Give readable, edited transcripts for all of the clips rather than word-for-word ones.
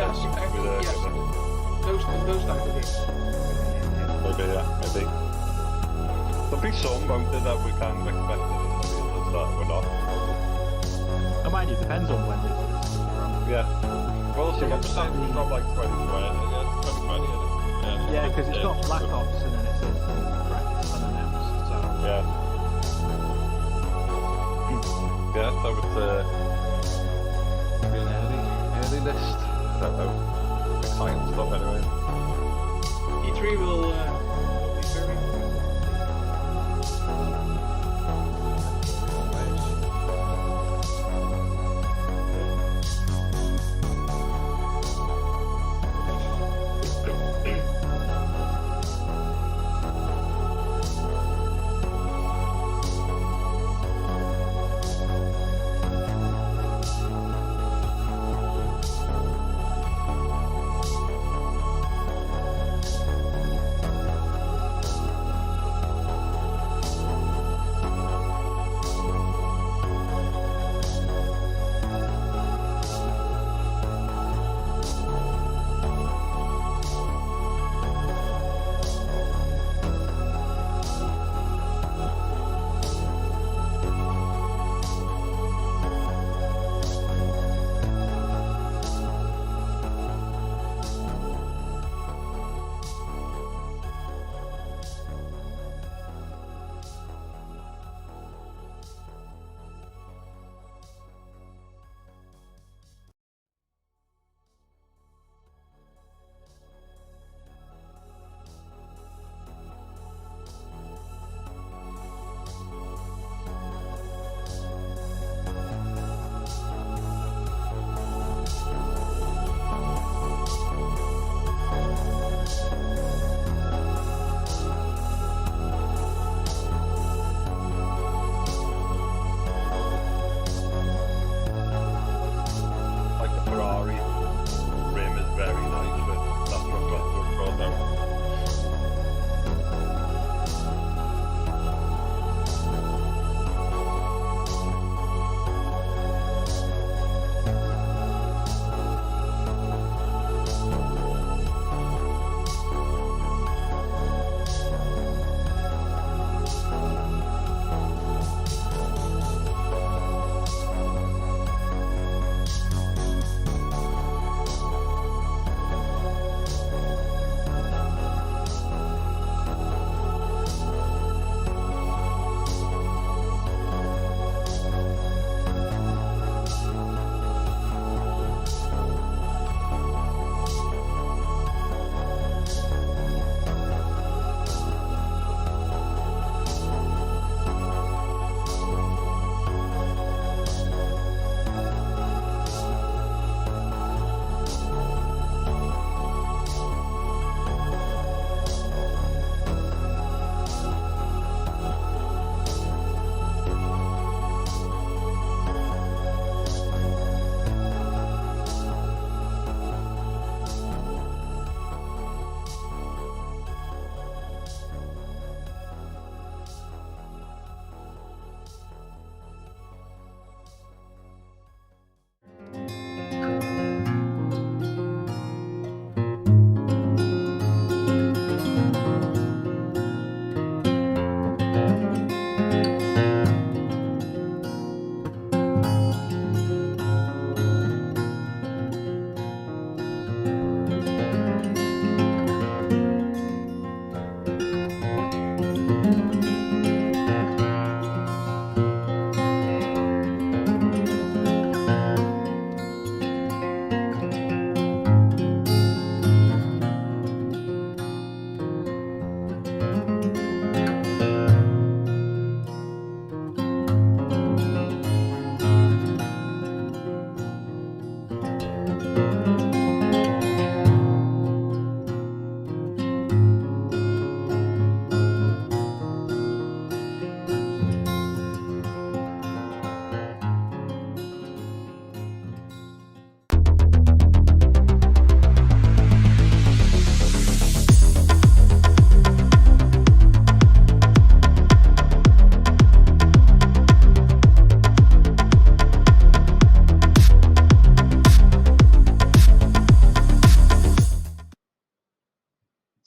yes, those type of games. Maybe, yeah, maybe. There'll be some, won't there, that we kind of expected and there'll be others that we're not. Oh, mind you, it depends on when they do it. Yeah. Well, so it's not like 2020, yeah, 2020, isn't it? Yeah, because it's got Black Ops and then it says practice unannounced, so... Yeah. Yeah, so it's be an early list. I don't know. Exciting stuff anyway. E3 will be very...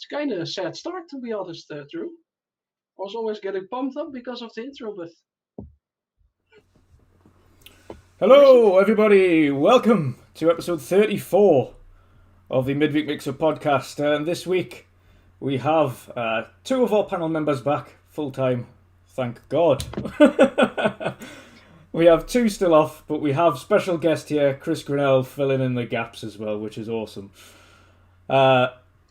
kind of a sad start, to be honest, Drew. I was always getting pumped up because of the intro, but Hello, everybody. Welcome to episode 34 of the Midweek Mixup podcast. And this week we have two of our panel members back full time. Thank God. We have two still off, but we have special guest here, Chris Grannell, filling in the gaps as well, which is awesome.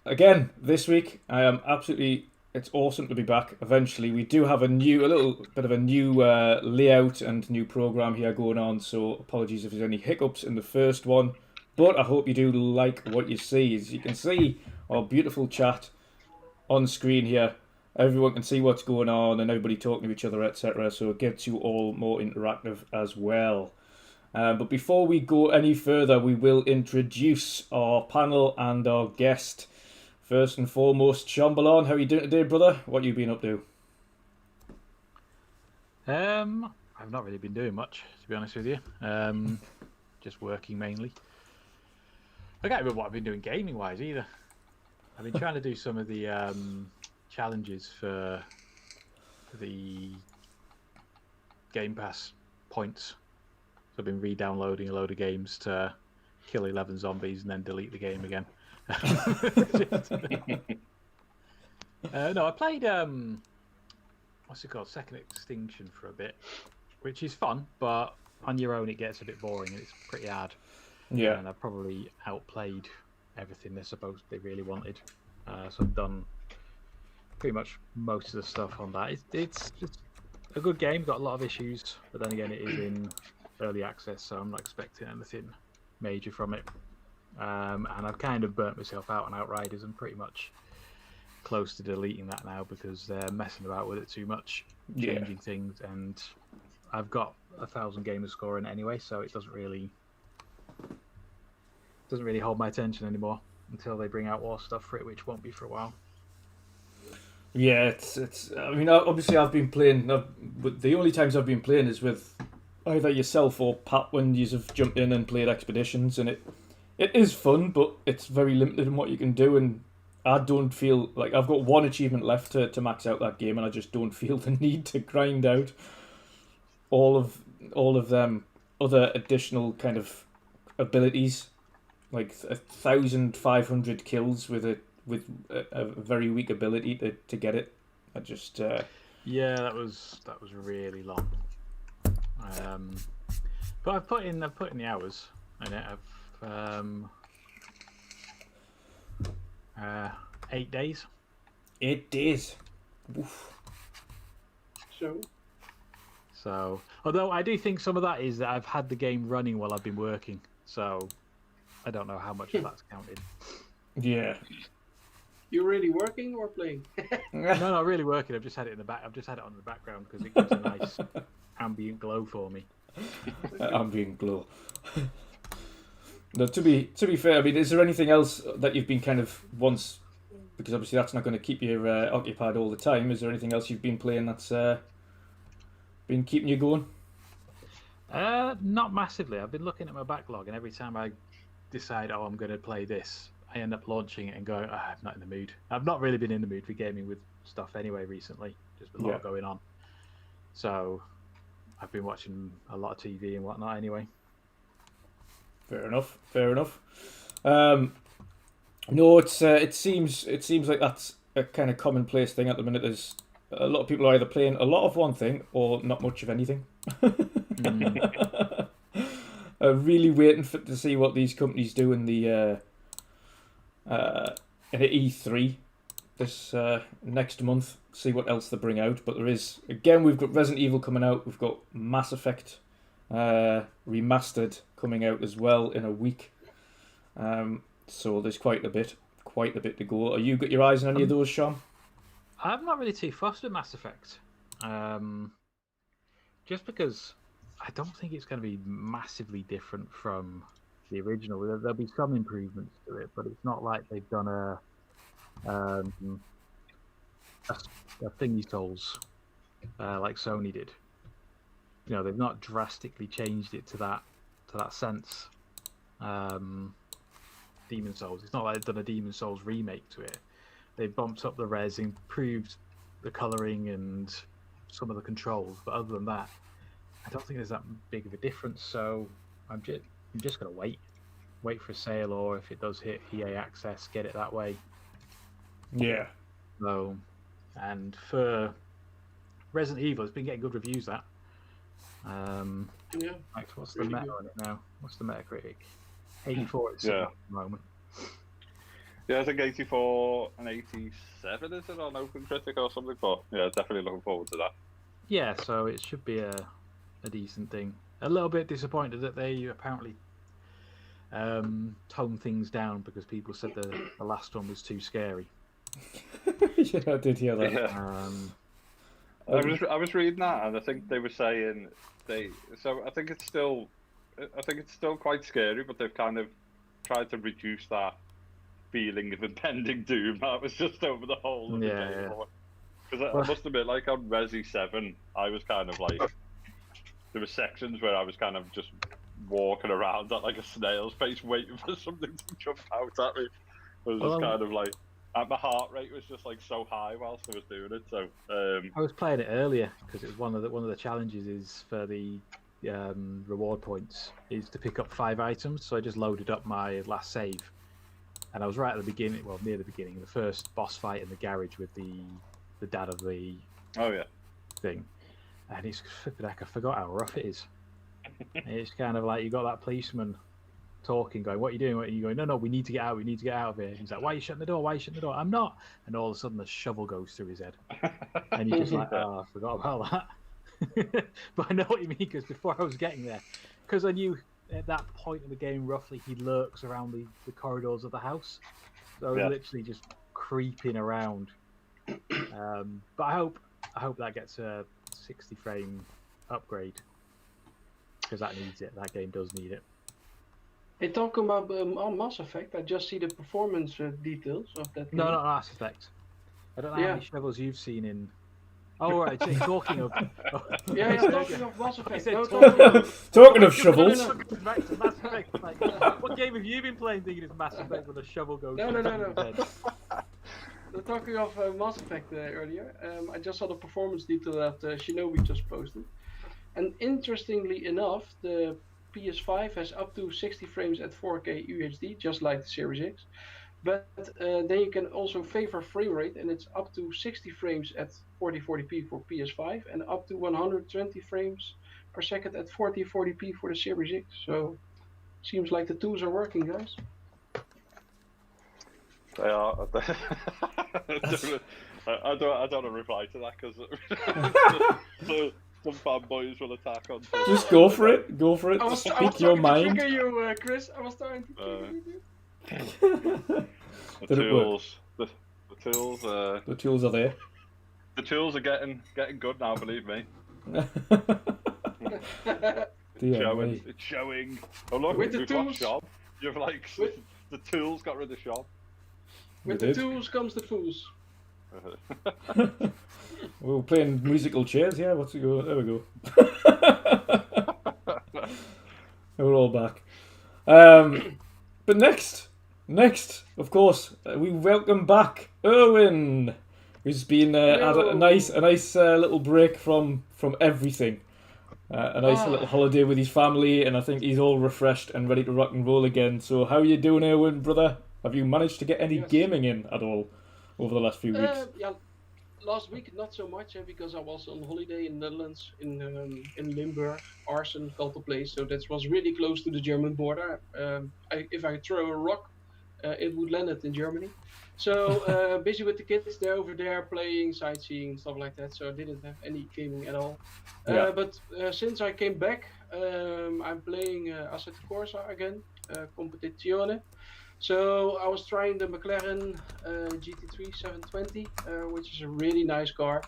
Again, this week I am absolutely. It's awesome to be back. Eventually, we do have a little bit of a new layout and new program here going on. So apologies if there's any hiccups in the first one, but I hope you do like what you see. As you can see, our beautiful chat on screen here. Everyone can see what's going on and everybody talking to each other, etc. So it gets you all more interactive as well. But before we go any further, we will introduce our panel and our guest. First and foremost, Shomberlon, how are you doing today, brother? What have you been up to? I've not really been doing much, to be honest with you. Just working mainly. I can't remember what I've been doing gaming-wise either. I've been trying to do some of the challenges for the Game Pass points. So I've been re-downloading a load of games to kill 11 zombies and then delete the game again. No, I played what's it called, Second Extinction for a bit, which is fun, but on your own it gets a bit boring and it's pretty hard. Yeah, and I've probably outplayed everything they really wanted. So I've done pretty much most of the stuff on that. It's just a good game, got a lot of issues, but then again it is in early access, so I'm not expecting anything major from it. And I've kind of burnt myself out on Outriders. I'm pretty much close to deleting that now because they're messing about with it too much, changing things, and I've got 1,000 gamer score in it anyway, so it doesn't really hold my attention anymore until they bring out more stuff for it, which won't be for a while. Yeah, it's. I mean, obviously I've been playing, but the only times I've been playing is with either yourself or Pat when you have jumped in and played Expeditions, and it is fun, but it's very limited in what you can do, and I don't feel like I've got one achievement left to max out that game, and I just don't feel the need to grind out all of them other additional kind of abilities, like 1,500 kills with a very weak ability to get it. I just yeah, that was really long. But I've put in the hours in it. I've 8 days. 8 days. Oof. So, although I do think some of that is that I've had the game running while I've been working, so I don't know how much of that's counted. Yeah. you're really working or playing? No, really working. I've just had it in the back. I've just had it on in the background because it gives a nice ambient glow for me. Ambient glow. No, to be fair, I mean, is there anything else that you've been kind of once, because obviously that's not going to keep you occupied all the time, is there anything else you've been playing that's been keeping you going? Not massively. I've been looking at my backlog, and every time I decide, I'm going to play this, I end up launching it and going, I'm not in the mood. I've not really been in the mood for gaming with stuff anyway recently, just with a lot going on. So I've been watching a lot of TV and whatnot anyway. Fair enough. No, it seems like that's a kind of commonplace thing at the minute. There's a lot of people are either playing a lot of one thing or not much of anything. Really waiting to see what these companies do in the E3 this next month. See what else they bring out. But there is, again, we've got Resident Evil coming out. We've got Mass Effect remastered coming out as well in a week. So there's quite a bit to go. Are you got your eyes on any of those, Sean? I'm not really too fussed with Mass Effect. Just because I don't think it's going to be massively different from the original. There'll be some improvements to it, but it's not like they've done a thingy souls like Sony did. You know, they've not drastically changed it to that sense. Demon Souls. It's not like they've done a Demon Souls remake to it, they bumped up the res, improved the colouring and some of the controls, but other than that, I don't think there's that big of a difference. So I'm just gonna wait for a sale, or if it does hit EA Access, get it that way. Yeah. So, and for Resident Evil, it's been getting good reviews. That. Yeah. Like, what's the Really meta good. on it now? What's the Metacritic? 84 at Yeah. the moment. Yeah, I think 84 and 87 is it on OpenCritic or something? But yeah, definitely looking forward to that. Yeah, so it should be a decent thing. A little bit disappointed that they apparently toned things down because people said the last one was too scary. Yeah, I did hear that. Yeah. I was reading that, and I think they were saying so I think it's still quite scary, but they've kind of tried to reduce that feeling of impending doom that was just over the whole of the game. Because I must admit, like on Resi 7, I was kind of like, there were sections where I was kind of just walking around at like a snail's pace, waiting for something to jump out at me. I was just kind of like, my heart rate was just like so high whilst I was doing it. So I was playing it earlier because it was one of the challenges is for the reward points is to pick up 5 items. So I just loaded up my last save, and I was right at the beginning, well near the beginning, the first boss fight in the garage with the dad of the thing, and it's flipping heck, I forgot how rough it is. It's kind of like you got that policeman talking, going, "What are you doing? What are you going? No, we need to get out. We need to get out of here." He's like, "Why are you shutting the door? Why are you shutting the door?" "I'm not." And all of a sudden, the shovel goes through his head, and you're just like, "Oh, I forgot about that." But I know what you mean, because before I was getting there, because I knew at that point in the game roughly he lurks around the corridors of the house, so I was literally just creeping around. But I hope that gets a 60 frame upgrade, because that needs it. That game does need it. Hey, talking about Mass Effect, I just see the performance details of that game. No, not Mass Effect. I don't know how many shovels you've seen in. Oh, right, so talking of. Talking of Mass Effect. No, talking of shovels. Back to Mass Effect. Like, what game have you been playing thinking it's Mass Effect when a shovel goes through your head? Talking of Mass Effect earlier, I just saw the performance detail that Shinobi just posted. And interestingly enough, the PS5 has up to 60 frames at 4K UHD, just like the Series X. But then you can also favor frame rate, and it's up to 60 frames at 4040p for PS5, and up to 120 frames per second at 4040p for the Series X. So, seems like the tools are working, guys. They are. I don't want to reply to that because some fanboys will attack on. Just go for it. Go for it. Speak your mind. I was trying to trigger you, Chris. I was trying to trigger you. The tools. The tools. The tools are there. The tools are getting good now. Believe me. It's showing. Oh look, with the we've tools. got Shob. You've like the tools got rid of Shob. With the tools comes the fools. We're playing musical chairs, yeah. What's it go? There we go. We're all back. But next, of course, we welcome back Erwin, who's been had a nice little break from everything. A nice little holiday with his family, and I think he's all refreshed and ready to rock and roll again. So, how are you doing, Erwin, brother? Have you managed to get any gaming in at all over the last few weeks? Last week not so much because I was on holiday in the Netherlands, in Limburg, Arsen, called the place. So that was really close to the German border. If I throw a rock, it would land it in Germany. So busy with the kids, they're over there playing, sightseeing, stuff like that. So I didn't have any gaming at all. But since I came back, I'm playing Assetto Corsa again, Competizione. So I was trying the McLaren GT3 720, which is a really nice car.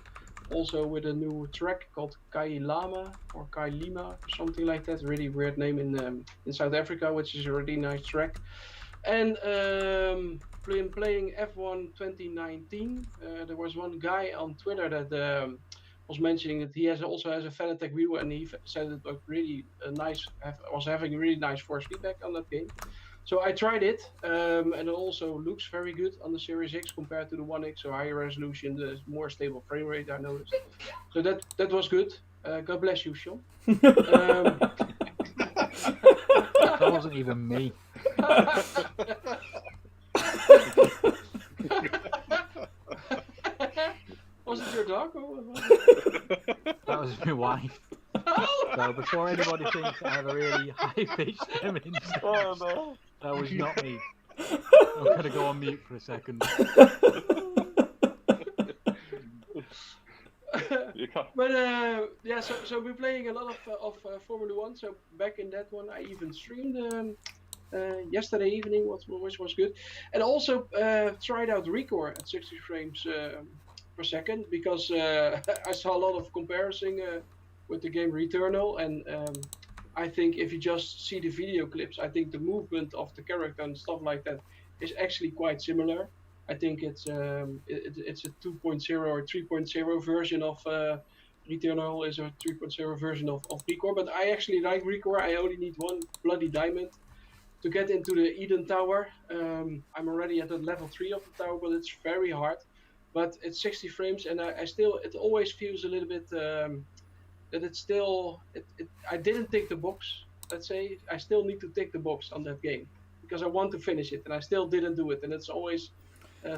Also with a new track called Kai Lama or Kai Lima or something like that. Really weird name in South Africa, which is a really nice track. And playing F1 2019. There was one guy on Twitter that was mentioning that he also has a Fanatec wheel, and he said it was really nice. Was having really nice force feedback on that game. So I tried it, and it also looks very good on the Series X compared to the One X. So higher resolution, the more stable frame rate, I noticed. So that was good. God bless you, Sean. That wasn't even me. Was it your dog? Or what was it? That was my wife. So before anybody thinks I have a really high-pitched feminine voice, that was not me. I'm going to go on mute for a second. But yeah, so we're playing a lot of Formula One. So back in that one, I even streamed yesterday evening, which was good, and also tried out Recore at 60 frames per second because I saw a lot of comparison with the game Returnal, and I think if you just see the video clips, I think the movement of the character and stuff like that is actually quite similar. I think it's a 2.0 or 3.0 version of Returnal is a 3.0 version of Recore, but I actually like Recore. I only need one bloody diamond to get into the Eden Tower. I'm already at the level 3 of the tower, but it's very hard. But it's 60 frames, and I still, it always feels a little bit that it's still, I didn't tick the box, let's say. I still need to tick the box on that game because I want to finish it, and I still didn't do it. And it's always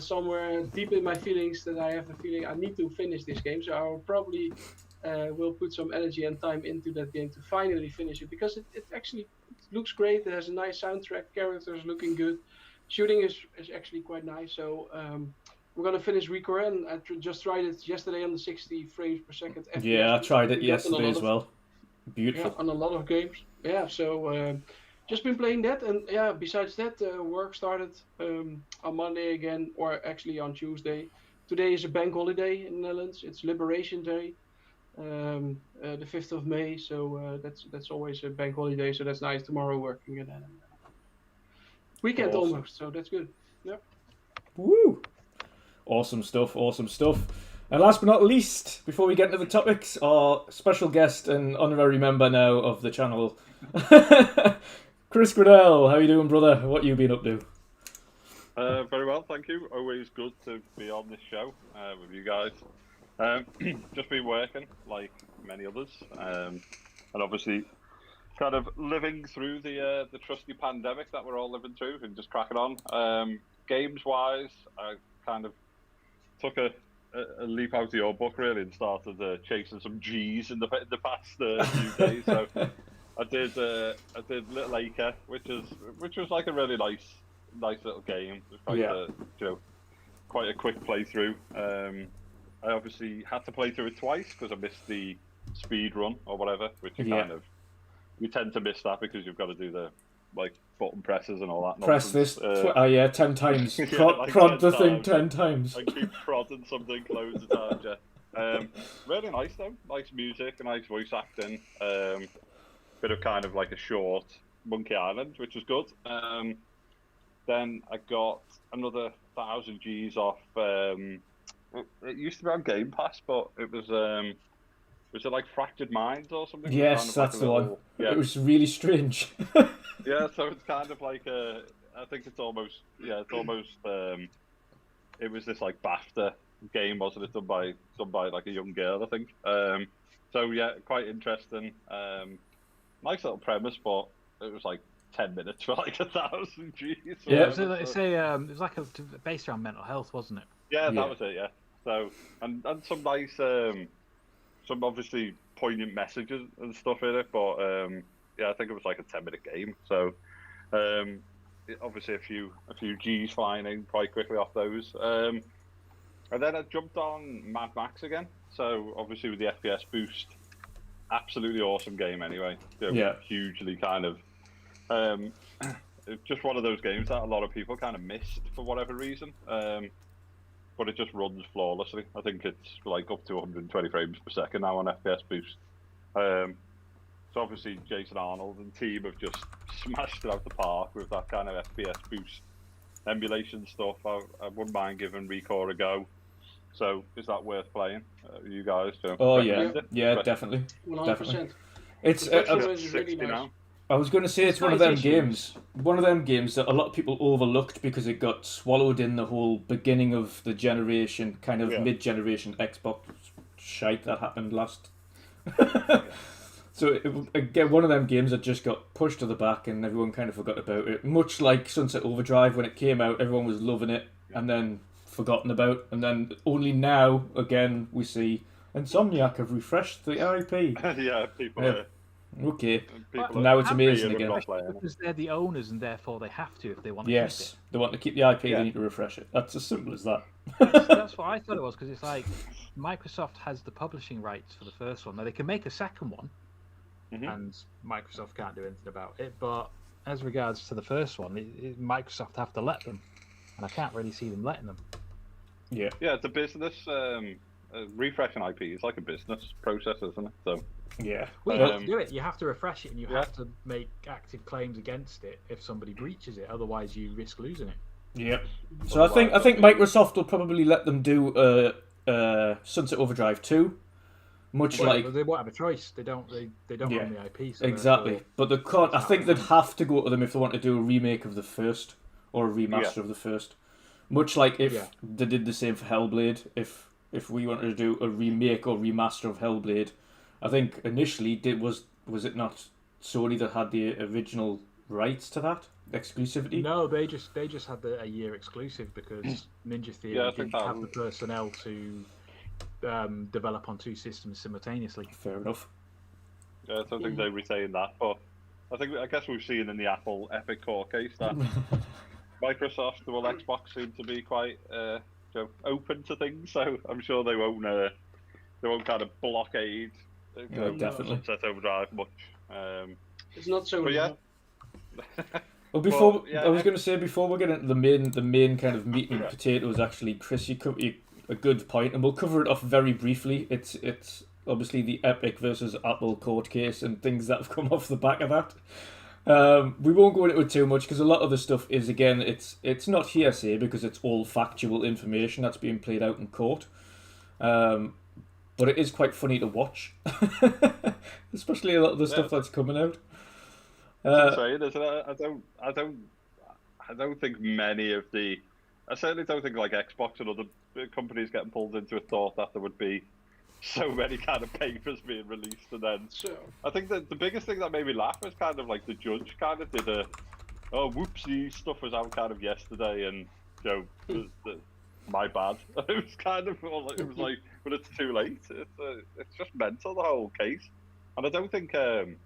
somewhere deep in my feelings that I have a feeling I need to finish this game. So I will probably will put some energy and time into that game to finally finish it, because it actually looks great. It has a nice soundtrack, characters looking good, shooting is actually quite nice. So we're gonna finish Recore, and I just tried it yesterday on the 60 frames per second FPS. Yeah, I tried it yesterday as well. Beautiful. Yeah, on a lot of games. Yeah, so just been playing that, and yeah, besides that, work started on Monday again, or actually on Tuesday. Today is a bank holiday in the Netherlands. It's Liberation Day, the 5th of May. So that's always a bank holiday. So that's nice. Tomorrow working again. Weekend Awesome. almost. So that's good. Yeah. Woo! Awesome stuff, awesome stuff. And last but not least, before we get into the topics, our special guest and honorary member now of the channel, Chris Grannell. How you doing, brother? What you been up to? Very well, thank you. Always good to be on this show with you guys. Just been working like many others, and obviously kind of living through the trusty pandemic that we're all living through, and just cracking on. Games wise, I kind of took a leap out of your book really and started chasing some G's in the past few days. So I did Little Acre, which was like a really nice little game. It was quite quite a quick playthrough. I obviously had to play through it twice because I missed the speed run or whatever, which you tend to miss that because you've got to do the button presses and all that. Press nonsense. this 10 times. Yeah, Prod 10 the thing times. 10 times. I keep prodding something loads of times, yeah. Really nice though. Nice music, nice voice acting. Bit of kind of like a short Monkey Island, which was good. Then I got another 1,000 G's off. It used to be on Game Pass, but it was it like Fractured Minds or something? Yes, kind of that's like the one. Yeah. It was really strange. Yeah, so it's kind of like I think it's almost it was this like BAFTA game, wasn't it, done by like a young girl, I think. So yeah, quite interesting. Nice little premise, but it was like 10 minutes for like 1,000 G's. Yeah. It was like based around mental health, wasn't it? Yeah, that was it. Yeah. So and some nice, some obviously poignant messages and stuff in it, but yeah, I think it was like a 10-minute game. So obviously a few G's flying in quite quickly off those. And then I jumped on Mad Max again. So obviously with the FPS boost, absolutely awesome game anyway. Yeah. Hugely kind of just one of those games that a lot of people kind of missed for whatever reason. But it just runs flawlessly. I think it's like up to 120 frames per second now on FPS boost. So obviously Jason Arnold and team have just smashed it out the park with that kind of FPS boost emulation stuff. I wouldn't mind giving Recore a go. So is that worth playing? You guys? Oh recommend yeah, it? yeah, definitely. 100%. Definitely. It's The visual is 60 really nice. now. I was going to say it's one of them games. One of them games that a lot of people overlooked because it got swallowed in the whole beginning of the generation, kind of mid-generation Xbox shite that happened last. So again, one of them games that just got pushed to the back and everyone kind of forgot about it. Much like Sunset Overdrive, when it came out, everyone was loving it and then forgotten about. And then only now, again, we see Insomniac have refreshed the IP. Yeah, people are... Okay, now it's amazing again. Because they're the owners and therefore they have to if they want to keep it. They want to keep the IP, they need to refresh it. That's as simple as that. That's what I thought it was, because it's like Microsoft has the publishing rights for the first one. Now they can make a second one, and Microsoft can't do anything about it. But as regards to the first one, Microsoft have to let them, and I can't really see them letting them. Yeah, it's a business. Refreshing IP is like a business process, isn't it? So. Yeah. Well, you have to do it. You have to refresh it, and you have to make active claims against it if somebody breaches it. Otherwise, you risk losing it. Yeah. So I think Microsoft will probably let them do Sunset Overdrive 2. Much like they won't have a choice. They don't own the IP. So exactly. But they can't. I think they'd have to go to them if they want to do a remake of the first or a remaster of the first. Much like if they did the same for Hellblade. If we wanted to do a remake or remaster of Hellblade. I think initially was it not Sony that had the original rights to that exclusivity? No, they just had a year exclusive because Ninja Theory didn't have the personnel to develop on 2 systems simultaneously. Fair enough. Yeah, I don't think they retained that, but I guess we've seen in the Apple Epic court case that Microsoft, well, Xbox seem to be quite open to things, so I'm sure they won't kind of blockade. Definitely. Sunset Overdrive much. It's not so. But yeah. Well, before I was going to say before we get into the main kind of meat and potatoes, actually, Chris, you covered a good point, and we'll cover it off very briefly. It's obviously the Epic versus Apple court case and things that have come off the back of that. We won't go into it too much because a lot of the stuff is again it's not hearsay because it's all factual information that's being played out in court. But it is quite funny to watch, especially a lot of the stuff that's coming out. Saying, isn't it? I don't think many of the. I certainly don't think like Xbox and other companies getting pulled into it thought that there would be so many kind of papers being released, and then. So I think that the biggest thing that made me laugh was kind of like the judge kind of did whoopsie, stuff was out kind of yesterday, and my bad. It was kind of like, but it's too late. It's just mental, the whole case, and I don't think Epic.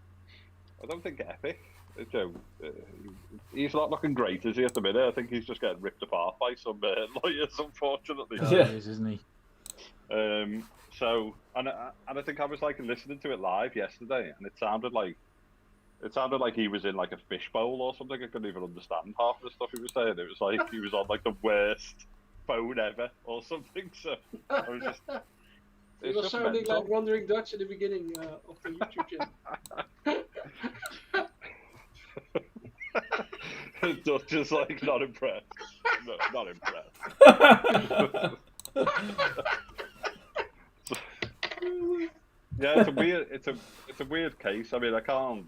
He's not looking great, is he, at the minute? I think he's just getting ripped apart by some lawyers, unfortunately. He is, isn't he? So, and I think I was like listening to it live yesterday, and it sounded like he was in like a fishbowl or something. I couldn't even understand half the stuff he was saying. It was like he was on like the worst phone ever or something. So I was just. It was sounding like WandrinDutch at the beginning of the YouTube channel. Dutch is like not impressed. No, not impressed. Yeah, it's a weird case. I mean, I can't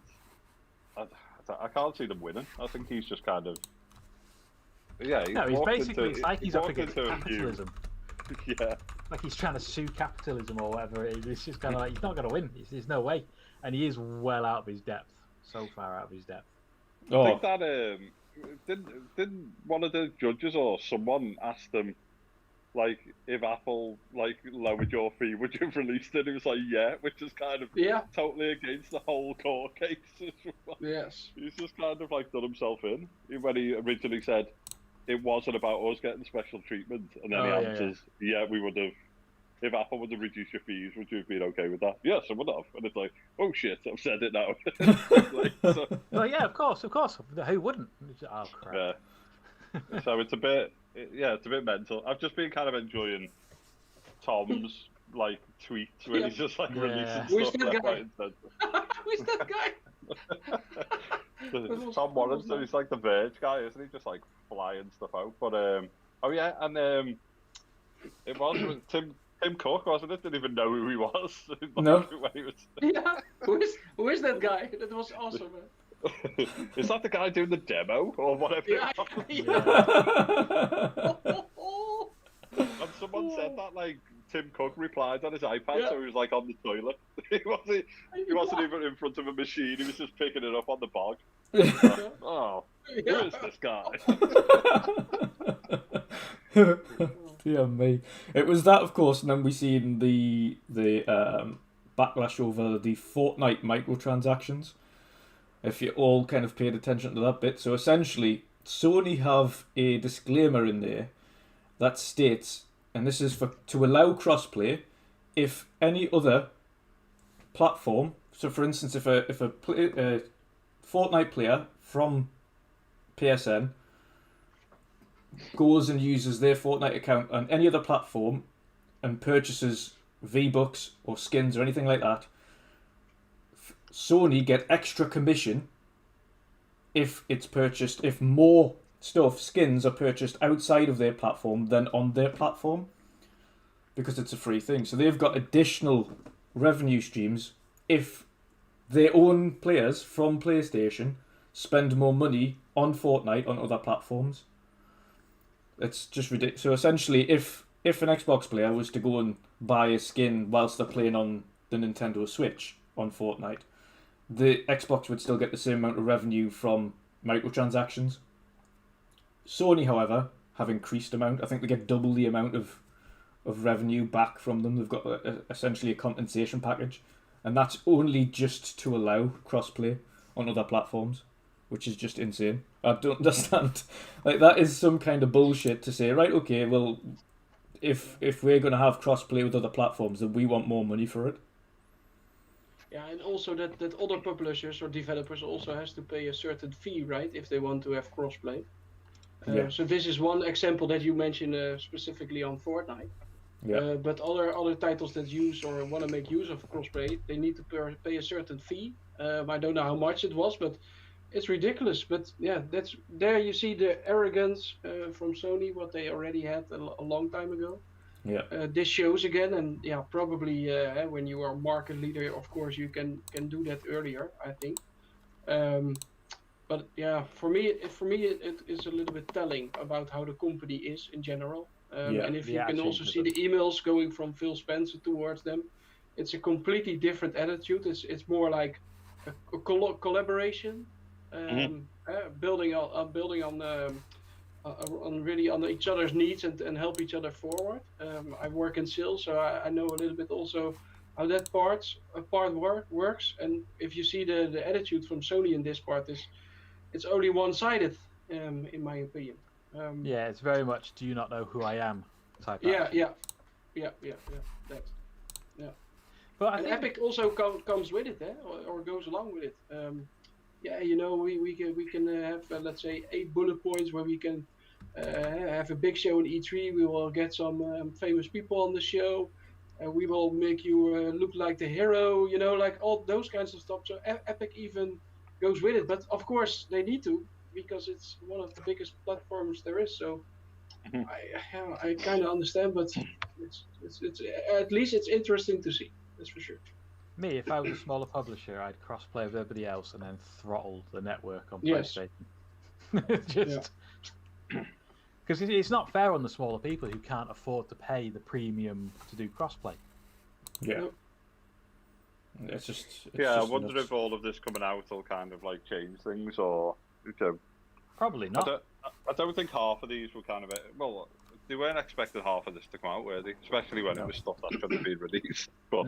see them winning. I think he's just kind of he's basically it's like he's up against capitalism. Yeah, like he's trying to sue capitalism or whatever. It's just kind of like he's not going to win. There's no way, and he is well out of his depth. So far out of his depth. I think that didn't one of the judges or someone asked them, like, if Apple like lowered your fee, would you have released it? He was like, yeah, which is kind of totally against the whole court case. Yes, he's just kind of like done himself in when he originally said it wasn't about us getting special treatment, and then he answers, we would have. If Apple would have reduced your fees, would you have been okay with that? Yes, I would have. And it's like, oh shit, I've said it now. Well, yeah, of course. Who wouldn't? Oh crap. Yeah. So it's a bit mental. I've just been kind of enjoying Tom's like tweets when he's just like releasing Who's stuff left, right, and centre. Who's that guy? Tom Warren, he's like the Verge guy, isn't he? Just like flying stuff out. But it was Tim Cook, wasn't it? Didn't even know who he was. No. When he was... Yeah. Who is that guy? That was awesome. Is that the guy doing the demo or whatever? Yeah, And someone said that, like, Tim Cook replied on his iPad, so he was, like, on the toilet. he wasn't even in front of a machine, he was just picking it up on the bog. Oh, who is this guy? Dear me. It was that, of course, and then we seen the backlash over the Fortnite microtransactions. If you all kind of paid attention to that bit. So essentially, Sony have a disclaimer in there that states, and this is to allow crossplay if any other platform. So, for instance, if a Fortnite player from PSN goes and uses their Fortnite account on any other platform and purchases V-Bucks or skins or anything like that, Sony get extra commission if it's purchased, if more skins are purchased outside of their platform than on their platform, because it's a free thing. So they've got additional revenue streams if their own players from PlayStation spend more money on Fortnite on other platforms. It's just ridiculous. So essentially, if an Xbox player was to go and buy a skin whilst they're playing on the Nintendo Switch on Fortnite, the Xbox would still get the same amount of revenue from microtransactions. Sony, however, have increased amount. I think they get double the amount of revenue back from them. They've got essentially a compensation package, and that's only just to allow crossplay on other platforms, which is just insane. I don't understand. Like, that is some kind of bullshit to say, right, okay, well, if we're going to have crossplay with other platforms, then we want more money for it. Yeah, and also that other publishers or developers also has to pay a certain fee, right, if they want to have crossplay. Yeah. So this is one example that you mentioned specifically on Fortnite. Yeah. But other titles that use or want to make use of crossplay, they need to pay a certain fee. I don't know how much it was, but it's ridiculous. But yeah, there you see the arrogance from Sony, what they already had a long time ago. Yeah. This shows again, and yeah, probably when you are market leader, of course you can do that earlier, I think. But yeah, for me it is a little bit telling about how the company is in general. And if you can also see the emails going from Phil Spencer towards them, it's a completely different attitude. It's more like a collaboration, building on really on each other's needs and help each other forward. I work in sales, so I know a little bit also how that part works. And if you see the attitude from Sony in this part, it's only one-sided, in my opinion. Yeah, it's very much "do you not know who I am" type. Yeah. That. Yeah. But I and think Epic also comes with it, or goes along with it. Yeah, you know, we can have let's say 8 bullet points where we can have a big show in E3. We will get some famous people on the show. We will make you look like the hero. You know, like all those kinds of stuff. So Epic even goes with it, but of course they need to, because it's one of the biggest platforms there is. So I kind of understand, but it's at least it's interesting to see. That's for sure. me, if I was a smaller publisher, I'd cross-play with everybody else and then throttle the network on PlayStation. Just because it's not fair on the smaller people who can't afford to pay the premium to do crossplay. Yeah. It's just. I wonder if all of this coming out will kind of like change things, or probably not. I don't think half of these were kind of they weren't expecting half of this to come out, were they? Especially when it was stuff that could have been released. But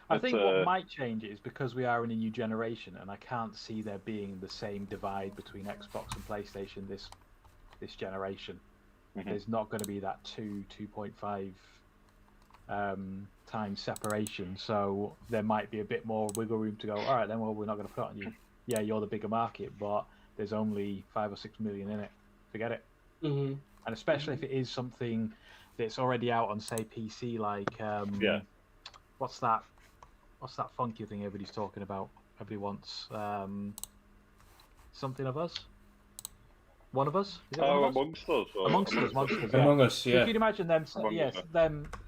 I think what might change it is because we are in a new generation, and I can't see there being the same divide between Xbox and PlayStation this generation. There's not going to be that 2.5 times separation, so there might be a bit more wiggle room to go, all right then, well, we're not going to put it on you. Yeah, you're the bigger market, but there's only 5 or 6 million in it. Forget it. And especially if it is something that's already out on, say, PC, like what's that funky thing everybody's talking about? Everybody wants something of us. One of us? Is it Amongst Us. Among Us, yeah. So if you'd imagine them,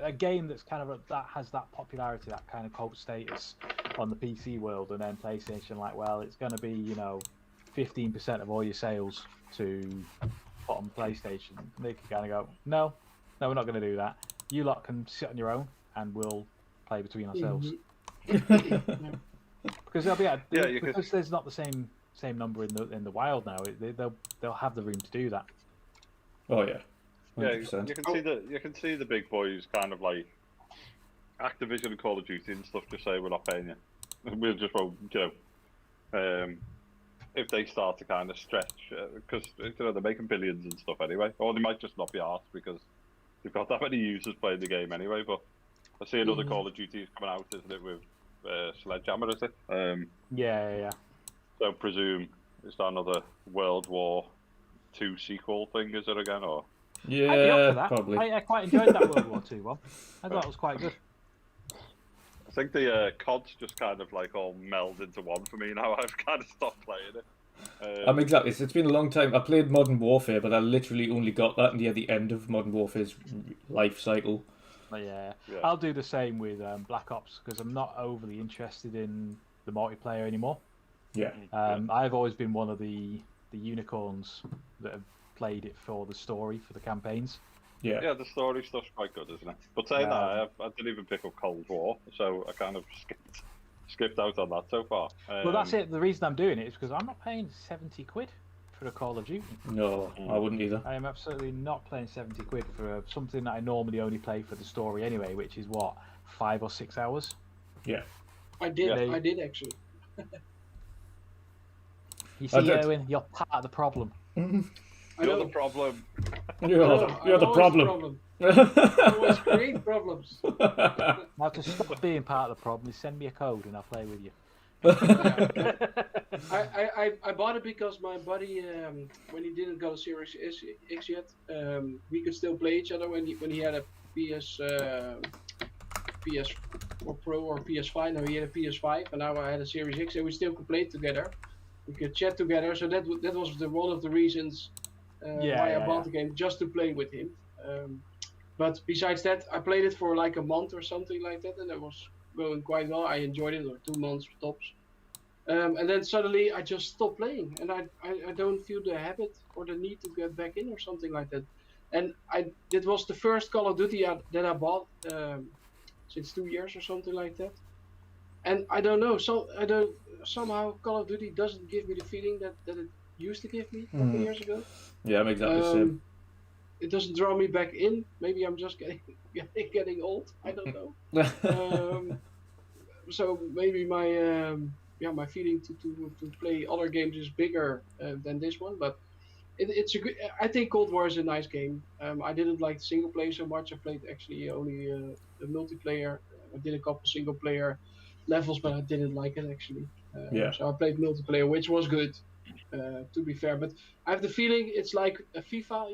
a game that's kind of that has that popularity, that kind of cult status, on the PC world, and then PlayStation like, well, it's going to be 15% of all your sales to put on PlayStation. They can kind of go, no, we're not going to do that. You lot can sit on your own, and we'll play between ourselves. Because because there's not the same number in the wild now. They'll have the room to do that. Oh yeah. 100%. Yeah, you can see the big boys kind of like Activision and Call of Duty and stuff just say we're not paying you. We'll just if they start to kind of stretch, because they're making billions and stuff anyway, or they might just not be asked because they've got that many users playing the game anyway. But I see another Call of Duty is coming out, isn't it, with Sledgehammer, is it? Yeah. So presume is that another World War II sequel thing? Is it again, or? Yeah, I'd be up for that. Probably. I quite enjoyed that World War II one. I thought it was quite good. I think the CODs just kind of like all meld into one for me now. I've kind of stopped playing it. Exactly. So it's been a long time. I played Modern Warfare, but I literally only got that near the end of Modern Warfare's life cycle. Yeah. I'll do the same with Black Ops because I'm not overly interested in the multiplayer anymore. Yeah. I've always been one of the unicorns that have played it for the story, for the campaigns. Yeah, the story stuff's quite good, isn't it? But saying that, I didn't even pick up Cold War, so I kind of skipped out on that so far. Well, that's it. The reason I'm doing it is because I'm not paying 70 quid for a Call of Duty. No, I wouldn't either. I am absolutely not playing 70 quid for something that I normally only play for the story anyway, which is what, 5 or 6 hours? Yeah. I did actually. You see, Erwin, you're part of the problem. You're the problem. You're the problem. I always create problems. Now, to stop being part of the problem, is send me a code and I'll play with you. I bought it because my buddy, when he didn't go Series X yet, we could still play each other when he had a PS or Pro or PS5. Now he had a PS5, and now I had a Series X, and we still could play together. We could chat together, so that was one of the reasons why I bought the game, just to play with him. But besides that, I played it for like a month or something like that, and it was going quite well. I enjoyed it, or 2 months tops. And then suddenly I just stopped playing, and I don't feel the habit or the need to get back in or something like that. And it was the first Call of Duty that I bought since 2 years or something like that. And I don't know, somehow Call of Duty doesn't give me the feeling that it used to give me a couple years ago. Yeah, I'm exactly the same. It doesn't draw me back in. Maybe I'm just getting old. I don't know. So maybe my feeling to play other games is bigger than this one. But it's a good. I think Cold War is a nice game. I didn't like the single player so much. I played actually only the multiplayer. I did a couple single player levels, but I didn't like it actually. So I played multiplayer, which was good. To be fair, but I have the feeling it's like a FIFA,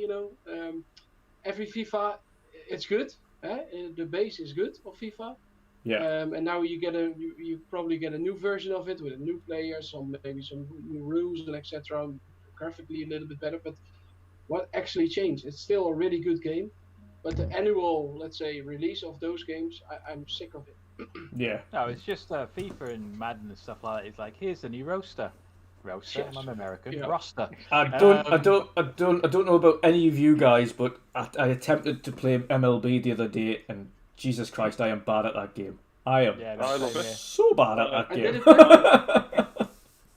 every FIFA it's good, the base is good of FIFA, and now you probably get a new version of it with a new player, maybe some new rules and etc, graphically a little bit better, but what actually changed? It's still a really good game, but the annual, let's say, release of those games, I'm sick of it. No, it's just FIFA and Madden and stuff like that. It's like, here's the new roster. I'm American. Roster. I don't know about any of you guys, but I attempted to play MLB the other day, and Jesus Christ, I am bad at that game. I am so bad at that game.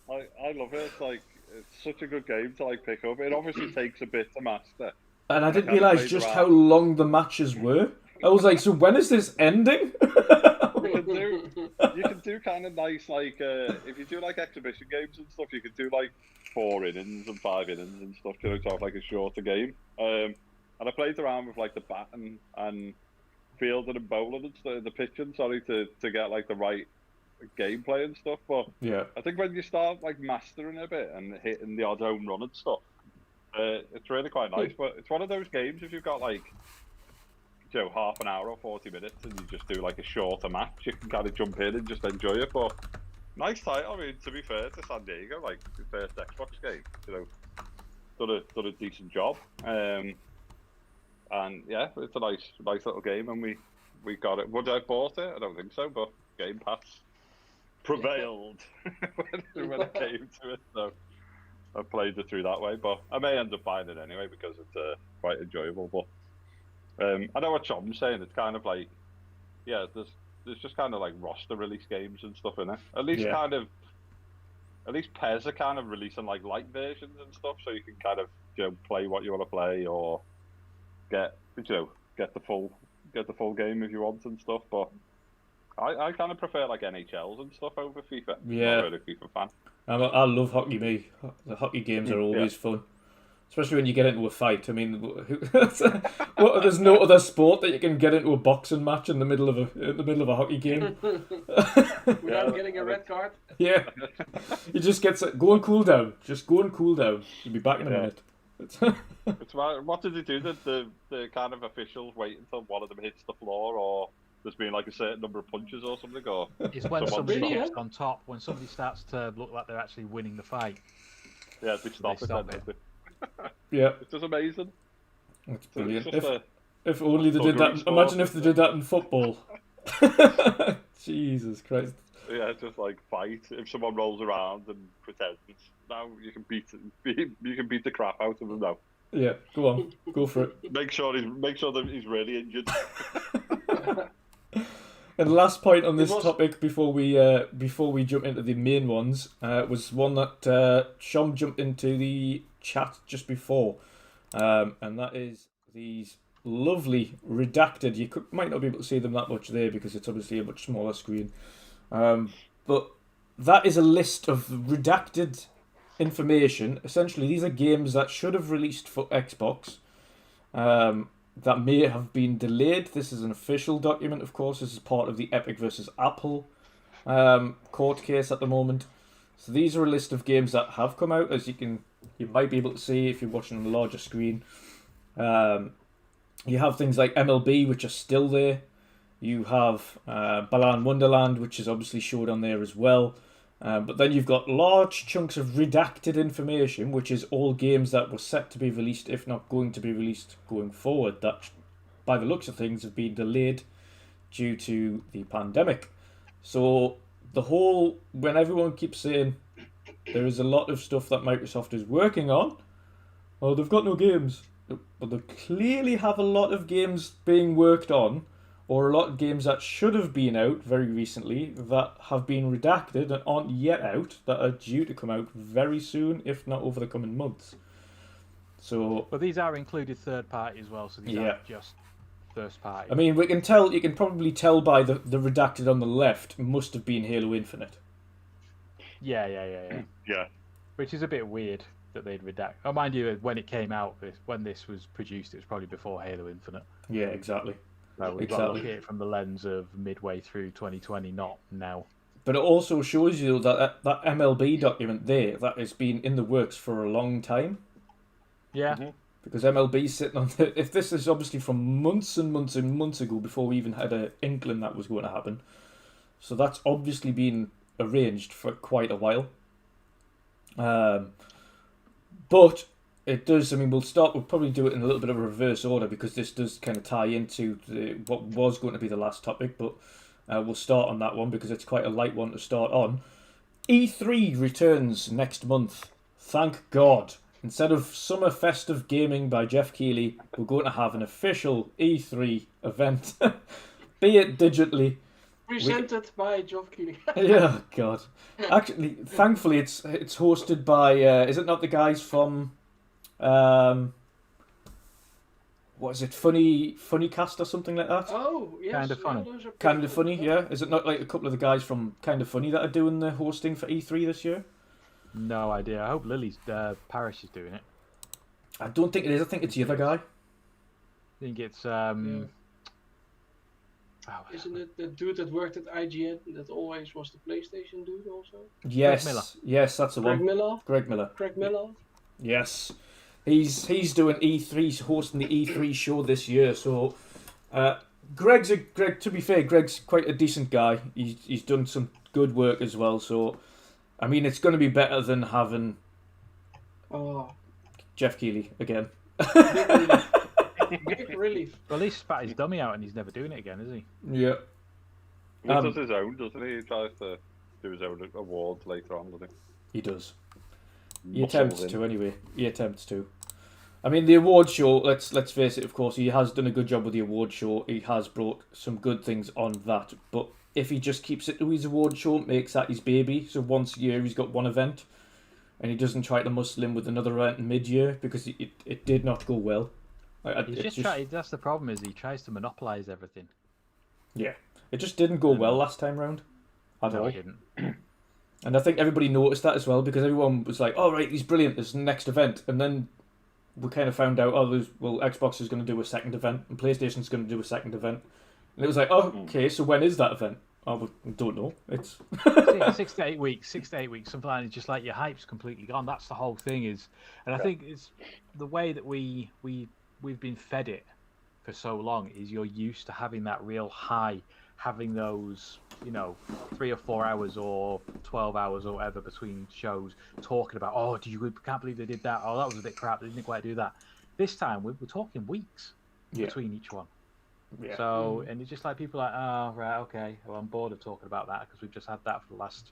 I love it. It's such a good game to pick up. It obviously takes a bit to master. And I didn't realise just how long the matches were. I was like, so when is this ending? You can do kind of nice, if you do exhibition games and stuff, you can do 4 innings and 5 innings and stuff, to have a shorter game. And I played around with the bat and fielding and bowling and stuff, the pitching, to get the right gameplay and stuff. But I think when you start mastering a bit and hitting the odd home run and stuff, it's really quite nice. But it's one of those games, if you've got half an hour or 40 minutes and you just do a shorter match, you can kind of jump in and just enjoy it. But nice title. I mean, to be fair to San Diego, the first Xbox game, done a decent job. And yeah, it's a nice little game, and we got it. Would I have bought it? I don't think so, but Game Pass prevailed when it came to it. So I played it through that way, but I may end up buying it anyway because it's quite enjoyable. But I know what Shom's saying. It's kind of like, yeah, there's just kind of like roster release games and stuff in it. At least PES are kind of releasing like light versions and stuff, so you can kind of play what you want to play or get the full game if you want and stuff. But I kind of prefer like NHLs and stuff over FIFA. Yeah, I'm not really a FIFA fan. I love hockey. The hockey games are always fun, especially when you get into a fight. I mean, there's no other sport that you can get into a boxing match in the middle of a hockey game without getting a red card. Yeah, you just go and cool down. Just go and cool down. You'll be back in a minute. What did they do? The kind of officials wait until one of them hits the floor, or there's been like a certain number of punches or something? Or it's when somebody gets on top, when somebody starts to look like they're actually winning the fight. Yeah, they stop it. Yeah, it's just amazing. That's brilliant. If only they did that. Imagine if they did that in football. Jesus Christ. Yeah, just like fight. If someone rolls around and pretends, now you can beat the crap out of them now. Yeah, go on, go for it. Make sure that he's really injured. And the last point on this topic before we jump into the main ones was one that Shom jumped into the chat just before, and that is these lovely redacted. You might not be able to see them that much there because it's obviously a much smaller screen, but that is a list of redacted information. Essentially, these are games that should have released for Xbox. That may have been delayed. This is an official document, of course. This is part of the Epic versus Apple court case at the moment. So these are a list of games that have come out, as you might be able to see if you're watching on a larger screen. You have things like MLB, which are still there. You have Balan Wonderland, which is obviously showed on there as well. But then you've got large chunks of redacted information, which is all games that were set to be released, if not going to be released going forward, that by the looks of things have been delayed due to the pandemic. So when everyone keeps saying there is a lot of stuff that Microsoft is working on, oh, they've got no games. But they clearly have a lot of games being worked on, or a lot of games that should have been out very recently that have been redacted and aren't yet out, that are due to come out very soon, if not over the coming months. So, but these are included third party as well, so these aren't just first party. I mean, you can probably tell by the redacted on the left must have been Halo Infinite. Yeah. Which is a bit weird that they'd redact. Oh, mind you, when it came out, when this was produced, it was probably before Halo Infinite. Yeah, exactly. So we've got to look at it from the lens of midway through 2020, not now. But it also shows you that MLB document there, that has been in the works for a long time. Yeah. Mm-hmm. Because MLB's sitting on if this is obviously from months and months and months ago before we even had an inkling that was going to happen. So that's obviously been arranged for quite a while. But it does, we'll probably do it in a little bit of a reverse order because this does kind of tie into what was going to be the last topic, but we'll start on that one because it's quite a light one to start on. E3 returns next month. Thank God. Instead of Summer Festive Gaming by Jeff Keighley, we're going to have an official E3 event, be it digitally. Presented by Geoff Keighley. Yeah, God. Actually, thankfully, it's hosted by, is it not the guys from... what is it? Funny Cast or something like that? Oh, yes. Kind of Funny. Kind of Funny, yeah. Is it not like a couple of the guys from Kind of Funny that are doing the hosting for E3 this year? No idea. I hope Lily's Parish is doing it. I don't think it is. I think it's the other guy. I think it's Isn't it the dude that worked at IGN that always was the PlayStation dude also? Yes. Greg Miller. Yes, that's the one. Greg Miller. Yes. He's doing E3, he's hosting the E3 show this year. So Greg, to be fair, Greg's quite a decent guy. He's done some good work as well. So it's going to be better than having Jeff Keighley again. Big relief. Well, at least spat his dummy out and he's never doing it again, is he? Yeah. He does his own, doesn't he? He tries to do his own awards later on, doesn't He does. he? He attempts Muscles in. to anyway. He attempts to. I mean, the award show. Let's face it. Of course, he has done a good job with the award show. He has brought some good things on that. But if he just keeps it to his award show, makes that his baby. So once a year he's got one event, and he doesn't try to muscle in with another event mid-year because it did not go well. He's just that's the problem, is he tries to monopolise everything. Yeah, it just didn't go well last time round. At No, all. it didn't. And I think everybody noticed that as well, because everyone was like, "Oh right, he's brilliant. This is the next event," and then we kind of found out, Xbox is going to do a second event, and PlayStation's going to do a second event, and it was like, "Oh, okay, so when is that event?" Oh, we don't know. It's 6 to 8 weeks. 6 to 8 weeks. Sometimes it's just like your hype's completely gone. That's the whole thing is, and I think it's the way that we've been fed it for so long. Is you're used to having that real high, having those 3 or 4 hours or 12 hours or whatever between shows, talking about, oh, can't believe they did that. Oh, that was a bit crap. They didn't quite do that. This time we're talking weeks between each one. yeah. So, and it's just like people are like, oh, right, okay, well, I'm bored of talking about that because we've just had that for the last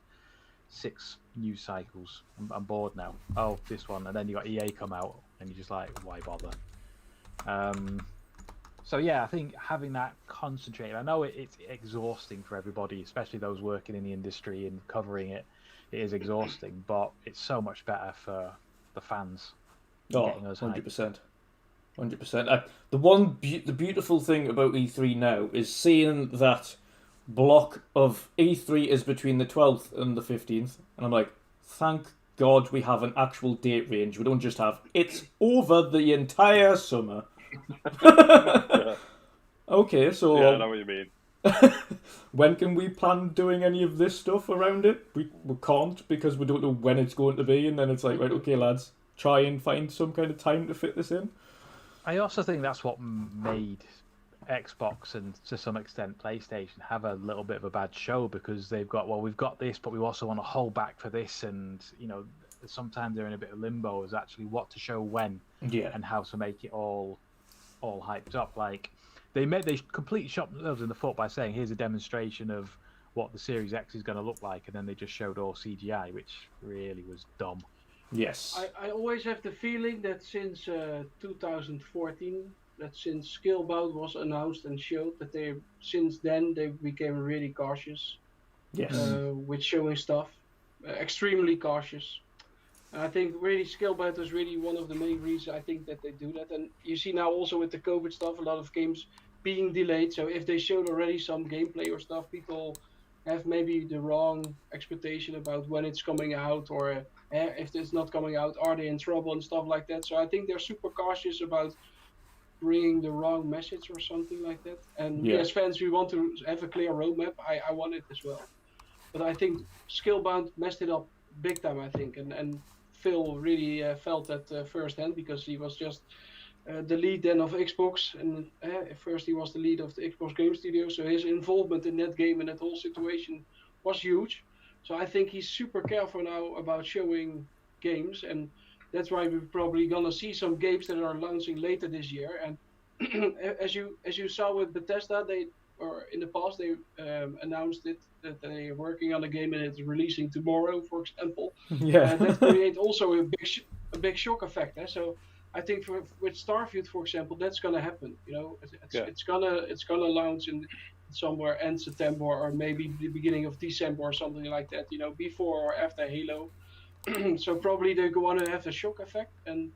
6 news cycles. I'm bored now. Oh, this one. And then you got EA come out and you're just like, why bother? So, yeah, I think having that concentrated, I know it's exhausting for everybody, especially those working in the industry and covering it. It is exhausting, but it's so much better for the fans. Oh, 100%. 100%. The beautiful thing about E3 now is seeing that block of E3 is between the 12th and the 15th, and I'm like, thank God we have an actual date range. We don't just have, it's over the entire summer. Yeah. Okay, so Yeah, I know what you mean. when can we plan doing any of this stuff around it? We can't, because we don't know when it's going to be, and then it's like, right, okay, lads, try and find some kind of time to fit this in. I also think that's what made Xbox and to some extent PlayStation have a little bit of a bad show, because they've got, well, we've got this, but we also want to hold back for this, and sometimes they're in a bit of limbo as actually what to show when, and how to make it all hyped up. Like they completely shot themselves in the foot by saying, here's a demonstration of what the Series X is going to look like, and then they just showed all CGI, which really was dumb. Yes. I always have the feeling that since 2014, that since Scalebound was announced and showed, that since then they became really cautious. Yes. With showing stuff, extremely cautious. And I think really Scalebound is really one of the main reasons I think that they do that. And you see now also with the COVID stuff, a lot of games being delayed. So if they showed already some gameplay or stuff, people have maybe the wrong expectation about when it's coming out, or if it's not coming out, are they in trouble and stuff like that. So I think they're super cautious about bringing the wrong message or something like that. And we as fans, we want to have a clear roadmap. I want it as well. But I think Scalebound messed it up big time, I think. And Phil really felt that firsthand, because he was just the lead then of Xbox, and at first he was the lead of the Xbox Game Studio, so his involvement in that game and that whole situation was huge. So I think he's super careful now about showing games, and that's why we're probably gonna see some games that are launching later this year. And as you saw with Bethesda, in the past they announced it that they are working on a game and it's releasing tomorrow, for example. Yeah. That creates also a big shock effect. So I think with Starfield, for example, that's gonna happen. It's gonna launch in somewhere end September, or maybe the beginning of December or something like that. Before or after Halo. So probably they're going to have a shock effect, and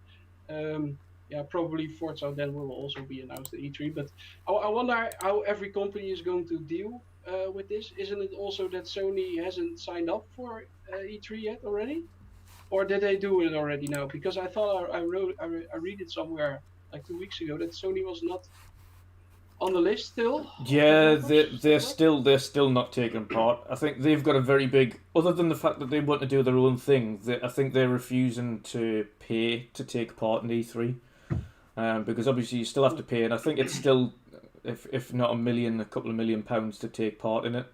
probably Forza then will also be announced at E3. But I wonder how every company is going to deal with this. Isn't it also that Sony hasn't signed up for E3 yet already? Or did they do it already now? Because I thought I read it somewhere like 2 weeks ago that Sony was not on the list still. Yeah, they're still not taking part. I think they've got a very big, other than the fact that they want to do their own thing, I think they're refusing to pay to take part in E3, because obviously you still have to pay, and I think it's still, if not a couple of million pounds to take part in it,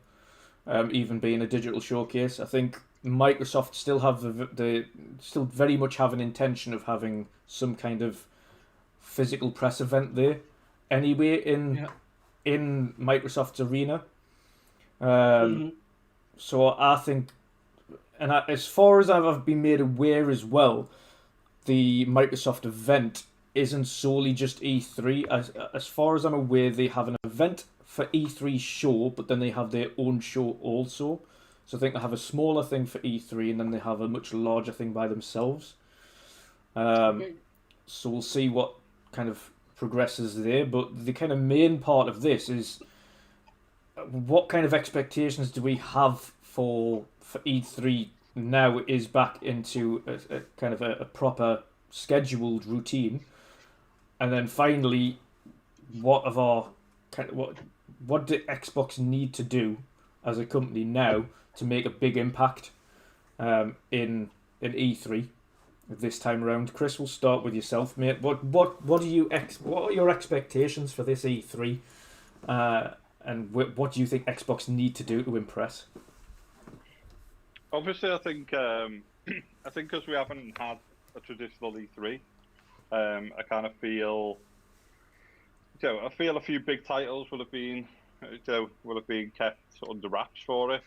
even being a digital showcase. I think Microsoft still have they still very much have an intention of having some kind of physical press event there anyway in Microsoft's arena. So I think, and as far as I've been made aware as well, the Microsoft event isn't solely just E3. As far as I'm aware, they have an event for E3 show, but then they have their own show also. So I think they have a smaller thing for E3, and then they have a much larger thing by themselves. Okay. So we'll see what kind of progresses there. But the kind of main part of this is what kind of expectations do we have for E3 now it is back into a kind of a proper scheduled routine, and then finally, what of our what do Xbox need to do as a company now to make a big impact in E3 this time around? Chris, we'll start with yourself, mate. What are your expectations for this E3? And what do you think Xbox need to do to impress? Obviously, I think because we haven't had a traditional E3, I kind of feel, I feel a few big titles will have been kept under wraps for it.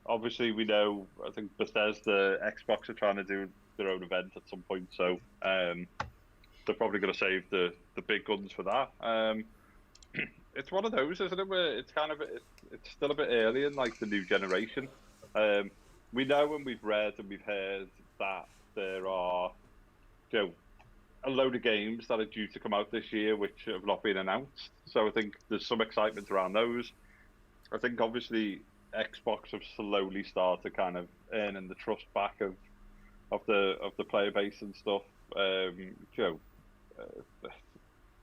Obviously, we know, I think Bethesda, Xbox are trying to do their own event at some point, so they're probably going to save the big guns for that. It's one of those, isn't it? Where it's kind of it's still a bit early in like the new generation. We know and we've read and we've heard that there are, a load of games that are due to come out this year which have not been announced. So I think there's some excitement around those. I think obviously Xbox have slowly started kind of earning the trust back of the player base and stuff.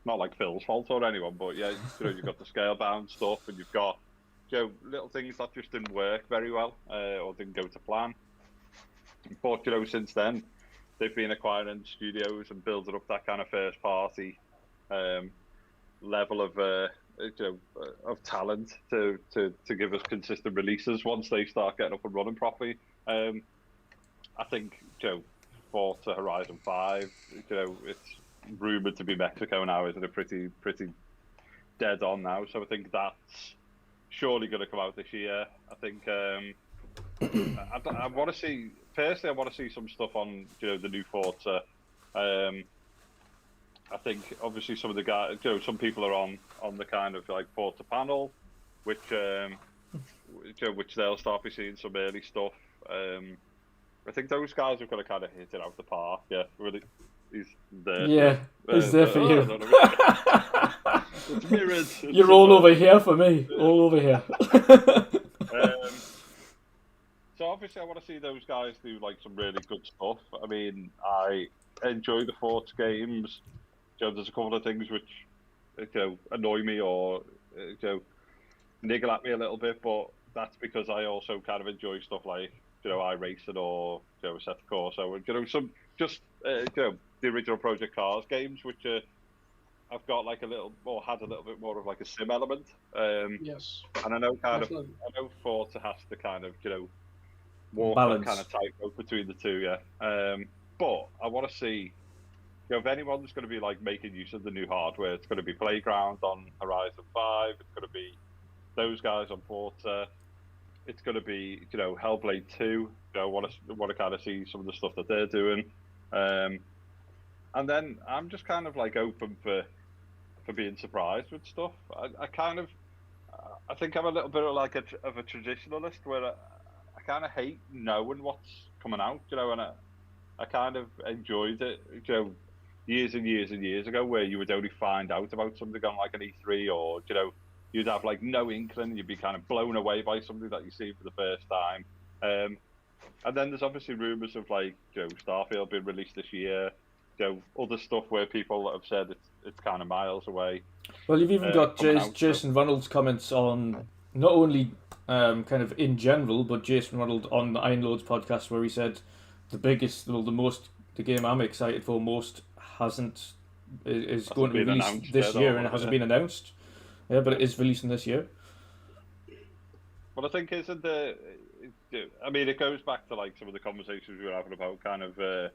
Not like Phil's fault or anyone, but yeah, you've got the scale bound stuff, and you've got little things that just didn't work very well or didn't go to plan. But since then, they've been acquiring studios and building up that kind of first party level of talent to give us consistent releases once they start getting up and running properly. I think Forza Horizon 5, it's rumored to be Mexico now, isn't it? Pretty dead on now. So I think that's surely going to come out this year. I think I want to see, personally, I want to see some stuff on the new Forza. I think obviously some of the guys, some people are on the kind of like Forza panel, which they'll start be seeing some early stuff. I think those guys have got to kind of hit it out the park. Yeah, really. He's there. Yeah, he's there for you. It's mirrored. You're all over here for me. Yeah. All over here. So obviously, I want to see those guys do like some really good stuff. I mean, I enjoy the Forza games. There's a couple of things which annoy me or niggle at me a little bit, but that's because I also kind of enjoy stuff like iRacing or Assetto Corsa, some just the original Project Cars games, which I've got like a little, or had a little bit more of like a sim element. Yes. And I know I know Forza has to kind of walk that kind of tightrope between the two, yeah. But I want to see, if anyone's going to be like making use of the new hardware, it's going to be Playground on Horizon 5. It's going to be those guys on Forza. It's going to be Hellblade 2. I want to kind of see some of the stuff that they're doing. And then I'm just kind of like open for being surprised with stuff. I think I'm a little bit of a traditionalist where I kind of hate knowing what's coming out, and I kind of enjoyed it, years and years and years ago, where you would only find out about something on like an E3 or you'd have like no inkling, you'd be kind of blown away by something that you see for the first time. And then there's obviously rumours of like Starfield being released this year. Other stuff where people have said it's kind of miles away. Well, you've even got Jason Ronald's comments on not only kind of in general, but Jason Ronald on the Iron Lords podcast, where he said the game I'm excited for most is going to be released this year, and it hasn't been announced. Yeah, but it is releasing this year. Well, I think I mean, it goes back to like some of the conversations we were having about kind of IP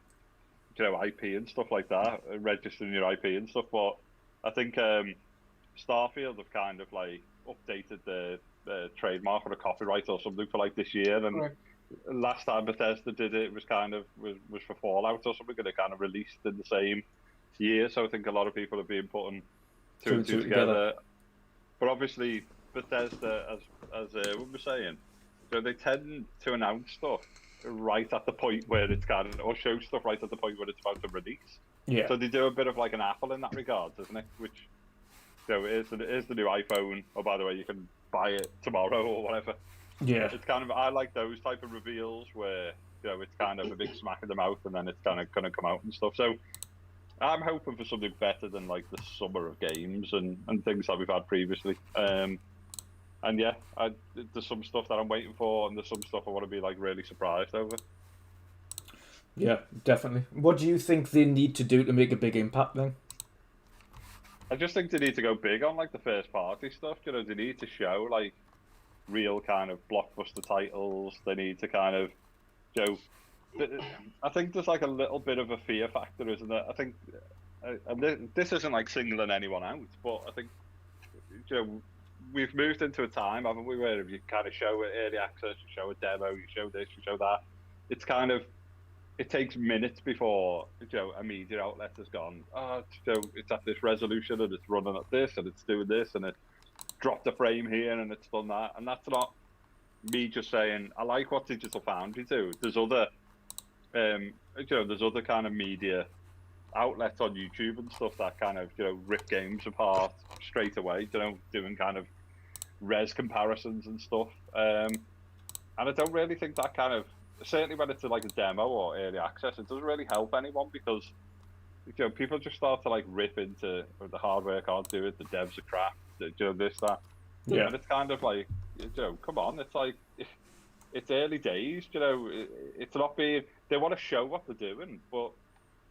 and stuff like that, registering your IP and stuff. But I think Starfield have kind of like updated trademark or a copyright or something for like this year. And Correct. last time Bethesda did it, was kind of was for Fallout or something, and it kind of released in the same year. So I think a lot of people have been putting two and two together. But obviously Bethesda, as Erwin was saying, so they tend to announce stuff right at the point where it's kind of, or show stuff right at the point where it's about to release. Yeah. So they do a bit of like an Apple in that regard, doesn't it? Which, so it is the new iPhone. Oh, by the way, you can buy it tomorrow or whatever. Yeah. It's kind of, I like those type of reveals where, you know, it's kind of a big smack in the mouth and then it's kind of going to come out and stuff. So I'm hoping for something better than like the summer of games and things that we've had previously. And yeah, there's some stuff that I'm waiting for, and there's some stuff I want to be like really surprised over. Yeah, definitely. What do you think they need to do to make a big impact then? I just think they need to go big on like the first party stuff. You know, they need to show like real kind of blockbuster titles. They need to kind of, you know, I think there's like a little bit of a fear factor, isn't there? I think, and this isn't like singling anyone out, but I think, you know, we've moved into a time, haven't we, where if you kind of show it early access, you show a demo, you show this, you show that, it's kind of, it takes minutes before, you know, a media outlet has gone, so it's at this resolution and it's running at this and it's doing this and it dropped a frame here and it's done that. And that's not me just saying, I like what Digital Foundry do. There's other, you know, there's other kind of media outlets on YouTube and stuff that kind of, you know, rip games apart straight away, you know, doing kind of res comparisons and stuff. And I don't really think that kind of, certainly when it's like a demo or early access, it doesn't really help anyone because, you know, people just start to like rip into the hardware can't do it, the devs are crap, you know, this, that. Yeah. And it's kind of like, you know, come on, it's like, it's early days, you know, it's not being, they want to show what they're doing, but,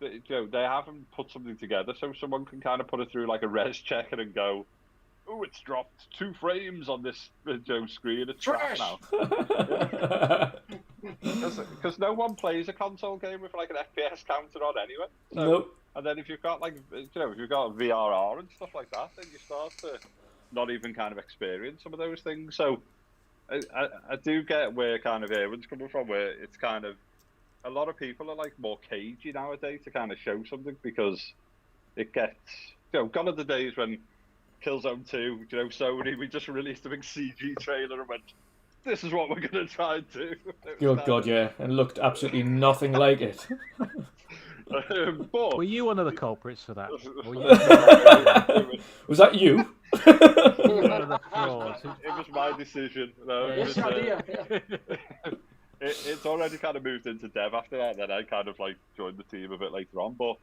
you know, they haven't put something together so someone can kind of put it through like a res checker and go, oh, it's dropped 2 frames on this, you know, screen, it's trash now. Because no one plays a console game with like an FPS counter on anyway. So, Nope. And then if you've got like, you know, if you've got VRR and stuff like that, then you start to not even kind of experience some of those things. So I do get where kind of Erwin's coming from, where it's kind of, a lot of people are like more cagey nowadays to kind of show something because it gets, you know, gone are the days when Killzone 2, you know, Sony, we just released a big CG trailer and went, this is what we're going to try and do. Oh God, yeah, and looked absolutely nothing like it. But Were you one of the culprits for that? Were you Was that you? one of the frauds? it was my decision. No, it Yes, was, idea. it's already kind of moved into dev after that. Then I kind of like joined the team a bit later on, but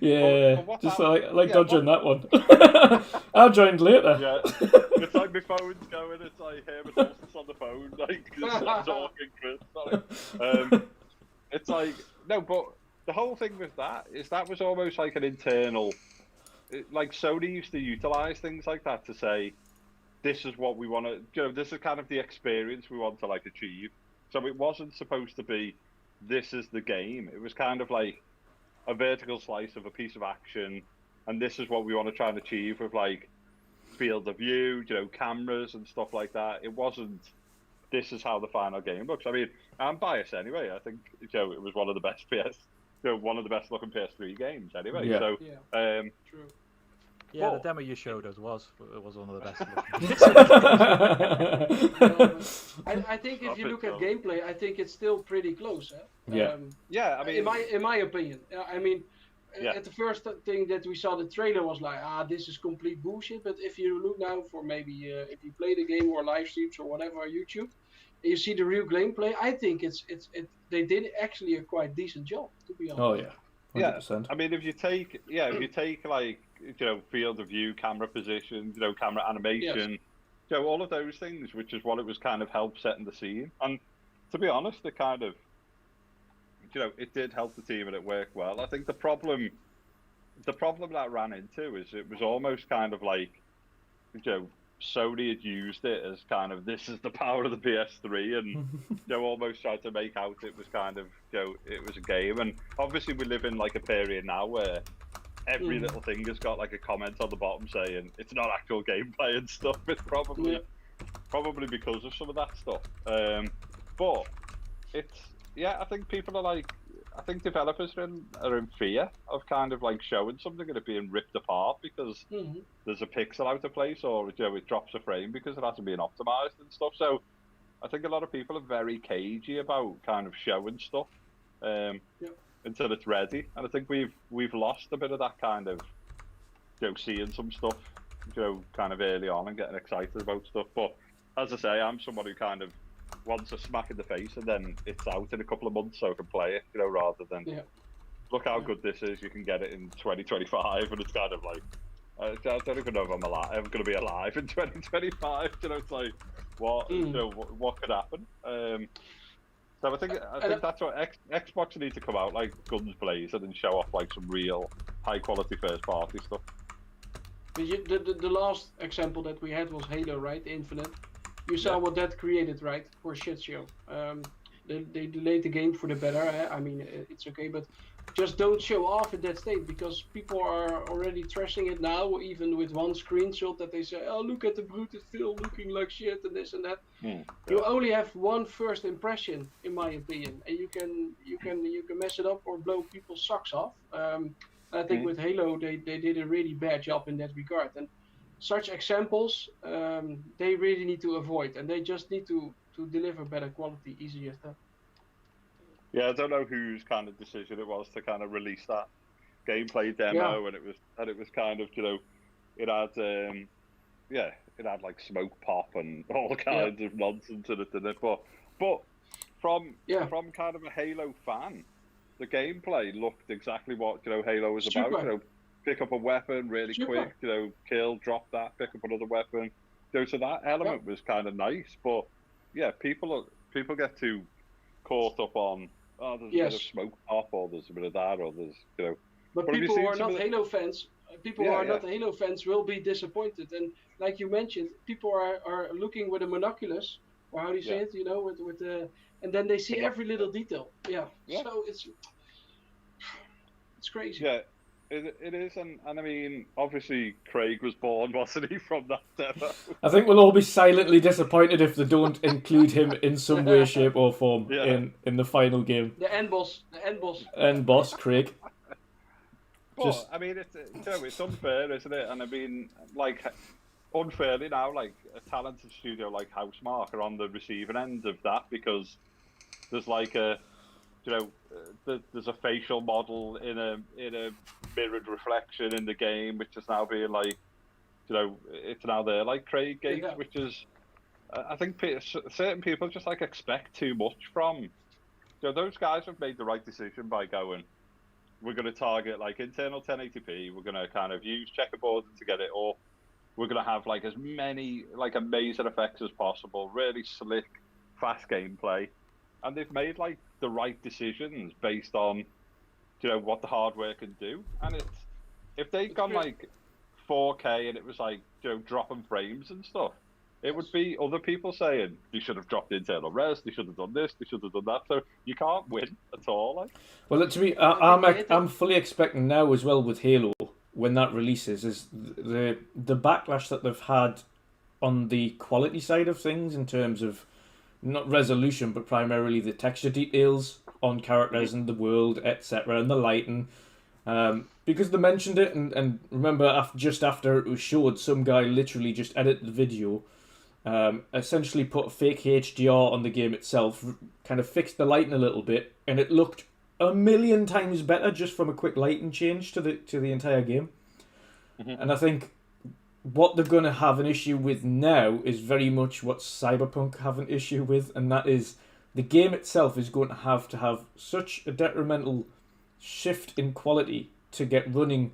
Yeah, but what's just happened- like yeah, dodging that one. I joined later. Yeah, it's like my phone's going. It's like Herman Holston's on the phone, like it's not talking, Chris. Sorry. It's like no, but the whole thing with that is that was almost like an internal. Like Sony used to utilize things like that to say, this is what we want to, you know, this is kind of the experience we want to like achieve. So it wasn't supposed to be, this is the game. It was kind of like a vertical slice of a piece of action, and this is what we want to try and achieve with like field of view, you know, cameras and stuff like that. It wasn't, this is how the final game looks. I mean, I'm biased anyway. I think, you know, it was one of the best one of the best looking PS3 games anyway. Yeah. So, Yeah. True. Yeah, Well- the demo you showed us was one of the best looking. I think if you look at Stop gameplay, I think it's still pretty close. Yeah. yeah, I mean, in my opinion, I mean, Yeah. at the first thing that we saw the trailer was like, this is complete bullshit. But if you look now for maybe if you play the game or live streams or whatever on YouTube, you see the real gameplay. I think they did actually a quite decent job, to be honest. Oh yeah, 100%. I mean, if you take like, you know, field of view, camera position, you know, camera animation, you know, all of those things, which is what it was kind of help setting the scene. And to be honest, it kind of, you know, it did help the team and it worked well. I think the problem that I ran into is it was almost kind of like, you know, Sony had used it as kind of, this is the power of the PS3, and you know, almost tried to make out it was kind of, you know, it was a game. And obviously we live in like a period now where every little thing has got like a comment on the bottom saying it's not actual gameplay and stuff. It's probably probably because of some of that stuff. But it's I think people are like, I think developers are in fear of kind of like showing something and it being ripped apart because there's a pixel out of place, or it drops a frame because it hasn't been optimized and stuff. So I think a lot of people are very cagey about kind of showing stuff until it's ready, and I think we've lost a bit of that kind of seeing some stuff kind of early on and getting excited about stuff. But as I say, I'm someone who kind of wants a smack in the face and then it's out in a couple of months so I can play it, rather than look how good this is, you can get it in 2025, and it's kind of like, I don't even know if I'm going to be alive in 2025. It's like, what could happen? So I think that's what Xbox need to come out like guns blazing and show off like some real high quality first party stuff. The last example that we had was Halo, right? Infinite. You saw what that created, right? For a shit show. They delayed the game for the better. I mean, it's okay, but just don't show off in that state, because people are already trashing it now, even with one screenshot that they say, "Oh, look at the brute, it's still looking like shit," and this and that. You only have one first impression, in my opinion, and you can mess it up or blow people's socks off. I think with Halo, they did a really bad job in that regard, and such examples they really need to avoid, and they just need to deliver better quality. Easy as that. Yeah, I don't know whose kind of decision it was to kind of release that gameplay demo, and it was kind of it had like smoke pop and all kinds of nonsense in it, didn't it? But from kind of a Halo fan, the gameplay looked exactly what Halo was about. Pick up a weapon really quick, kill, drop that, pick up another weapon. So that element was kind of nice, but people get too caught up on there's a bit of smoke pop, or there's a bit of that, or there's But people who are not Halo fans, not Halo fans will be disappointed, and like you mentioned, people are looking with a monoculus, or how do you say it? With the, and then they see every little detail. So it's crazy. Yeah. It is, and I mean, obviously Craig was born, wasn't he, from that demo? I think we'll all be silently disappointed if they don't include him in some way, shape, or form in the final game. The end boss, Craig. But I mean, it's unfair, isn't it? And I mean, like, unfairly now, like a talented studio like Housemarque are on the receiving end of that, because there's like there's a facial model in a mirrored reflection in the game, which is now being like, it's now there like Craig Gates, which is, I think certain people just like expect too much from. Those guys have made the right decision by going, we're going to target like internal 1080p. We're going to kind of use checkerboard to get it up. We're going to have like as many like amazing effects as possible, really slick, fast gameplay, and they've made like the right decisions based on what the hardware can do. And it's, if they'd gone like 4K and it was like dropping frames and stuff, it would be other people saying they should have dropped the internal res, they should have done this, they should have done that. So you can't win at all. Like. Well, to me, I'm fully expecting now as well with Halo, when that releases, is the backlash that they've had on the quality side of things, in terms of not resolution, but primarily the texture details on characters and the world, etc., and the lighting. Because they mentioned it, and remember, just after it was showed, some guy literally just edited the video, essentially put a fake HDR on the game itself, kind of fixed the lighting a little bit, and it looked a million times better just from a quick lighting change to the entire game. And I think what they're going to have an issue with now is very much what Cyberpunk have an issue with, and that is the game itself is going to have such a detrimental shift in quality to get running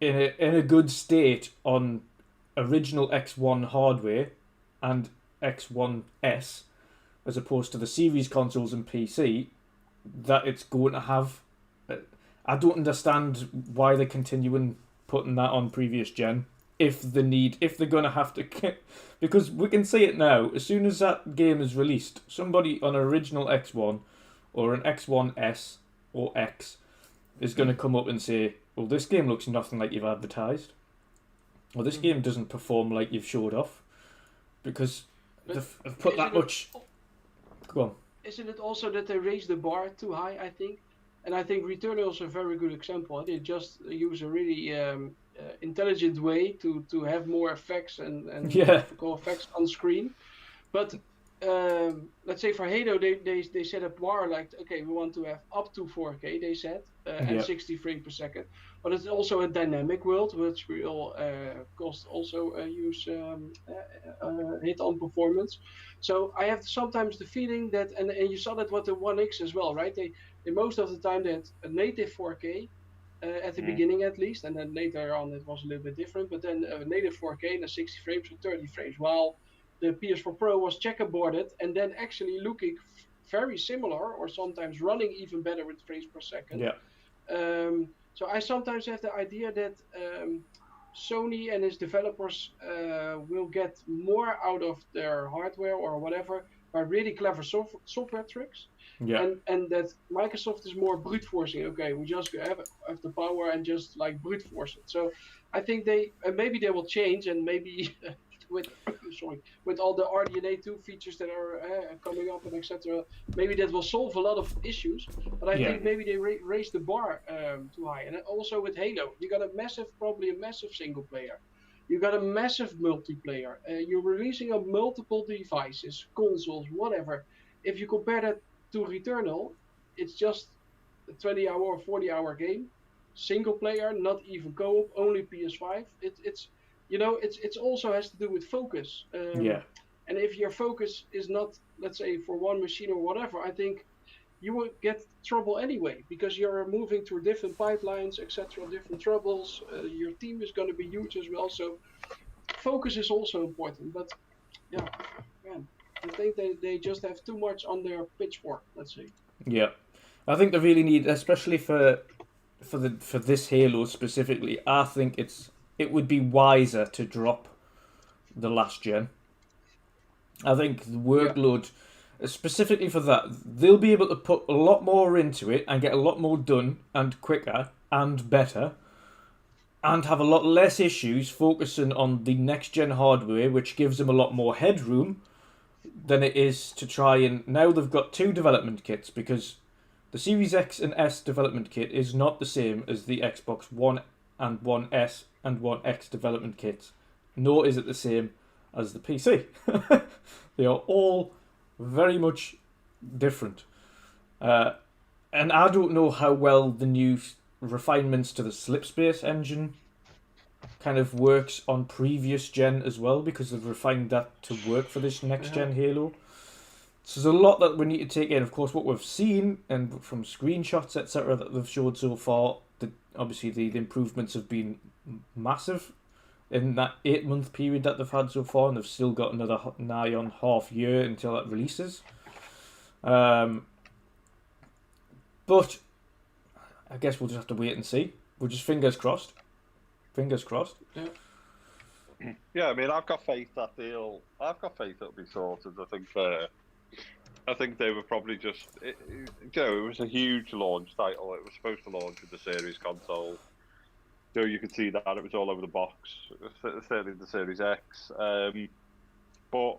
in a good state on original X1 hardware and X1S, as opposed to the series consoles and PC, that it's going to have. I don't understand why they're continuing putting that on previous gen. If they're going to have to, because we can see it now. As soon as that game is released, somebody on an original X1 or an X1S or X is going to come up and say, "Well, this game looks nothing like you've advertised, or this game doesn't perform like you've showed off." because But they've put that isn't it- much. Go on. Isn't it also that they raise the bar too high? I think, and I think Returnal is a very good example. They just use a really intelligent way to have more effects and Yeah. graphical effects on screen. But let's say for Halo, they set a bar like, okay, we want to have up to 4K, they said, and Yeah. 60 frames per second. But it's also a dynamic world, which will cost also use hit on performance. So I have sometimes the feeling that, and you saw that with the One X as well, right? They most of the time they had a native 4K. At the beginning, at least, and then later on it was a little bit different. But then native 4K and 60 frames or 30 frames, while the PS4 Pro was checkerboarded and then actually looking very similar, or sometimes running even better with frames per second. Yeah. So I sometimes have the idea that Sony and its developers will get more out of their hardware or whatever by really clever software tricks. Yeah. And that Microsoft is more brute forcing. Okay, we just have the power and just like brute force it. So I think maybe they will change, and maybe with all the RDNA2 features that are coming up and etc. Maybe that will solve a lot of issues. But I think maybe they raise the bar too high. And also with Halo, you got probably a massive single player. You got a massive multiplayer. You're releasing on multiple devices, consoles, whatever. If you compare that to Returnal, it's just a 20-hour or 40-hour game, single player, not even co-op, only PS5. It's also has to do with focus. And if your focus is not, let's say, for one machine or whatever, I think you will get trouble anyway, because you're moving through different pipelines, etc., different troubles. Your team is going to be huge as well, so focus is also important. But yeah, man, I think they just have too much on their pitchfork, let's say. Yeah, I think they really need, especially for this Halo specifically. I think it would be wiser to drop the last gen. I think the workload, specifically for that, they'll be able to put a lot more into it and get a lot more done and quicker and better, and have a lot less issues focusing on the next gen hardware, which gives them a lot more headroom than it is to try and... Now they've got two development kits, because the Series X and S development kit is not the same as the Xbox One and One S and One X development kits, nor is it the same as the PC. They are all very much different. And I don't know how well the new refinements to the slipspace engine kind of works on previous gen as well, because they've refined that to work for this next gen Halo. So there's a lot that we need to take in. Of course, what we've seen and from screenshots, etc., that they've showed so far, obviously the improvements have been massive in that 8-month period that they've had so far, and they've still got another nigh on half year until that releases. But I guess we'll just have to wait and see. We're just fingers crossed. Fingers crossed. Yeah, I mean, I've got faith that it'll be sorted. I think they were probably just, it was a huge launch title. It was supposed to launch with the Series console. So you could see that it was all over the box, certainly the Series X. But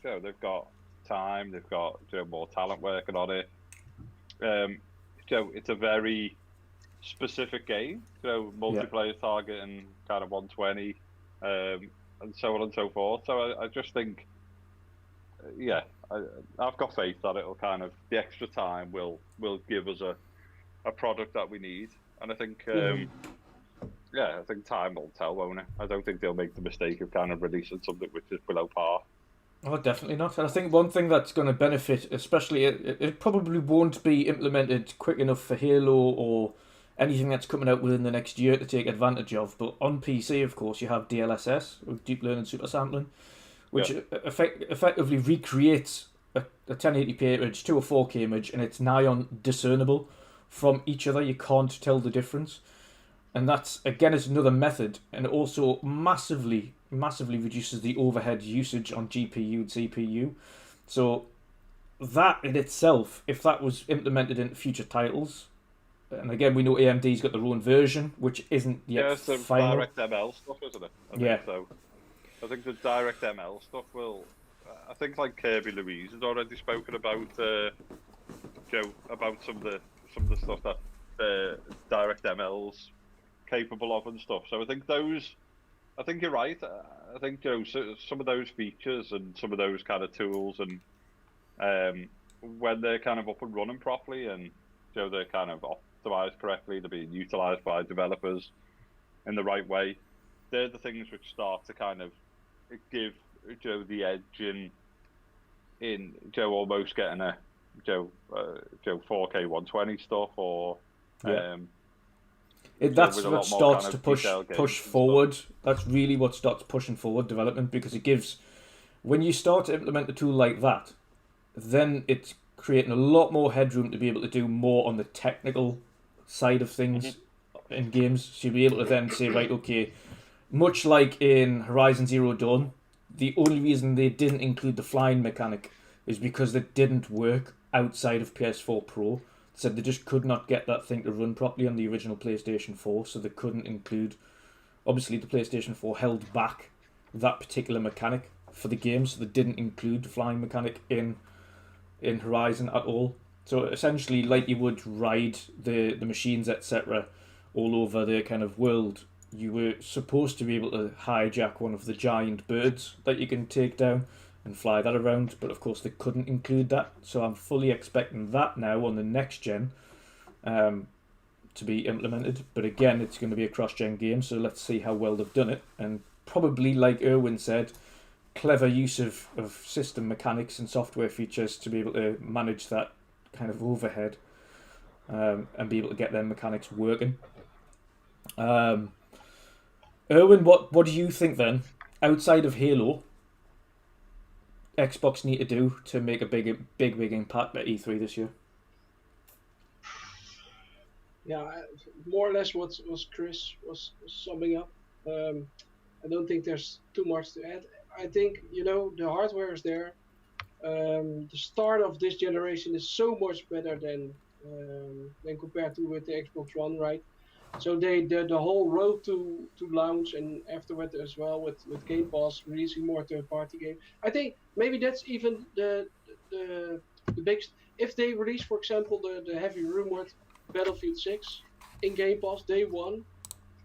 they've got time, they've got more talent working on it. It's a very specific game, multiplayer targeting kind of 120, and so on and so forth. So I just think, I've got faith that it'll kind of, the extra time will give us a product that we need, and I think. I think time will tell, won't it? I don't think they'll make the mistake of kind of releasing something which is below par. Oh, definitely not. And I think one thing that's going to benefit, especially, it probably won't be implemented quick enough for Halo or anything that's coming out within the next year to take advantage of. But on PC, of course, you have DLSS, or Deep Learning Super Sampling, which effectively recreates a 1080p image to a 4K image, and it's nigh on discernible from each other. You can't tell the difference. And that's, again, is another method, and it also massively reduces the overhead usage on GPU and CPU. So that in itself, if that was implemented into future titles, and again, we know AMD's got their own version, which isn't yet some final. DirectML stuff, isn't it? Yeah. So. I think the direct ML stuff will. I think like Kirby Louise has already spoken about Joe about some of the stuff that direct ML's capable of and stuff. So I think those. I think you're right. I think some of those features and some of those kind of tools and when they're kind of up and running properly and they're kind of optimized correctly, they're being utilized by developers in the right way. They're the things which start to kind of give the edge in almost getting a 4K 120 stuff or that's with a what lot more starts kind to of push detailed games and forward. stuff. That's really what starts pushing forward development, because it gives, when you start to implement a tool like that, then it's creating a lot more headroom to be able to do more on the technical side of things in games. So you'll be able to then say, right, okay, much like in Horizon Zero Dawn, the only reason they didn't include the flying mechanic is because it didn't work outside of PS4 Pro. Said they just could not get that thing to run properly on the original PlayStation 4, so they couldn't include. Obviously, the PlayStation 4 held back that particular mechanic for the game, so they didn't include the flying mechanic in Horizon at all. So essentially, like you would ride the machines, etc., all over the kind of world, you were supposed to be able to hijack one of the giant birds that you can take down and fly that around, but of course they couldn't include that. So I'm fully expecting that now on the next gen to be implemented. But again, it's going to be a cross-gen game, so let's see how well they've done it. And probably, like Erwin said, clever use of system mechanics and software features to be able to manage that kind of overhead and be able to get their mechanics working. Erwin, what do you think then, outside of Halo, Xbox need to do to make a big impact at E3 this year? Yeah, more or less what Chris was summing up. I don't think there's too much to add. I think the hardware is there. The start of this generation is so much better than compared to with the Xbox One, right? So the whole road to launch and afterward as well with Game Pass releasing more third-party games. I think maybe that's even the biggest. If they release, for example, the heavy rumored Battlefield 6 in Game Pass day one,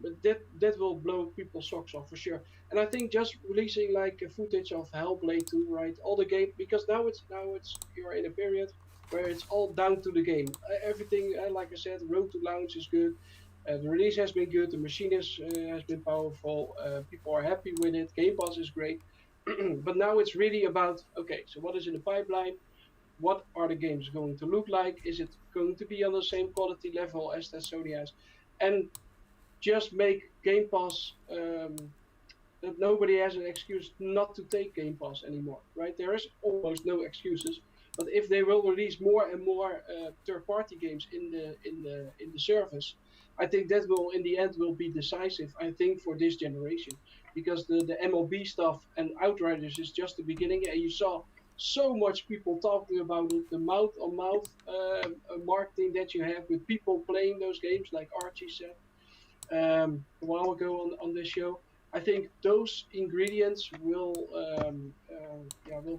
but that will blow people's socks off for sure. And I think just releasing like footage of Hellblade 2, right? All the game, because now it's you're in a period where it's all down to the game. Everything, like I said, road to launch is good. The release has been good. The machine has been powerful. People are happy with it. Game Pass is great. But now it's really about, okay, so what is in the pipeline? What are the games going to look like? Is it going to be on the same quality level as that Sony has? And just make Game Pass that nobody has an excuse not to take Game Pass anymore, right? There is almost no excuses. But if they will release more and more third-party games in the service, I think that will, in the end, will be decisive. I think for this generation, because the MLB stuff and Outriders is just the beginning, and you saw so much people talking about it, the mouth-on-mouth marketing that you have with people playing those games, like Archie said a while ago on this show. I think those ingredients will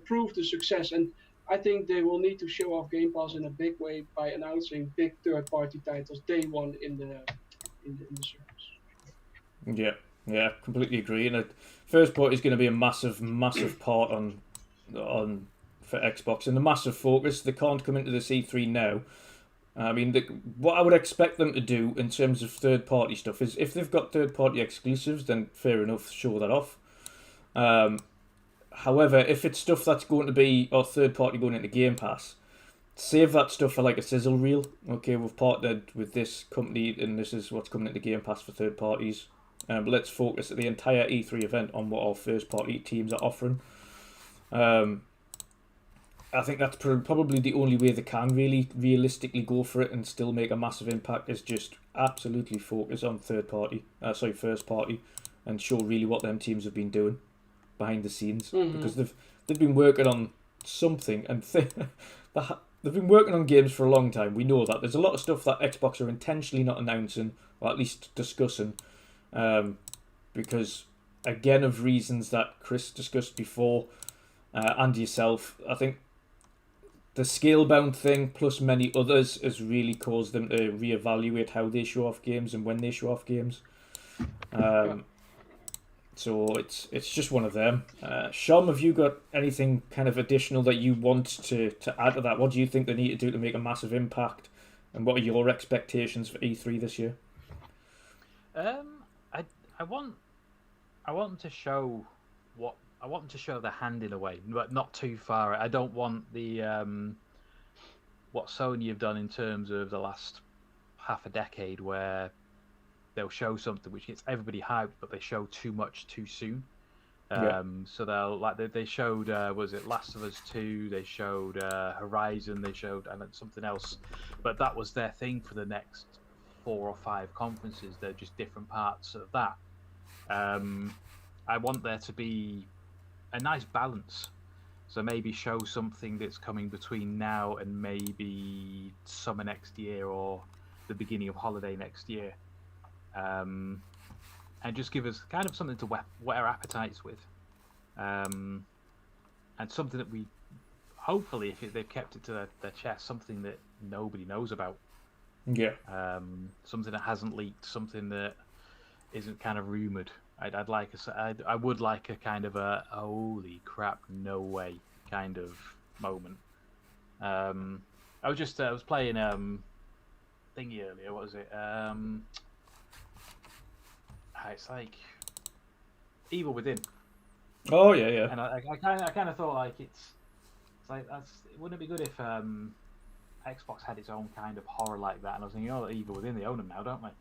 prove the success, and I think they will need to show off Game Pass in a big way by announcing big third-party titles day one in the service. Yeah, completely agree. And first party is going to be a massive part on for Xbox, and the massive focus. They can't come into the C3 now. I mean, what I would expect them to do in terms of third-party stuff is, if they've got third-party exclusives, then fair enough, show that off. However, if it's stuff that's going to be, or third-party going into Game Pass, save that stuff for like a sizzle reel. Okay, we've partnered with this company, and this is what's coming into Game Pass for third parties. But let's focus at the entire E3 event on what our first-party teams are offering. I think that's probably the only way they can really realistically go for it and still make a massive impact, is just absolutely focus on first party, and show really what them teams have been doing behind the scenes, because they've been working on something, and they've been working on games for a long time. We know that there's a lot of stuff that Xbox are intentionally not announcing, or at least discussing, because again, of reasons that Chris discussed before, and yourself. I think the scale-bound thing, plus many others, has really caused them to reevaluate how they show off games and when they show off games. So it's just one of them. Shom, have you got anything kind of additional that you want to add to that? What do you think they need to do to make a massive impact? And what are your expectations for E3 this year? I want them to show the hand in a way, but not too far. I don't want the what Sony have done in terms of the last half a decade, where they'll show something which gets everybody hyped, but they show too much too soon. So they'll they showed was it Last of Us 2? They showed Horizon. They showed something else, but that was their thing for the next 4 or 5 conferences. They're just different parts of that. I want there to be a nice balance. So maybe show something that's coming between now and maybe summer next year or the beginning of holiday next year. And just give us kind of something to whet our appetites with. And something that we, hopefully, if they've kept it to their chest, something that nobody knows about. Yeah. Something that hasn't leaked, something that isn't kind of rumoured. I would like a kind of a holy crap, no way kind of moment. I was playing thingy earlier. What was it? It's like Evil Within. Oh yeah. And I kind of thought like it's like wouldn't it be good if Xbox had its own kind of horror like that? And I was thinking, oh, Evil Within, they own them now, don't they?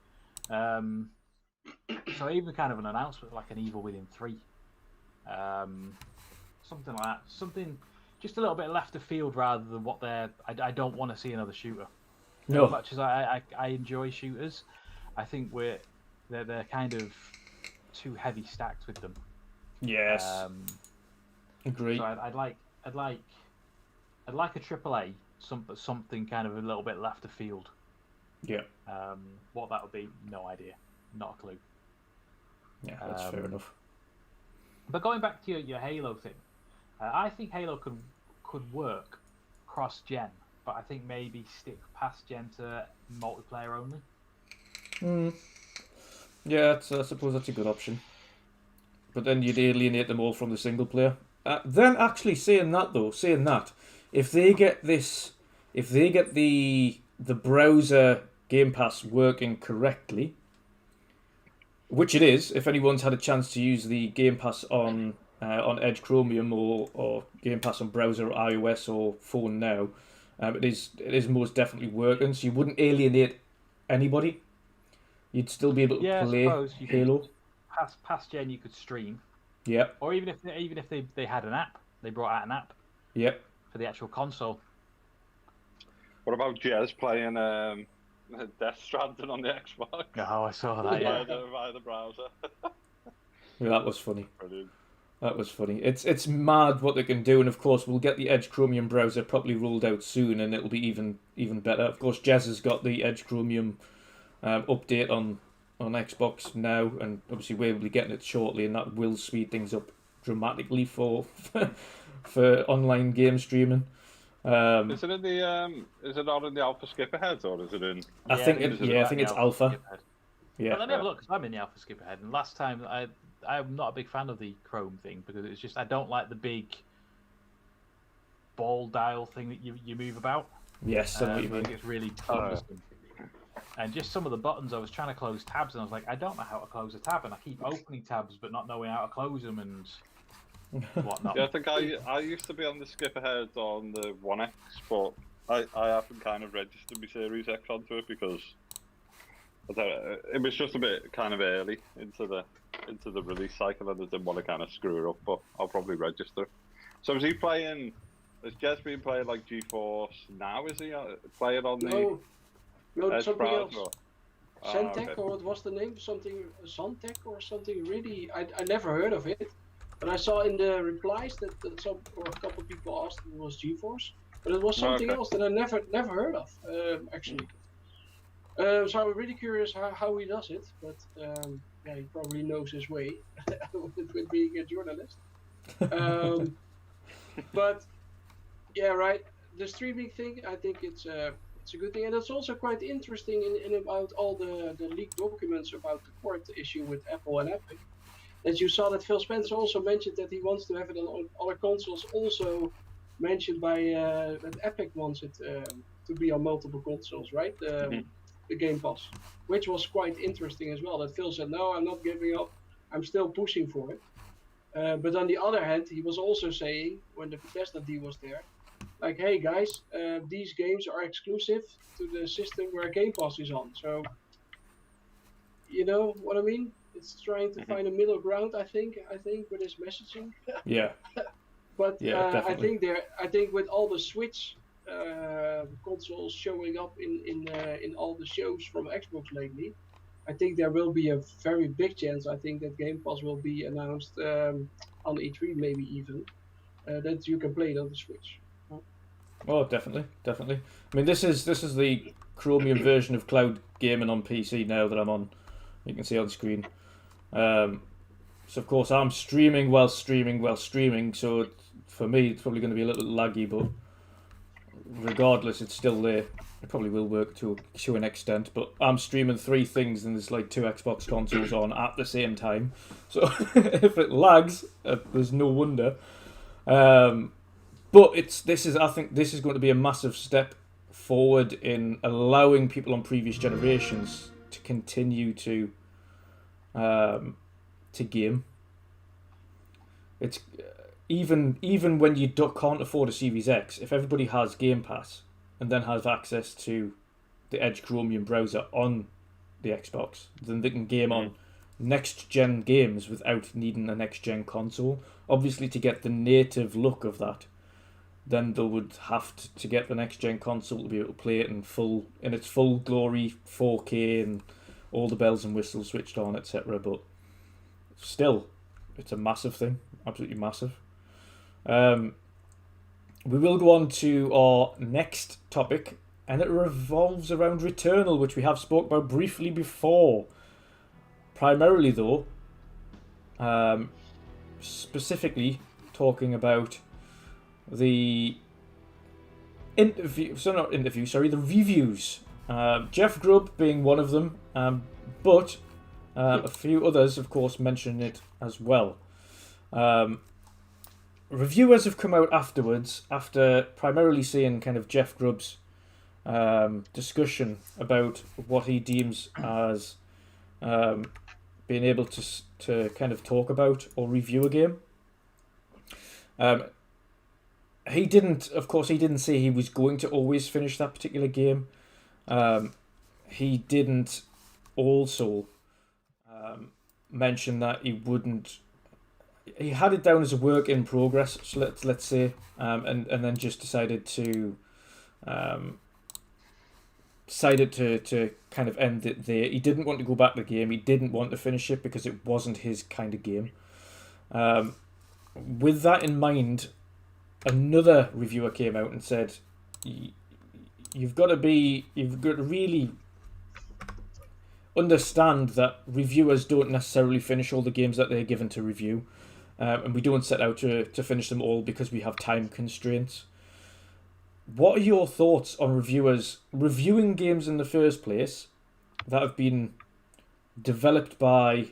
So even kind of an announcement like an Evil Within 3, something like that, something just a little bit left of field rather than what they're. I don't want to see another shooter. No. As much as I enjoy shooters, I think they're kind of too heavy stacked with them. Yes. Agreed. So I'd like a AAA, something kind of a little bit left of field. Yeah. What that would be, no idea, not a clue. Yeah, that's fair enough. But going back to your Halo thing, I think Halo could work cross-gen, but I think maybe stick past gen to multiplayer only. Yeah, I suppose that's a good option. But then you'd alienate them all from the single player. Then actually saying that, if they get the browser Game Pass working correctly, which it is, if anyone's had a chance to use the Game Pass on Edge Chromium or Game Pass on browser or iOS or phone now, it is most definitely working. So you wouldn't alienate anybody. You'd still be able to play Halo. Past gen, you could stream. Yeah. Or even if they had an app, they brought out an app. Yep. For the actual console. What about Jez playing Death Stranding on the Xbox? Oh, I saw that. Yeah. Via the browser. Yeah, that was funny. Brilliant. That was funny. It's mad what they can do, and of course we'll get the Edge Chromium browser properly rolled out soon, and it'll be even better. Of course, Jez has got the Edge Chromium update on Xbox now, and obviously we'll be getting it shortly, and that will speed things up dramatically for online game streaming. Is it in the is it not in the alpha skip ahead, or is it in? I think it's alpha. Yeah. Well, let me have a look, because I'm in the alpha skip ahead, and last time I'm not a big fan of the Chrome thing, because it's just I don't like the big ball dial thing that you move about. Yes, I know what you mean. It's really cumbersome. And just some of the buttons, I was trying to close tabs, and I was like, I don't know how to close a tab, and I keep opening tabs but not knowing how to close them and whatnot. Yeah, I think I used to be on the skip ahead on the One X, but I haven't kind of registered my Series X onto it because it was just a bit kind of early into the release cycle, and I didn't want to kind of screw it up. But I'll probably register. So is he playing? Has Jez been playing like GeForce now? Is he playing on the? No, something else. Okay. Centec, or what was the name? Something Zontec or something. Really, I never heard of it. But I saw in the replies that some or a couple of people asked if it was GeForce, but it was something else that I never heard of actually. So I'm really curious how he does it. But yeah, he probably knows his way with being a journalist. Um, but yeah, right. The streaming thing, I think it's a good thing, and it's also quite interesting in about all the leaked documents about the court issue with Apple and Epic. That you saw that Phil Spencer also mentioned that he wants to have it on other consoles. Also mentioned by that Epic wants it to be on multiple consoles, right? The Game Pass, which was quite interesting as well. That Phil said, "No, I'm not giving up. I'm still pushing for it." But on the other hand, he was also saying when the Bethesda deal was there, like, "Hey guys, these games are exclusive to the system where Game Pass is on." So, you know what I mean? It's trying to find a middle ground. I think with his messaging. Yeah, But yeah, definitely. I think with all the Switch consoles showing up in all the shows from Xbox lately, I think there will be a very big chance. I think that Game Pass will be announced on E3, maybe even that you can play it on the Switch. Oh, definitely, definitely. I mean, this is the Chromium version of cloud gaming on PC now that I'm on. You can see on screen. So of course I'm streaming while streaming. So for me, it's probably going to be a little laggy, but regardless, it's still there. It probably will work to an extent, but I'm streaming 3 things and there's like 2 Xbox consoles on at the same time. So if it lags, there's no wonder. But I think this is going to be a massive step forward in allowing people on previous generations to continue to game. It's even when you can't afford a Series X, if everybody has Game Pass and then has access to the Edge Chromium browser on the Xbox, then they can game on next gen games without needing a next gen console. Obviously, to get the native look of that, then they would have to get the next gen console to be able to play it in its full glory, 4K and all the bells and whistles switched on, etc. But still, it's a massive thing, absolutely massive. We will go on to our next topic, and it revolves around Returnal, which we have spoke about briefly before. Primarily, though, specifically talking about the the reviews. Jeff Grubb being one of them, but a few others, of course, mention it as well. Reviewers have come out afterwards, after primarily seeing kind of Jeff Grubb's discussion about what he deems as being able to kind of talk about or review a game. He didn't say he was going to always finish that particular game. He didn't also mention that he wouldn't. He had it down as a work in progress, so let's say, and then just decided to kind of end it there. He didn't want to go back to the game. He didn't want to finish it because it wasn't his kind of game. With that in mind, another reviewer came out and said, you've got to really understand that reviewers don't necessarily finish all the games that they're given to review, and we don't set out to finish them all because we have time constraints. What are your thoughts on reviewers reviewing games in the first place that have been developed by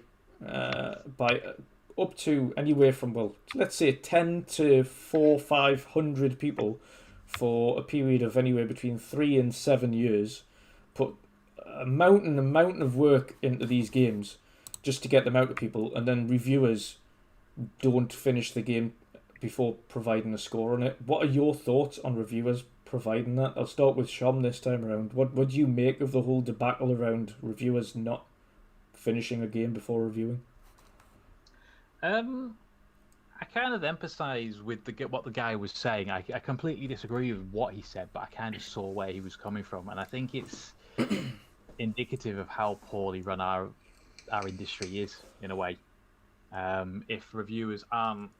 up to anywhere from, well, let's say 10 to 500 people for a period of anywhere between 3 and 7 years, put a mountain of work into these games just to get them out to people, and then reviewers don't finish the game before providing a score on it? What are your thoughts on reviewers providing that? I'll start with Shom this time around. What do you make of the whole debacle around reviewers not finishing a game before reviewing? I kind of empathise with what the guy was saying. I completely disagree with what he said, but I kind of saw where he was coming from, and I think it's indicative of how poorly run our industry is, in a way. If reviewers aren't...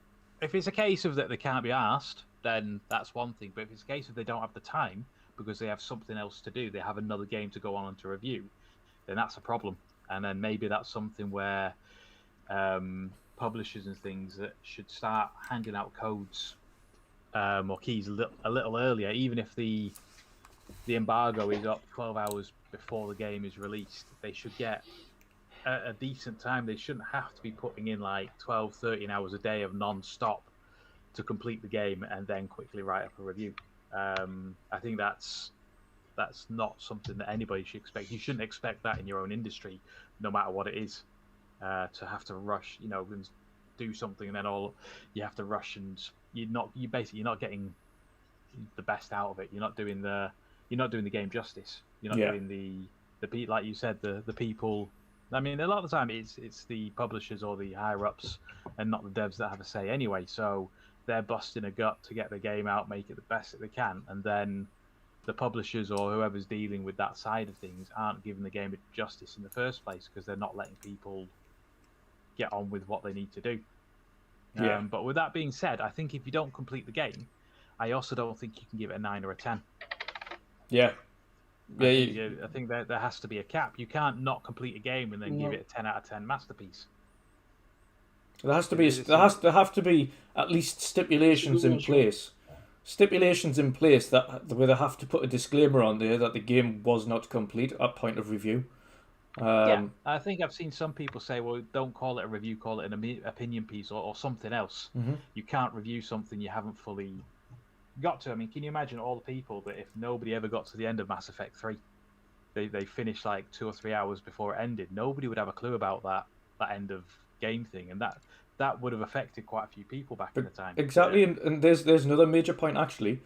If it's a case of that they can't be asked, then that's one thing. But if it's a case of they don't have the time because they have something else to do, they have another game to go on and to review, then that's a problem. And then maybe that's something where publishers and things that should start handing out codes or keys a little earlier, even if the embargo is up 12 hours before the game is released. They should get a decent time. They shouldn't have to be putting in like 12, 13 hours a day of non-stop to complete the game and then quickly write up a review. I think that's not something that anybody should expect. You shouldn't expect that in your own industry, no matter what it is, to have to rush, and do something, and then you have to rush, and you're not getting the best out of it. You're not doing the game justice. You're not doing the like you said, the people. I mean, a lot of the time it's the publishers or the higher ups, and not the devs that have a say anyway. So they're busting a gut to get the game out, make it the best that they can, and then the publishers or whoever's dealing with that side of things aren't giving the game justice in the first place because they're not letting people get on with what they need to do. But with that being said, I think if you don't complete the game, I also don't think you can give it a 9 or a 10. Yeah. I think there has to be a cap. You can't not complete a game and then give it a 10 out of 10 masterpiece. There has to be at least stipulations in place. Stipulations in place that where they have to put a disclaimer on there that the game was not complete at point of review. I think I've seen some people say, well, don't call it a review, call it an opinion piece or something else. Mm-hmm. You can't review something you haven't fully got to. I mean, can you imagine all the people that if nobody ever got to the end of Mass Effect 3, they finished like 2 or 3 hours before it ended, nobody would have a clue about that end of game thing, and that would have affected quite a few people back in the time. Exactly, and there's another major point actually.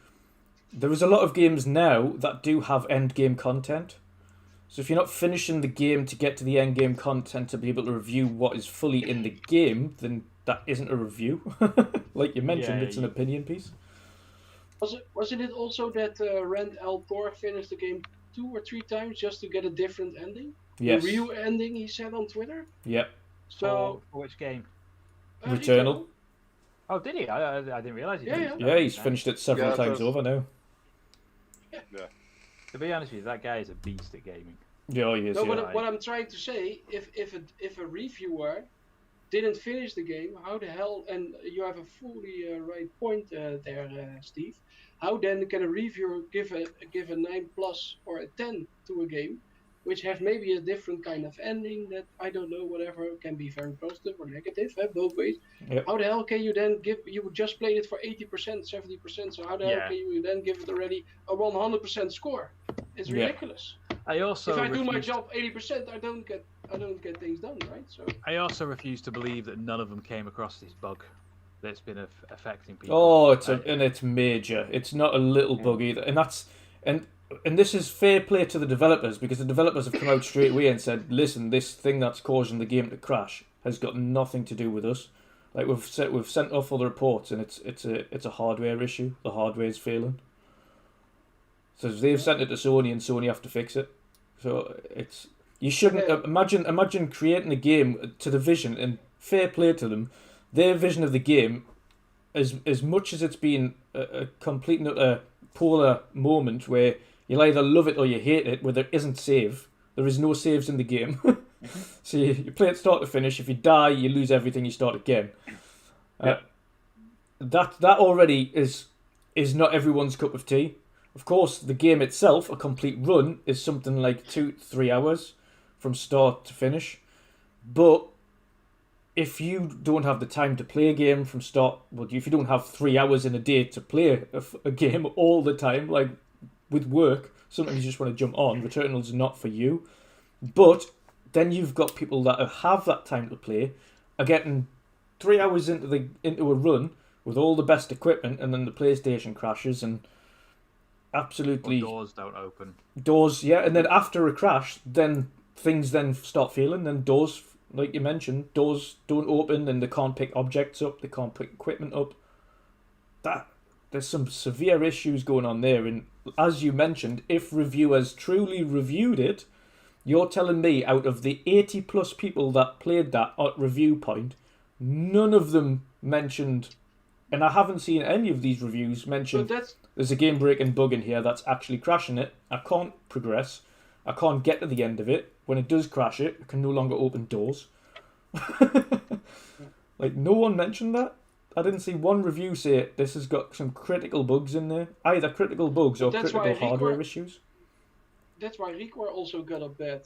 There is a lot of games now that do have end game content. So if you're not finishing the game to get to the end game content to be able to review what is fully in the game, then that isn't a review. Like you mentioned, it's an opinion piece. Wasn't it also that Rand Thor finished the game 2 or 3 times just to get a different ending? Yes. The real ending, he said on Twitter. Yep. So for which game? Returnal. Oh, did he? I didn't realise he did. Yeah, he's finished it several times over now. Yeah. To be honest with you, that guy is a beast at gaming. Yeah, he is. No, what I'm trying to say, if a reviewer didn't finish the game, how the hell? And you have a fully right point there, Steve. How then can a reviewer give a 9+ or a 10 to a game, which has maybe a different kind of ending that I don't know, whatever, can be very positive or negative, both ways. Yep. How the hell can you then you just played it for 80%, 70%, so how the hell can you then give it already a 100% score? It's ridiculous. If I do my job 80%, I don't get things done, right? So I also refuse to believe that none of them came across this bug that's been affecting people. Oh, it's major. It's not a little bug either, and this is fair play to the developers, because the developers have come out straight away and said, listen, this thing that's causing the game to crash has got nothing to do with us. Like we've sent off all the reports, and it's a hardware issue. The hardware is failing. So they've sent it to Sony, and Sony have to fix it. So you shouldn't imagine creating a game to the vision, and fair play to them. Their vision of the game, as much as it's been a complete and utter polar moment where you'll either love it or you hate it, where there isn't save. There is no saves in the game. So you play it start to finish. If you die, you lose everything, you start again. That already is not everyone's cup of tea. Of course, the game itself, a complete run, is something like 2-3 hours from start to finish. But if you don't have the time to play a game from start, if you don't have 3 hours in a day to play a game all the time, like with work, sometimes you just want to jump on, Returnal's not for you. But then you've got people that have that time to play, are getting 3 hours into a run with all the best equipment, and then the PlayStation crashes and absolutely doors don't open. And then after a crash, then things then start failing, and doors, like you mentioned, doors don't open, and they can't pick objects up, they can't pick equipment up. There's some severe issues going on there, and as you mentioned, if reviewers truly reviewed it, you're telling me out of the 80+ people that played that at review point, none of them mentioned, and I haven't seen any of these reviews mention, there's a game-breaking bug in here that's actually crashing it, I can't progress, I can't get to the end of it. When it does crash it, I can no longer open doors. Like, no one mentioned that. I didn't see one review say this has got some critical bugs in there. Either critical bugs or critical hardware issues. That's why Recore also got a bad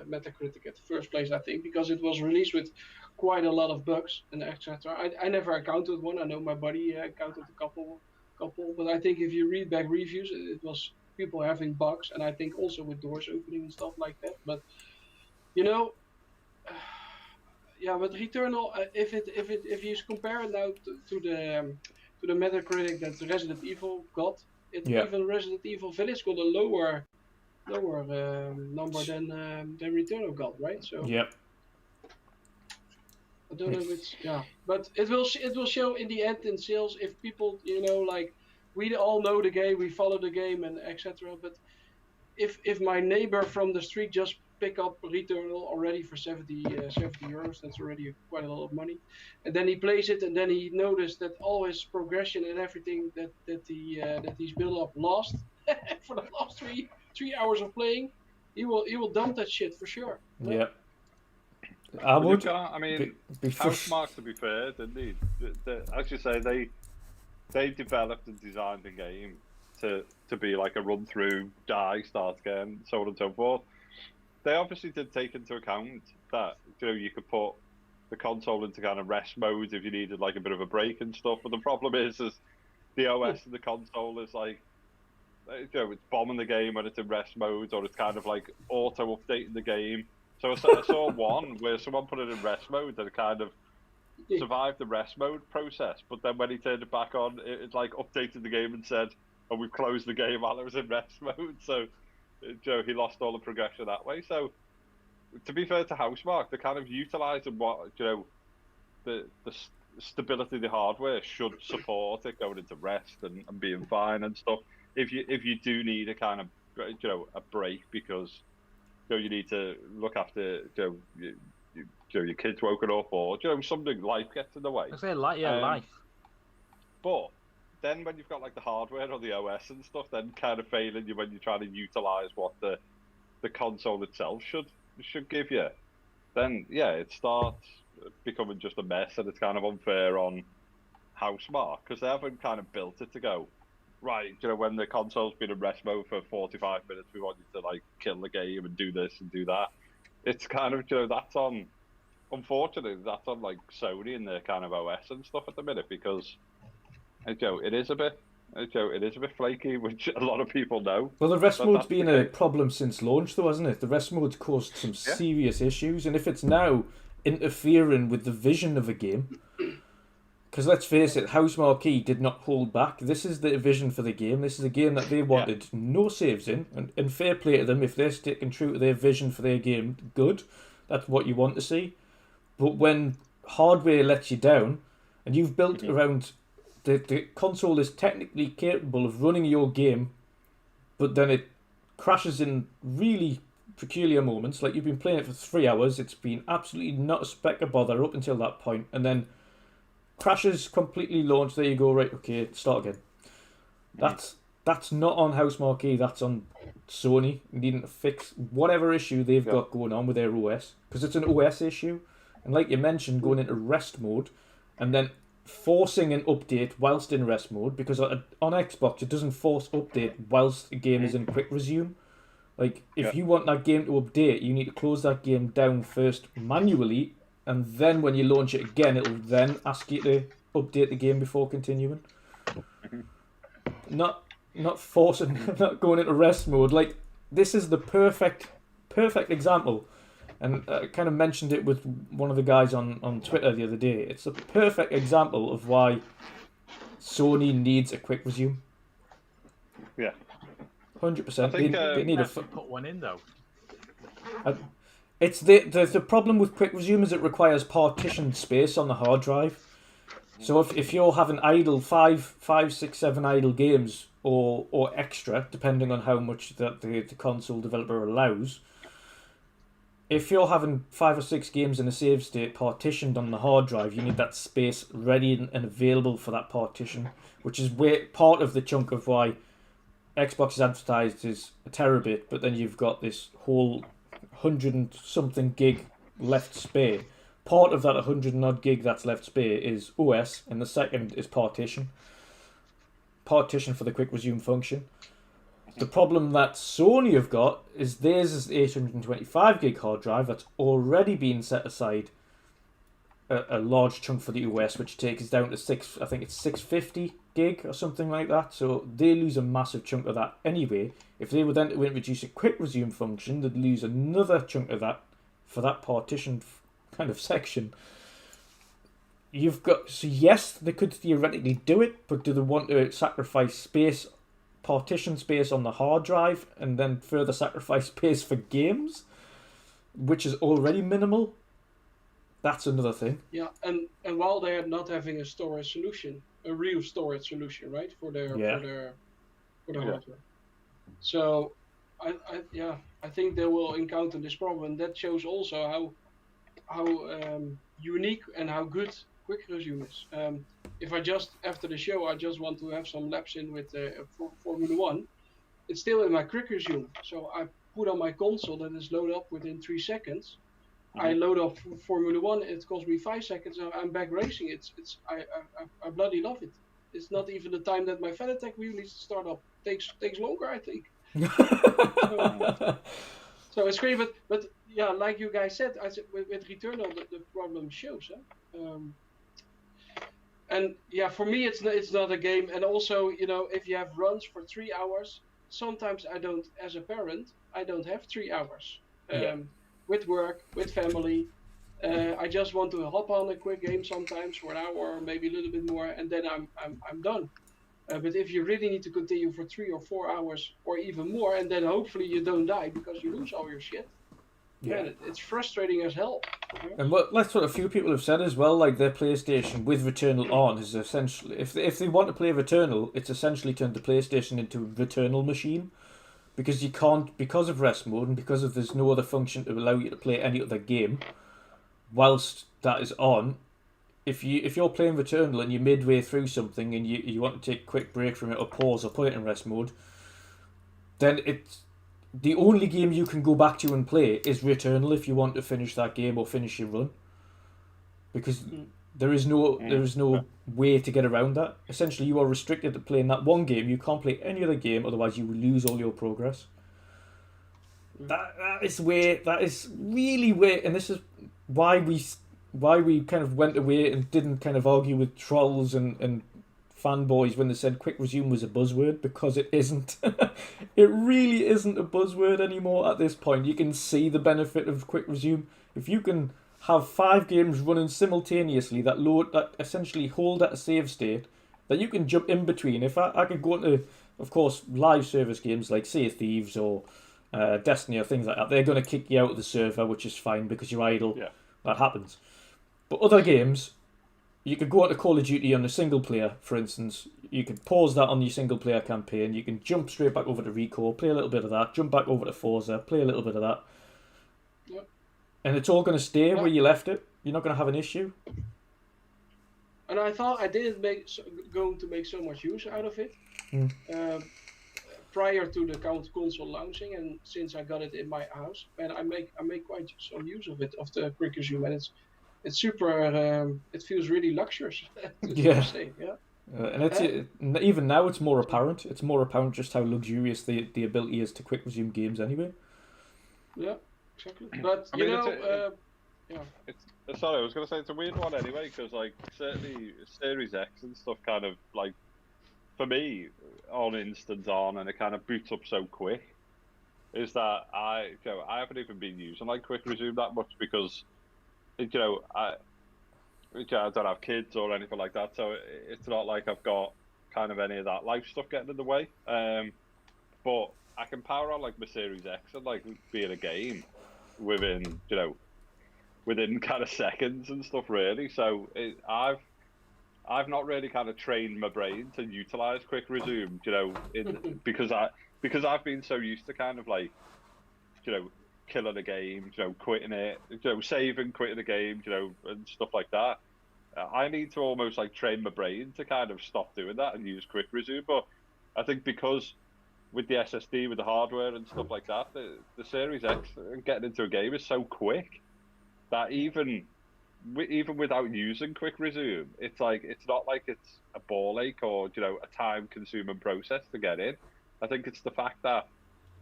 Metacritic at the first place, I think, because it was released with quite a lot of bugs and etc. I never encountered one. I know my buddy encountered a couple, but I think if you read back reviews, it was people having bugs, and I think also with doors opening and stuff like that. But you know, yeah, but Returnal, if you compare it now to the Metacritic that Resident Evil got, even Resident Evil Village got a lower number than Returnal got, right? So yep. I don't know if it's but it will show in the end in sales if people, you know, like we all know the game, we follow the game and etc. But if my neighbor from the street just pick up Returnal already for 70 euros, that's already quite a lot of money, and then he plays it and then he noticed that all his progression and everything that he's built up lost for the last 3 hours of playing, he will dump that shit for sure. Yeah. I would. I mean, Housemarque, to be fair, didn't he? As you say, they developed and designed the game to be like a run through, die, start again, so on and so forth. They obviously did take into account that, you know, you could put the console into kind of rest mode if you needed like a bit of a break and stuff. But the problem is the OS of the console is like, you know, it's bombing the game when it's in rest mode, or it's kind of like auto updating the game. So I saw one where someone put it in rest mode and it kind of survived the rest mode process, but then when he turned it back on, it like updated the game and said, "Oh, we've closed the game while it was in rest mode." So, you know, he lost all the progression that way. So, to be fair to Housemarque, they're kind of utilising what, you know, the stability of the hardware should support it going into rest and being fine and stuff. If you do need a kind of, you know, a break because, you know, you need to look after, you know, your kids woken up, or, you know, something, life gets in the way. I say life. But then when you've got like the hardware or the OS and stuff, then kind of failing you when you're trying to utilize what the console itself should give you, then yeah, it starts becoming just a mess, and it's kind of unfair on Housemarque because they haven't kind of built it to go, right, you know, when the console's been in rest mode for 45 minutes, we want you to like kill the game and do this and do that. It's kind of, you know, that's on, unfortunately, that's on like Sony and their kind of OS and stuff at the minute, because, you know, it is a bit flaky, which a lot of people know. Well, the rest mode's been a problem since launch, though, hasn't it? The rest mode's caused some serious issues, and if it's now interfering with the vision of a game, because let's face it, Housemarque did not hold back. This is the vision for the game. This is a game that they wanted no saves in, and fair play to them. If they're sticking true to their vision for their game, good. That's what you want to see. But when hardware lets you down, and you've built around... The console is technically capable of running your game, but then it crashes in really peculiar moments. Like, you've been playing it for 3 hours, it's been absolutely not a speck of bother up until that point, and then crashes, completely launched, there you go, right, okay, start again. That's not on Housemarque, that's on Sony needing to fix whatever issue they've got going on with their OS, because it's an OS issue, and like you mentioned, going into rest mode, and then forcing an update whilst in rest mode, because on Xbox it doesn't force update whilst the game is in quick resume. Like, if you want that game to update, you need to close that game down first manually, and then when you launch it again, it'll then ask you to update the game before continuing. Not forcing, not going into rest mode. Like, this is the perfect example. And I kind of mentioned it with one of the guys on Twitter the other day. It's a perfect example of why Sony needs a quick resume. Yeah. 100%. They need to put one in, though. It's the problem with quick resume is it requires partitioned space on the hard drive. So if you're having idle 5, 6, 7 idle games or extra, depending on how much that the console developer allows, if you're having 5 or 6 games in a save state partitioned on the hard drive, you need that space ready and available for that partition, which is part of the chunk of why Xbox is advertised as a terabit, but then you've got this whole 100 and something gig left spare. Part of that 100 and odd gig that's left spare is OS, and the second is partition. Partition for the quick resume function. The problem that Sony have got is theirs is 825 gig hard drive that's already been set aside a large chunk for the OS, which takes us down to 650 gig or something like that. So they lose a massive chunk of that anyway. If they were then to introduce a quick resume function, they'd lose another chunk of that for that partition kind of section. So yes, they could theoretically do it, but do they want to sacrifice space, partition space on the hard drive, and then further sacrifice space for games, which is already minimal? That's another thing. Yeah, and while they are not having a storage solution, a real storage solution, right, for their hardware. So, I think they will encounter this problem. That shows also how unique and how good quick resume is. If I just after the show I just want to have some laps in with Formula 1, it's still in my quick resume. So I put on my console that is loaded up within 3 seconds. I load up Formula 1. It costs me 5 seconds. And I'm back racing. I bloody love it. It's not even the time that my Fanatec wheel needs to start up. Takes longer, I think. So it's great, but yeah, like you guys said, with Returnal the problem shows. And yeah, for me it's not a game. And also, if you have runs for 3 hours, sometimes I don't, as a parent, I don't have 3 hours. With work, with family, I just want to hop on a quick game sometimes for an hour or maybe a little bit more, and then I'm done. But if you really need to continue for 3 or 4 hours or even more, and then hopefully you don't die because you lose all your shit, man, it's frustrating as hell. And that's what a few people have said as well. Like their PlayStation with Returnal on is essentially, if they want to play Returnal, it's essentially turned the PlayStation into a Returnal machine. Because you can't, because of rest mode and because of there's no other function to allow you to play any other game whilst that is on. If you're playing Returnal and you're midway through something and you want to take a quick break from it or pause or put it in rest mode, then it's the only game you can go back to and play is Returnal if you want to finish that game or finish your run. Because there is no way to get around that. Essentially, you are restricted to playing that one game. You can't play any other game, otherwise you will lose all your progress. That is really where, and this is why we kind of went away and didn't kind of argue with trolls and fanboys when they said quick resume was a buzzword, because it isn't. It really isn't a buzzword anymore at this point. You can see the benefit of quick resume. If you can have 5 games running simultaneously that essentially hold at a save state that you can jump in between. If I could go into, of course, live service games like Sea of Thieves or Destiny or things like that, they're going to kick you out of the server, which is fine because you're idle. Yeah. That happens. But other games, you could go into Call of Duty on a single player, for instance. You could pause that on your single player campaign. You can jump straight back over to Recall, play a little bit of that, jump back over to Forza, play a little bit of that. Yep. And it's all going to stay where you left it. You're not going to have an issue. And I thought I didn't going to make so much use out of it prior to the console launching, and since I got it in my house, and I make quite some use of it, of the quick resume, and it's super. It feels really luxurious. Say. And even now it's more apparent. It's more apparent just how luxurious the ability is to quick resume games anyway. Yeah. Exactly. But I was going to say it's a weird one anyway, because like certainly Series X and stuff kind of like, for me, on instant on, and it kind of boots up so quick, is that I haven't even been using like quick resume that much because I don't have kids or anything like that, so it's not like I've got kind of any of that life stuff getting in the way. But I can power on like my Series X and like be in a game within kind of seconds and stuff, really. So I've not really kind of trained my brain to utilize quick resume, because I've been so used to kind of like, killing a game, quitting it, saving, quitting a game, and stuff like that. I need to almost like train my brain to kind of stop doing that and use quick resume. But I think because with the SSD, with the hardware and stuff like that, the Series X getting into a game is so quick that even without using quick resume, it's not like it's a ball ache or a time consuming process to get in. I think it's the fact that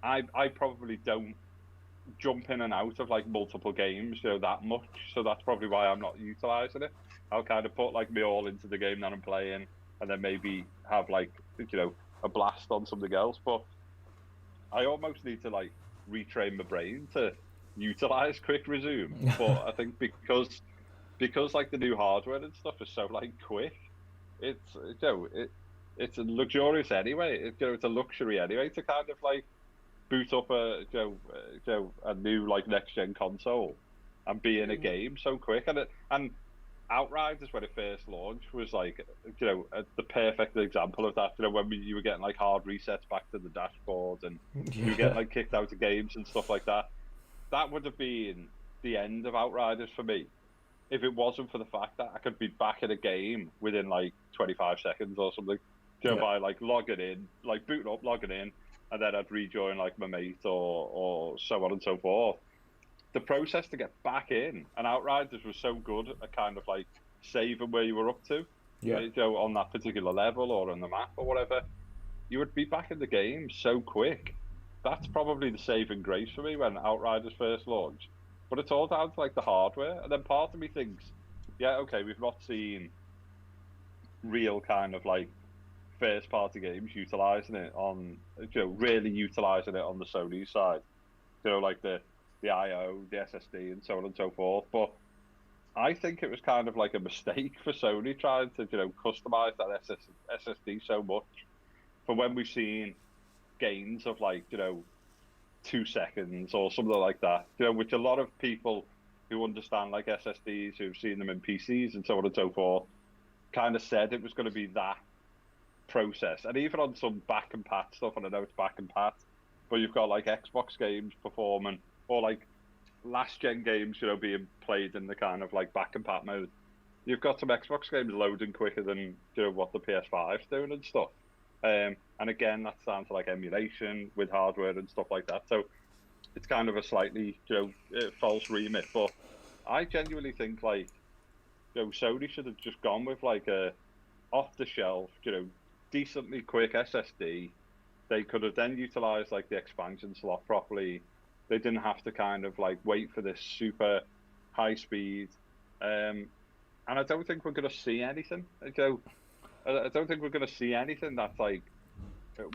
I probably don't jump in and out of like multiple games that much, so that's probably why I'm not utilizing it. I'll kind of put like me all into the game that I'm playing, and then maybe have like a blast on something else. But I almost need to like retrain my brain to utilize quick resume. But I think because like the new hardware and stuff is so like quick, it's it's a luxurious anyway. It's a luxury anyway to kind of like boot up a a new like next gen console and be in a game so quick. And Outriders, when it first launched, was like the perfect example of that. When you were getting like hard resets back to the dashboard, and you were getting like kicked out of games and stuff like that. That would have been the end of Outriders for me if it wasn't for the fact that I could be back in a game within like 25 seconds or something. By like logging in, like booting up, logging in, and then I'd rejoin like my mate or so on and so forth. The process to get back in, and Outriders was so good at kind of like saving where you were up to, on that particular level or on the map or whatever. You would be back in the game so quick. That's probably the saving grace for me when Outriders first launched. But it's all down to like the hardware, and then part of me thinks, yeah, okay, we've not seen real kind of like first party games utilizing it on, really utilizing it on the Sony side, like the IO, the SSD, and so on and so forth. But I think it was kind of like a mistake for Sony trying to, customize that SSD so much for when we've seen gains of like, 2 seconds or something like that, which a lot of people who understand like SSDs, who've seen them in PCs and so on and so forth, kind of said it was going to be that process. And even on some back and pat stuff, and I know it's back and pat, but you've got like Xbox games performing, or like last gen games, being played in the kind of like back and pat mode. You've got some Xbox games loading quicker than what the PS5's doing and stuff. And again, that's down to like emulation with hardware and stuff like that. So it's kind of a slightly false remit. But I genuinely think like Sony should have just gone with like a off the shelf, decently quick SSD. They could have then utilized like the expansion slot properly. They didn't have to kind of like wait for this super high speed. And I don't think we're going to see anything. I don't think we're going to see anything that's like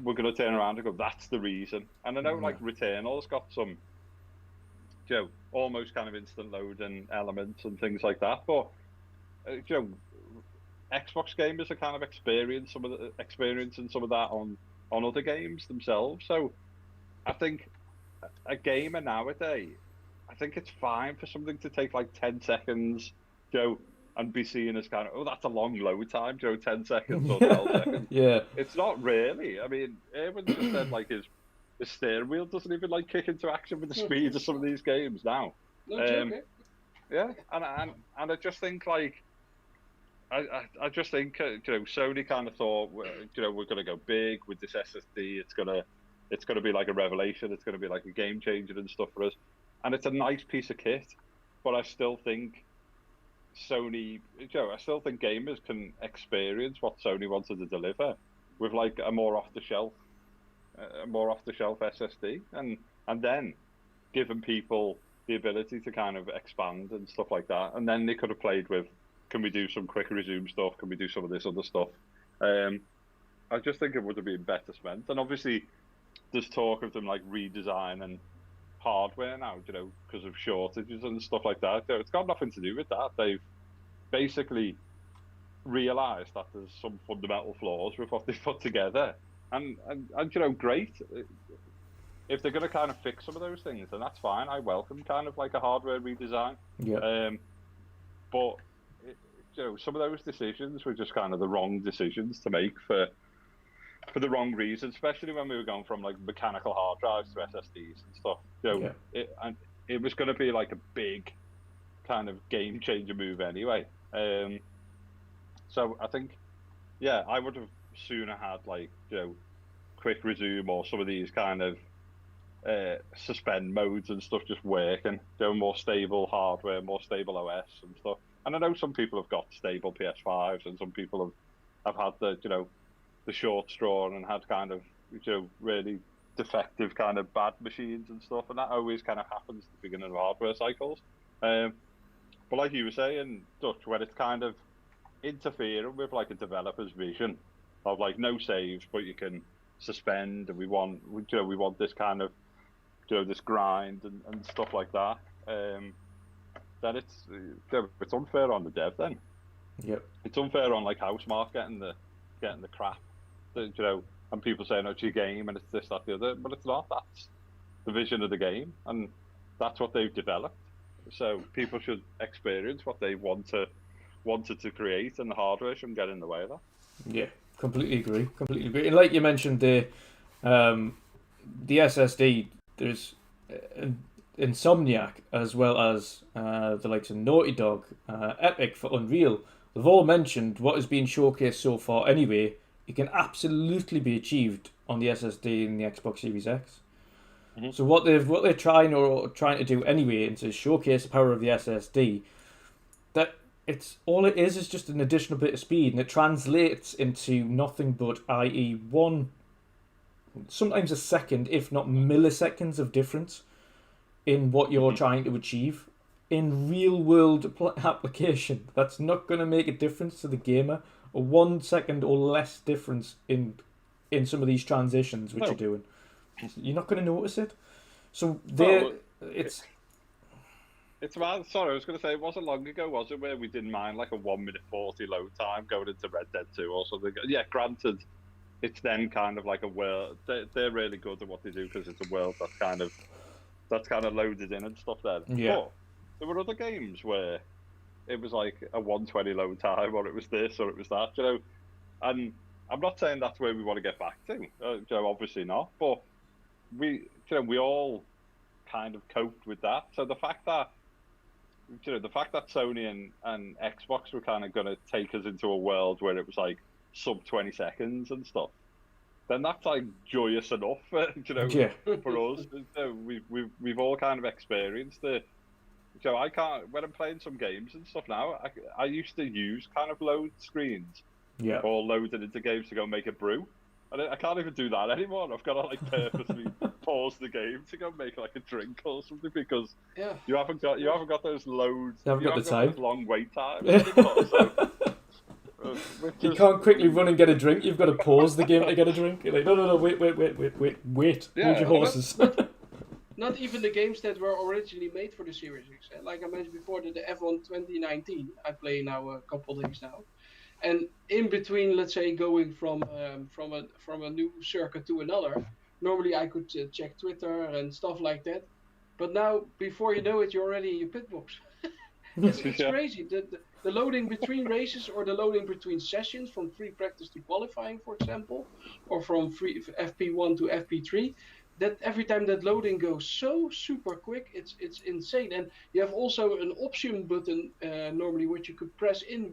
we're going to turn around and go, that's the reason. And I know like Returnal's got some, almost kind of instant loading elements and things like that. But Xbox gamers are kind of experiencing some of that on other games themselves. So I think a gamer nowadays, I think it's fine for something to take like 10 seconds, and be seen as kind of, oh, that's a long load time, 10 seconds or 12 seconds. Yeah. It's not really. I mean, Erwin just said like his steering wheel doesn't even like kick into action with the speed of some of these games now. No joke, Yeah, and I just think like, I just think Sony kind of thought we're going to go big with this SSD. It's gonna be like a revelation. It's gonna be like a game changer and stuff for us. And it's a nice piece of kit, but I still think Sony, I still think gamers can experience what Sony wanted to deliver with like a more off the shelf SSD, and then giving people the ability to kind of expand and stuff like that. And then they could have played with, can we do some quick resume stuff? Can we do some of this other stuff? I just think it would have been better spent. And obviously, there's talk of them like redesigning hardware now, because of shortages and stuff like that. It's got nothing to do with that. They've basically realised that there's some fundamental flaws with what they've put together, and great. If they're going to kind of fix some of those things, then that's fine. I welcome kind of like a hardware redesign. Yeah. But some of those decisions were just kind of the wrong decisions to make for the wrong reasons, especially when we were going from like mechanical hard drives to SSDs and stuff. It was going to be like a big kind of game changer move anyway. So I think, I would have sooner had like quick resume or some of these kind of suspend modes and stuff just working. More stable hardware, more stable OS and stuff. And I know some people have got stable PS5s, and some people have had the short straw and had kind of really defective kind of bad machines and stuff, and that always kind of happens at the beginning of hardware cycles. But like you were saying, Dutch, when it's kind of interfering with like a developer's vision of like no saves, but you can suspend, and we want this kind of this grind and stuff like that. Then it's unfair on the dev. Then it's unfair on like Housemarque getting the crap, and people saying, "Oh, it's your game," and it's this, that, the other. But it's not. That's the vision of the game, and that's what they've developed. So people should experience what they wanted to create, and the hardware shouldn't get in the way of that. Yeah, completely agree. And like you mentioned, the SSD, there's Insomniac as well as the likes of Naughty Dog, Epic for Unreal. They've all mentioned what has been showcased so far. Anyway, it can absolutely be achieved on the SSD in the Xbox Series X. Mm-hmm. So what they're trying to do anyway, is to showcase the power of the SSD. That it's all it is just an additional bit of speed, and it translates into nothing but, i.e., sometimes a second, if not milliseconds of difference in what you're trying to achieve in real world application. That's not going to make a difference to the gamer. A 1 second or less difference in some of these transitions which you're doing, you're not going to notice it. So it's mad. Sorry, I was going to say, it wasn't long ago, was it, where we didn't mind like a 1 minute 40 load time going into Red Dead 2 or something. Yeah, granted, it's then kind of like a world. They're really good at what they do because it's a world that's kind of loaded in and stuff there. Yeah. But there were other games where it was like a 120 load time, or it was this, or it was that, And I'm not saying that's where we want to get back to. Obviously not. But we all kind of coped with that. So the fact that Sony and Xbox were kind of going to take us into a world where it was like sub 20 seconds and stuff, then that's like joyous enough, for us. We've all kind of experienced it. So I can't, when I'm playing some games and stuff now, I used to use kind of load screens, or loading into games to go make a brew. And I can't even do that anymore. I've got to like purposely pause the game to go make like a drink or something, because you haven't got those loads. You haven't got the time. Those long wait times anymore. So, you can't quickly run and get a drink. You've got to pause the game to get a drink. You're like, no, wait. Yeah, hold your horses. Not even the games that were originally made for the Series X. Like I mentioned before, the F1 2019, I play now a couple days now. And in between, let's say, going from a new circuit to another, normally I could check Twitter and stuff like that. But now, before you know it, you're already in your pit box. It's crazy. The loading between races, or the loading between sessions from free practice to qualifying, for example, or from free FP1 to FP3, that every time that loading goes so super quick, it's insane. And you have also an option button normally, which you could press in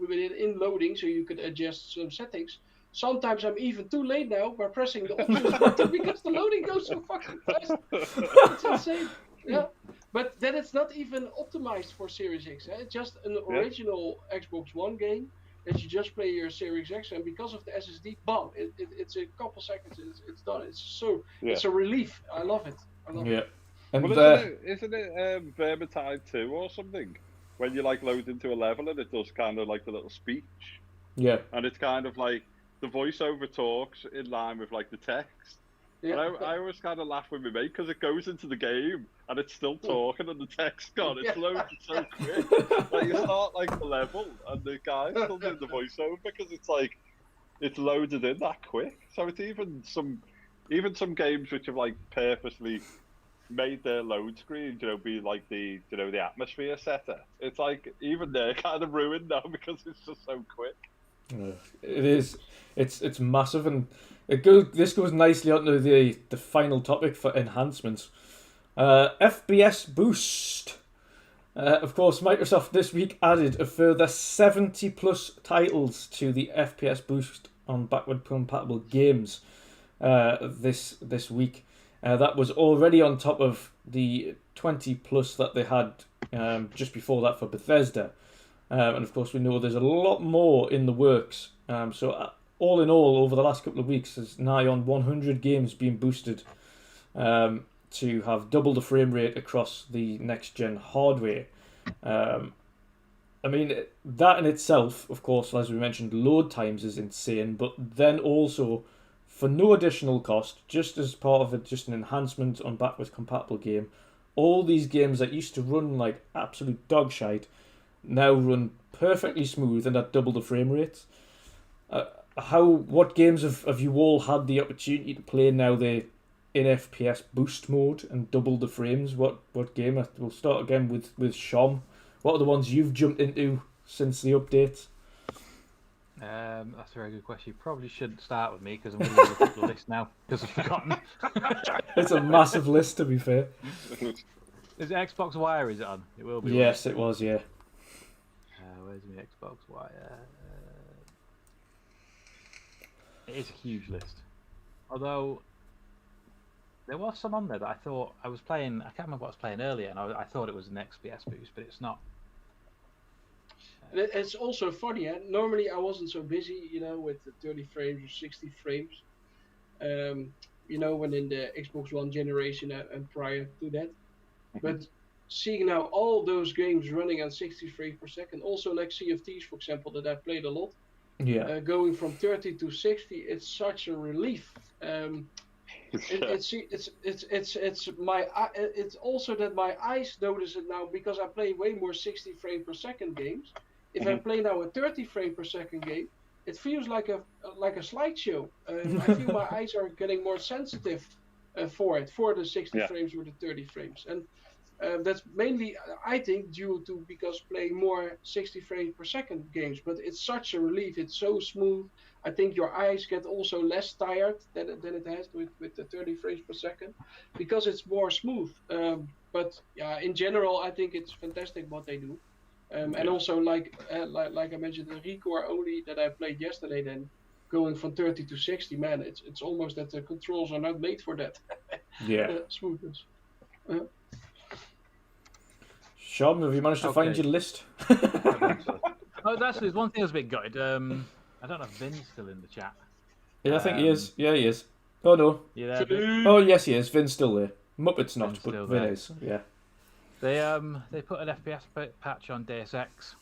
loading, so you could adjust some settings. Sometimes I'm even too late now by pressing the options button because the loading goes so fucking fast. It's insane. Yeah, but then it's not even optimized for Series X. It's just an original Xbox One game that you just play your Series X, and because of the SSD, bam, it's a couple seconds, it's done. It's a relief. I love it. it. And isn't it Vermintide 2 or something? When you like load into a level and it does kind of like the little speech. Yeah. And it's kind of like the voiceover talks in line with like the text. Yeah. And I always kind of laugh with my mate because it goes into the game and it's still talking and the text's gone. It's loaded so quick. Like you start like the level and the guy's still doing the voiceover because it's like it's loaded in that quick. So it's even some games which have like purposely made their load screen, be like the the atmosphere setter. It's like even they're kind of ruined now because it's just so quick. It is. It's massive, and this goes nicely onto the final topic for enhancements. FPS boost. Of course, Microsoft this week added a further 70 plus titles to the FPS boost on backward compatible games. this week. That was already on top of the 20 plus that they had just before that for Bethesda. And of course, we know there's a lot more in the works. So all in all, over the last couple of weeks, there's nigh on 100 games being boosted to have double the frame rate across the next-gen hardware. I mean, that in itself, of course, as we mentioned, load times is insane, but then also, for no additional cost, just as part of it, just an enhancement on backwards compatible game, all these games that used to run like absolute dog shite now run perfectly smooth and at double the frame rates. What games have you all had the opportunity to play now they're in FPS boost mode and double the frames? What game? We'll start again with Shom. What are the ones you've jumped into since the updates? That's a very good question. You probably shouldn't start with me because I'm going to look at the list now because I've forgotten. It's a massive list, to be fair. Is it Xbox Wire? Is it on? It will be. Yes, it was. Yeah. Where's my Xbox Wire? It is a huge list. Although there was some on there that I thought I was playing. I can't remember what I was playing earlier, and I thought it was an XPS boost, but it's not. It's also funny. Normally I wasn't so busy, with the 30 frames or 60 frames. When in the Xbox One generation and prior to that. But seeing now all those games running at 60 frames per second, also like Sea of Thieves, for example, that I played a lot. Yeah. Going from 30 to 60, it's such a relief. It's also that my eyes notice it now because I play way more 60 frame per second games. If I play now a 30 frame per second game, it feels like a slideshow. I feel my eyes are getting more sensitive for the 60 frames or the 30 frames, and that's mainly, I think, due to because play more 60 frames per second games. But it's such a relief. It's so smooth. I think your eyes get also less tired than it has with the 30 frames per second because it's more smooth. But yeah, in general, I think it's fantastic what they do. And also, like I mentioned, the Recore only that I played yesterday, then going from 30 to 60, man, it's almost that the controls are not made for that. Yeah. Smoothness. Shom, have you managed to find your list? Oh, there's one thing I was a bit gutted. I don't know if Vin's still in the chat. Yeah, I think he is. Yeah, he is. Oh, no. You there, Vin? Oh, yes, he is. Vin's still there. Muppet's not, but Vin there. is. Yeah. They put an FPS patch on Deus Ex,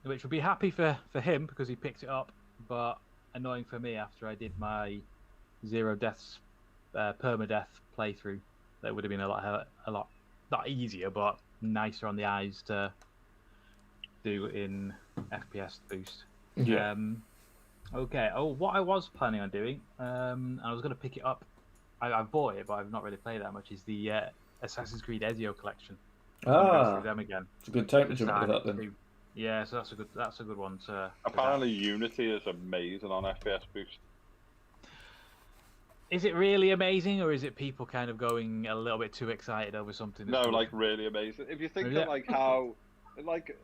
which would be happy for him because he picked it up, but annoying for me after I did my zero deaths permadeath playthrough. That would have been a lot not easier, but nicer on the eyes to do in FPS boost. Yeah. Okay. Oh, what I was planning on doing, I was going to pick it up. I bought it, but I've not really played that much. Is the Assassin's Creed Ezio collection. Ah, them again. It's a good time to jump into that then. Yeah, so that's a good one to. Apparently, Unity is amazing on FPS boost. Is it really amazing, or is it people kind of going a little bit too excited over something? No, like really amazing. If you think of like how, like,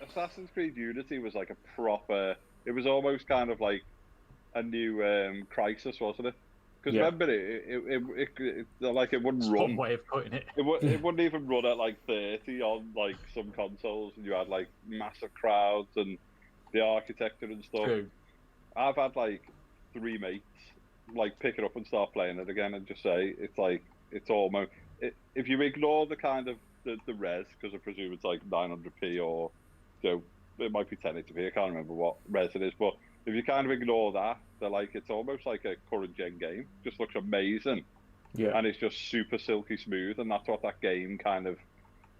Assassin's Creed Unity was like a proper. It was almost kind of like a new Crisis, wasn't it? Because remember, it like it wouldn't run. One way of putting it. It wouldn't even run at like 30 on like some consoles, and you had like massive crowds and the architecture and stuff. True. I've had like 3 mates like pick it up and start playing it again and just say it's almost if you ignore the kind of the res, because I presume it's like 900p or it might be 1080p. I can't remember what res it is, but if you kind of ignore that, they're like it's almost like a current gen game. Just looks amazing, and it's just super silky smooth, and that's what that game kind of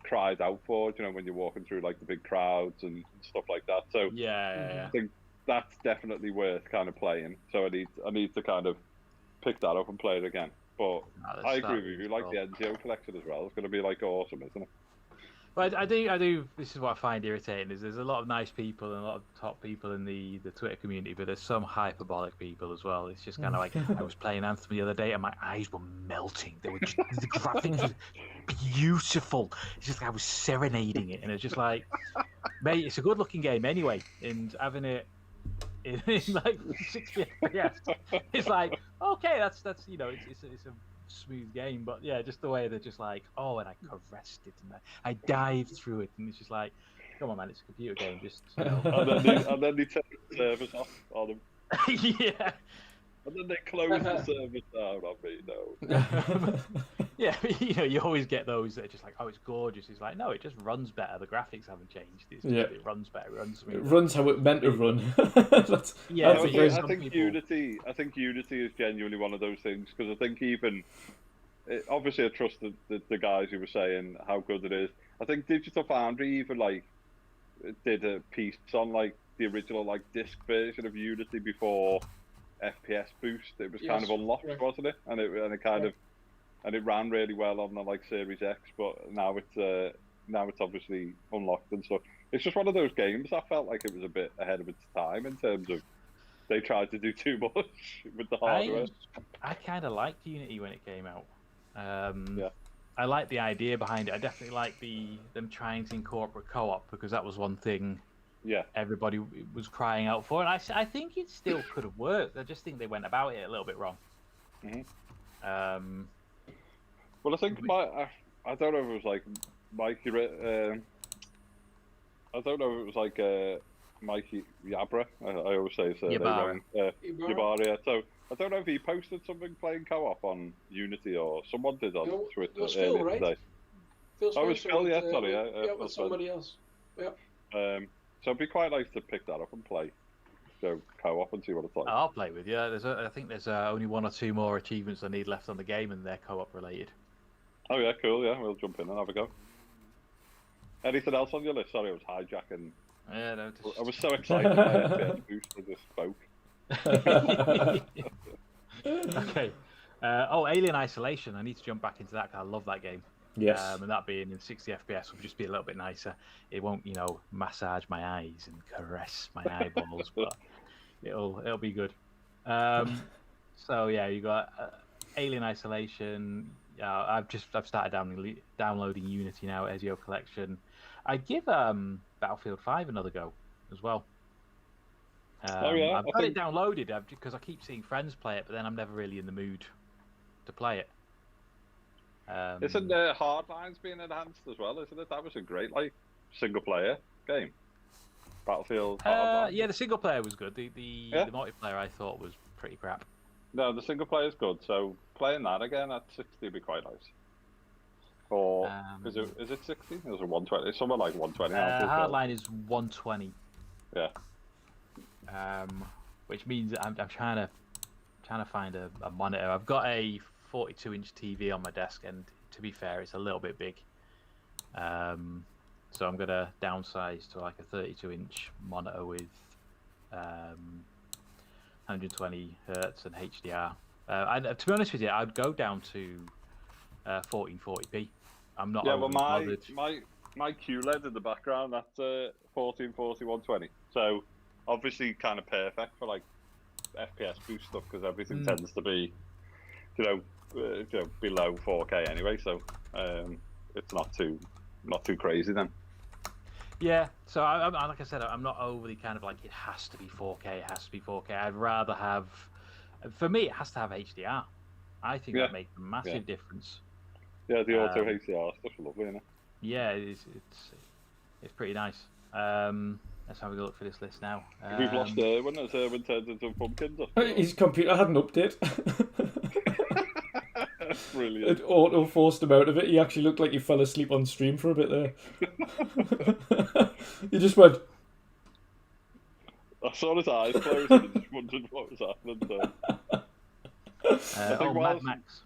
cried out for. When you're walking through like the big crowds and stuff like that. So yeah. I think that's definitely worth kind of playing. So I need to kind of pick that up and play it again. But I agree with you. Like the Ezio collection as well. It's going to be like awesome, isn't it? But I do. This is what I find irritating: is there's a lot of nice people and a lot of top people in the Twitter community, but there's some hyperbolic people as well. It's just kind of like I was playing Anthem the other day, and my eyes were melting. They were just, the graphics was beautiful. It's just like I was serenading it, and it's just like, mate, it's a good-looking game anyway, and having it in like 60 FPS, it's like okay, that's it's a smooth game, but yeah, just the way they're just like, oh, and I caressed it and I dived through it, and it's just like, come on, man, it's a computer game, just and then they turn the servers off on them. yeah. And then they close the servers down on me. No. Yeah, you always get those that are just like, oh, it's gorgeous. It's like, no, it just runs better. The graphics haven't changed. It's just, it runs better. It runs smoother. It runs how it meant to run. I think Unity is genuinely one of those things, because I think even obviously I trust the guys who were saying how good it is. I think Digital Foundry even like did a piece on like the original like disc version of Unity before FPS boost. It was kind of unlocked, wasn't it? And it kind of it ran really well on the like Series X, but now it's obviously unlocked and stuff. It's just one of those games I felt like it was a bit ahead of its time in terms of they tried to do too much with the hardware. I kind of liked Unity when it came out. I like the idea behind it. I definitely like them trying to incorporate co-op, because that was one thing everybody was crying out for, and I think it still could have worked. I just think they went about it a little bit wrong. Mm-hmm. Well, I think I don't know if it was like Mikey. I don't know if it was like Mikey Yabra. I always say his name wrong. Yabara. So I don't know if he posted something playing co-op on Unity, or someone did on Twitter. It was Phil, right? Today. Phil it was Phil, yeah, sorry. It was somebody else. Yeah. So it'd be quite nice to pick that up and play. So co-op and see what it's like. I'll play with you. I think there's only 1 or 2 more achievements I need left on the game, and they're co-op related. Oh yeah, cool. Yeah, we'll jump in and have a go. Anything else on your list? Sorry, I was hijacking. Yeah, no, I was so excited by FPS boost, I just spoke. Okay. Alien Isolation. I need to jump back into that, because I love that game. Yes. And that being in 60 FPS will just be a little bit nicer. It won't, massage my eyes and caress my eyeballs, but it'll be good. So yeah, you got Alien Isolation. I've started downloading Unity now, Ezio Collection. I'd give Battlefield 5 another go as well. I've got it downloaded because I keep seeing friends play it, but then I'm never really in the mood to play it. Isn't Hardlines being enhanced as well, isn't it? That was a great single player game. Battlefield Hardlines. Yeah, the single player was good. The multiplayer I thought was pretty crap. No, the single player is good, so playing that again at 60 would be quite nice. Or is it 60? It was a 120. It's somewhere like 120. Hardline is 120. Yeah. Which means that I'm trying to find a monitor. I've got a 42-inch TV on my desk, and to be fair, it's a little bit big. So I'm gonna downsize to like a 32-inch monitor with 120 hertz and HDR. To be honest with you, I'd go down to 1440p. I'm not. Yeah, well, my QLED in the background, that's 1440 120. So obviously, kind of perfect for like FPS boost stuff, because everything tends to be, below 4K anyway. So it's not too crazy then. Yeah, so I'm like I said, I'm not overly kind of like it has to be 4K. It has to be 4K. I'd rather have. For me, it has to have HDR. I think that makes a massive difference. Yeah, the auto HDR stuff's lovely, isn't it? Yeah, it's pretty nice. Let's have a look for this list now. We've lost Erwin as Erwin turns into a pumpkin. His computer had an update. Brilliant. It auto forced him out of it. He actually looked like he fell asleep on stream for a bit there. He just went. I saw his eyes closed and just wondered what was happening. Mad Max.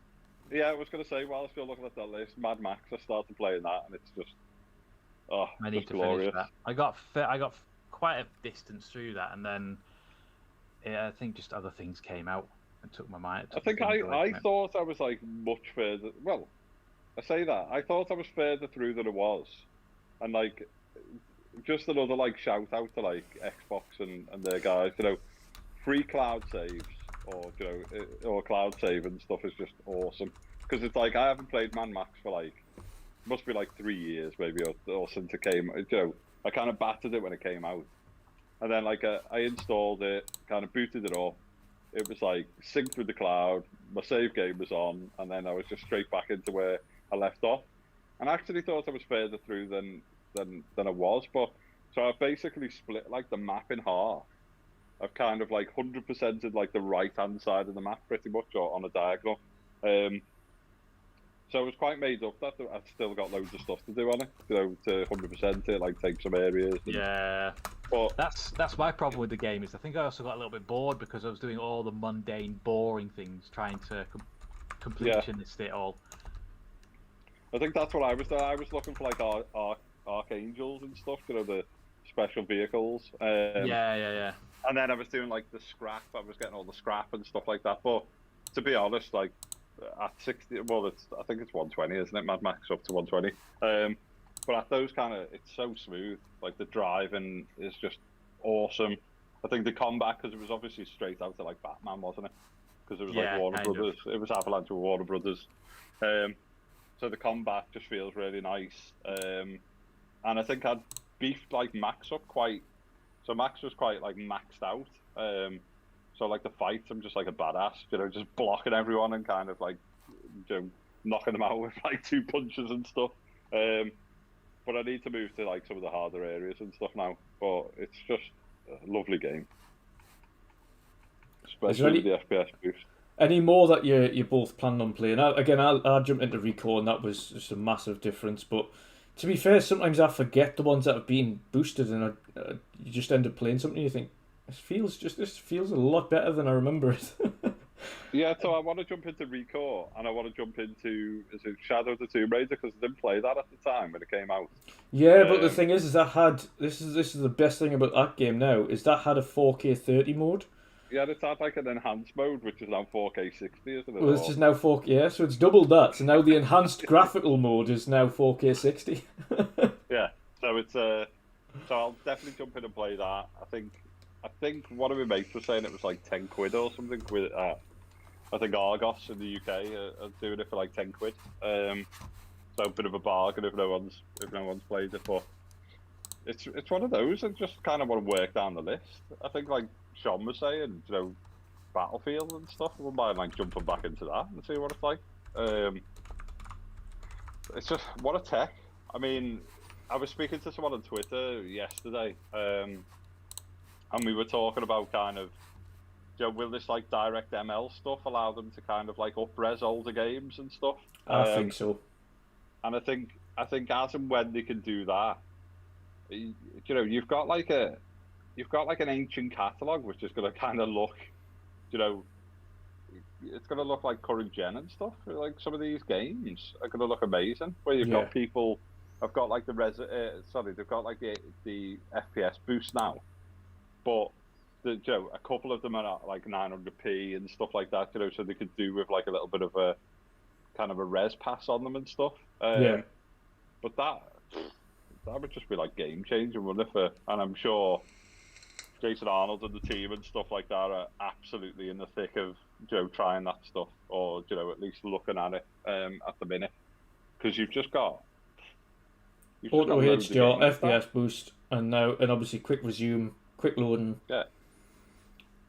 Yeah, I was going to say, while I was still looking at that list, Mad Max, I started playing that, and it's just, I need to glorious. finish that. I got quite a distance through that, and then I think just other things came out and took my mind. I think I thought I was like much further. Well, I say that I thought I was further through than it was, and like just another like shout out to like Xbox and their guys. Free cloud saves or cloud saving stuff is just awesome, because it's like I haven't played Mad Max for like must be like 3 years maybe or since it came. I kind of battered it when it came out, and then like I installed it, kind of booted it up, it was like synced with the cloud. My save game was on, and then I was just straight back into where I left off. And I actually thought I was further through than I was, but so I basically split like the map in half. I've kind of like 100%ed like the right hand side of the map pretty much, or on a diagonal. So I was quite made up that I've still got loads of stuff to do on it, to 100% it, like take some areas. Yeah, but that's my problem with the game. Is I think I also got a little bit bored because I was doing all the mundane, boring things, trying to completionist it all. I think that's what I was doing. I was looking for like archangels and stuff, the special vehicles. Yeah. And then I was doing like the scrap. I was getting all the scrap and stuff like that. But to be honest, like at 60, well, I think it's 120, isn't it? Mad Max up to 120. But at those kind of, it's so smooth. Like the driving is just awesome. I think the combat, because it was obviously straight out to like Batman, wasn't it? Because it was like Warner Brothers. It was Avalanche with Warner Brothers. So the combat just feels really nice. And I think I'd beefed like Max up quite. So Max was quite like maxed out. So like the fights, I'm just like a badass, just blocking everyone and kind of like, knocking them out with like 2 punches and stuff. But I need to move to like some of the harder areas and stuff now. But it's just a lovely game, especially with the FPS boost. Any more that you're both planning on playing? I jumped into Recall, and that was just a massive difference. But to be fair, sometimes I forget the ones that have been boosted, and you just end up playing something and you think, this feels a lot better than I remember it. Yeah, so I want to jump into Recall, and I want to jump into Shadow of the Tomb Raider, because I didn't play that at the time when it came out. Yeah, but the thing is this is the best thing about that game now, is that had a 4K 30 mode. Yeah, it's had like an enhanced mode, which is now 4K 60, isn't it? Well, this is now 4K, yeah, so it's doubled that. So now the enhanced graphical mode is now 4K 60. Yeah, so it's so I'll definitely jump in and play that. I think one of my mates was saying it was like 10 quid or something. With I think Argos in the UK are doing it for like 10 quid. So a bit of a bargain if no one's played it, but it's one of those. I just kind of want to work down the list. I think like Sean was saying, Battlefield and stuff. I wouldn't mind like jumping back into that and see what it's like. It's just what a tech. I mean, I was speaking to someone on Twitter yesterday, and we were talking about kind of, will this like direct ML stuff allow them to kind of like up-res older games and stuff? I think so. And I think as and when they can do that, you've got like an ancient catalogue which is going to kind of look, it's going to look like current gen and stuff. Like some of these games are going to look amazing. Where you've got people, I've got like they've got like the FPS boost now, but a couple of them are at like 900p and stuff like that. So they could do with like a little bit of a kind of a res pass on them and stuff. But that would just be like game changing, wouldn't it? And I'm sure Jason Arnold and the team and stuff like that are absolutely in the thick of trying that stuff, or at least looking at it at the minute, because you've just got auto HDR, FPS boost, and obviously quick resume, quick loading. Yeah,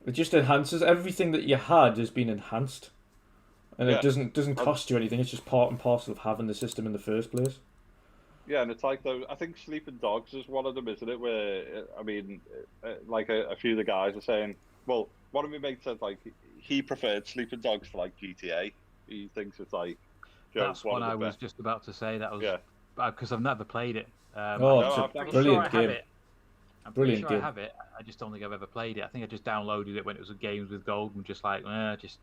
it just enhances everything that you had has been enhanced, and it doesn't cost you anything. It's just part and parcel of having the system in the first place. Yeah, and it's like those. I think Sleeping Dogs is one of them, isn't it? Where I mean, like a few of the guys are saying, well, one of my mates said like he preferred Sleeping Dogs to like GTA. He thinks it's like. That's what I was just about to say. That was because I've never played it. It's a brilliant game. I'm pretty sure I have it. I just don't think I've ever played it. I think I just downloaded it when it was a Games with Gold and just like, just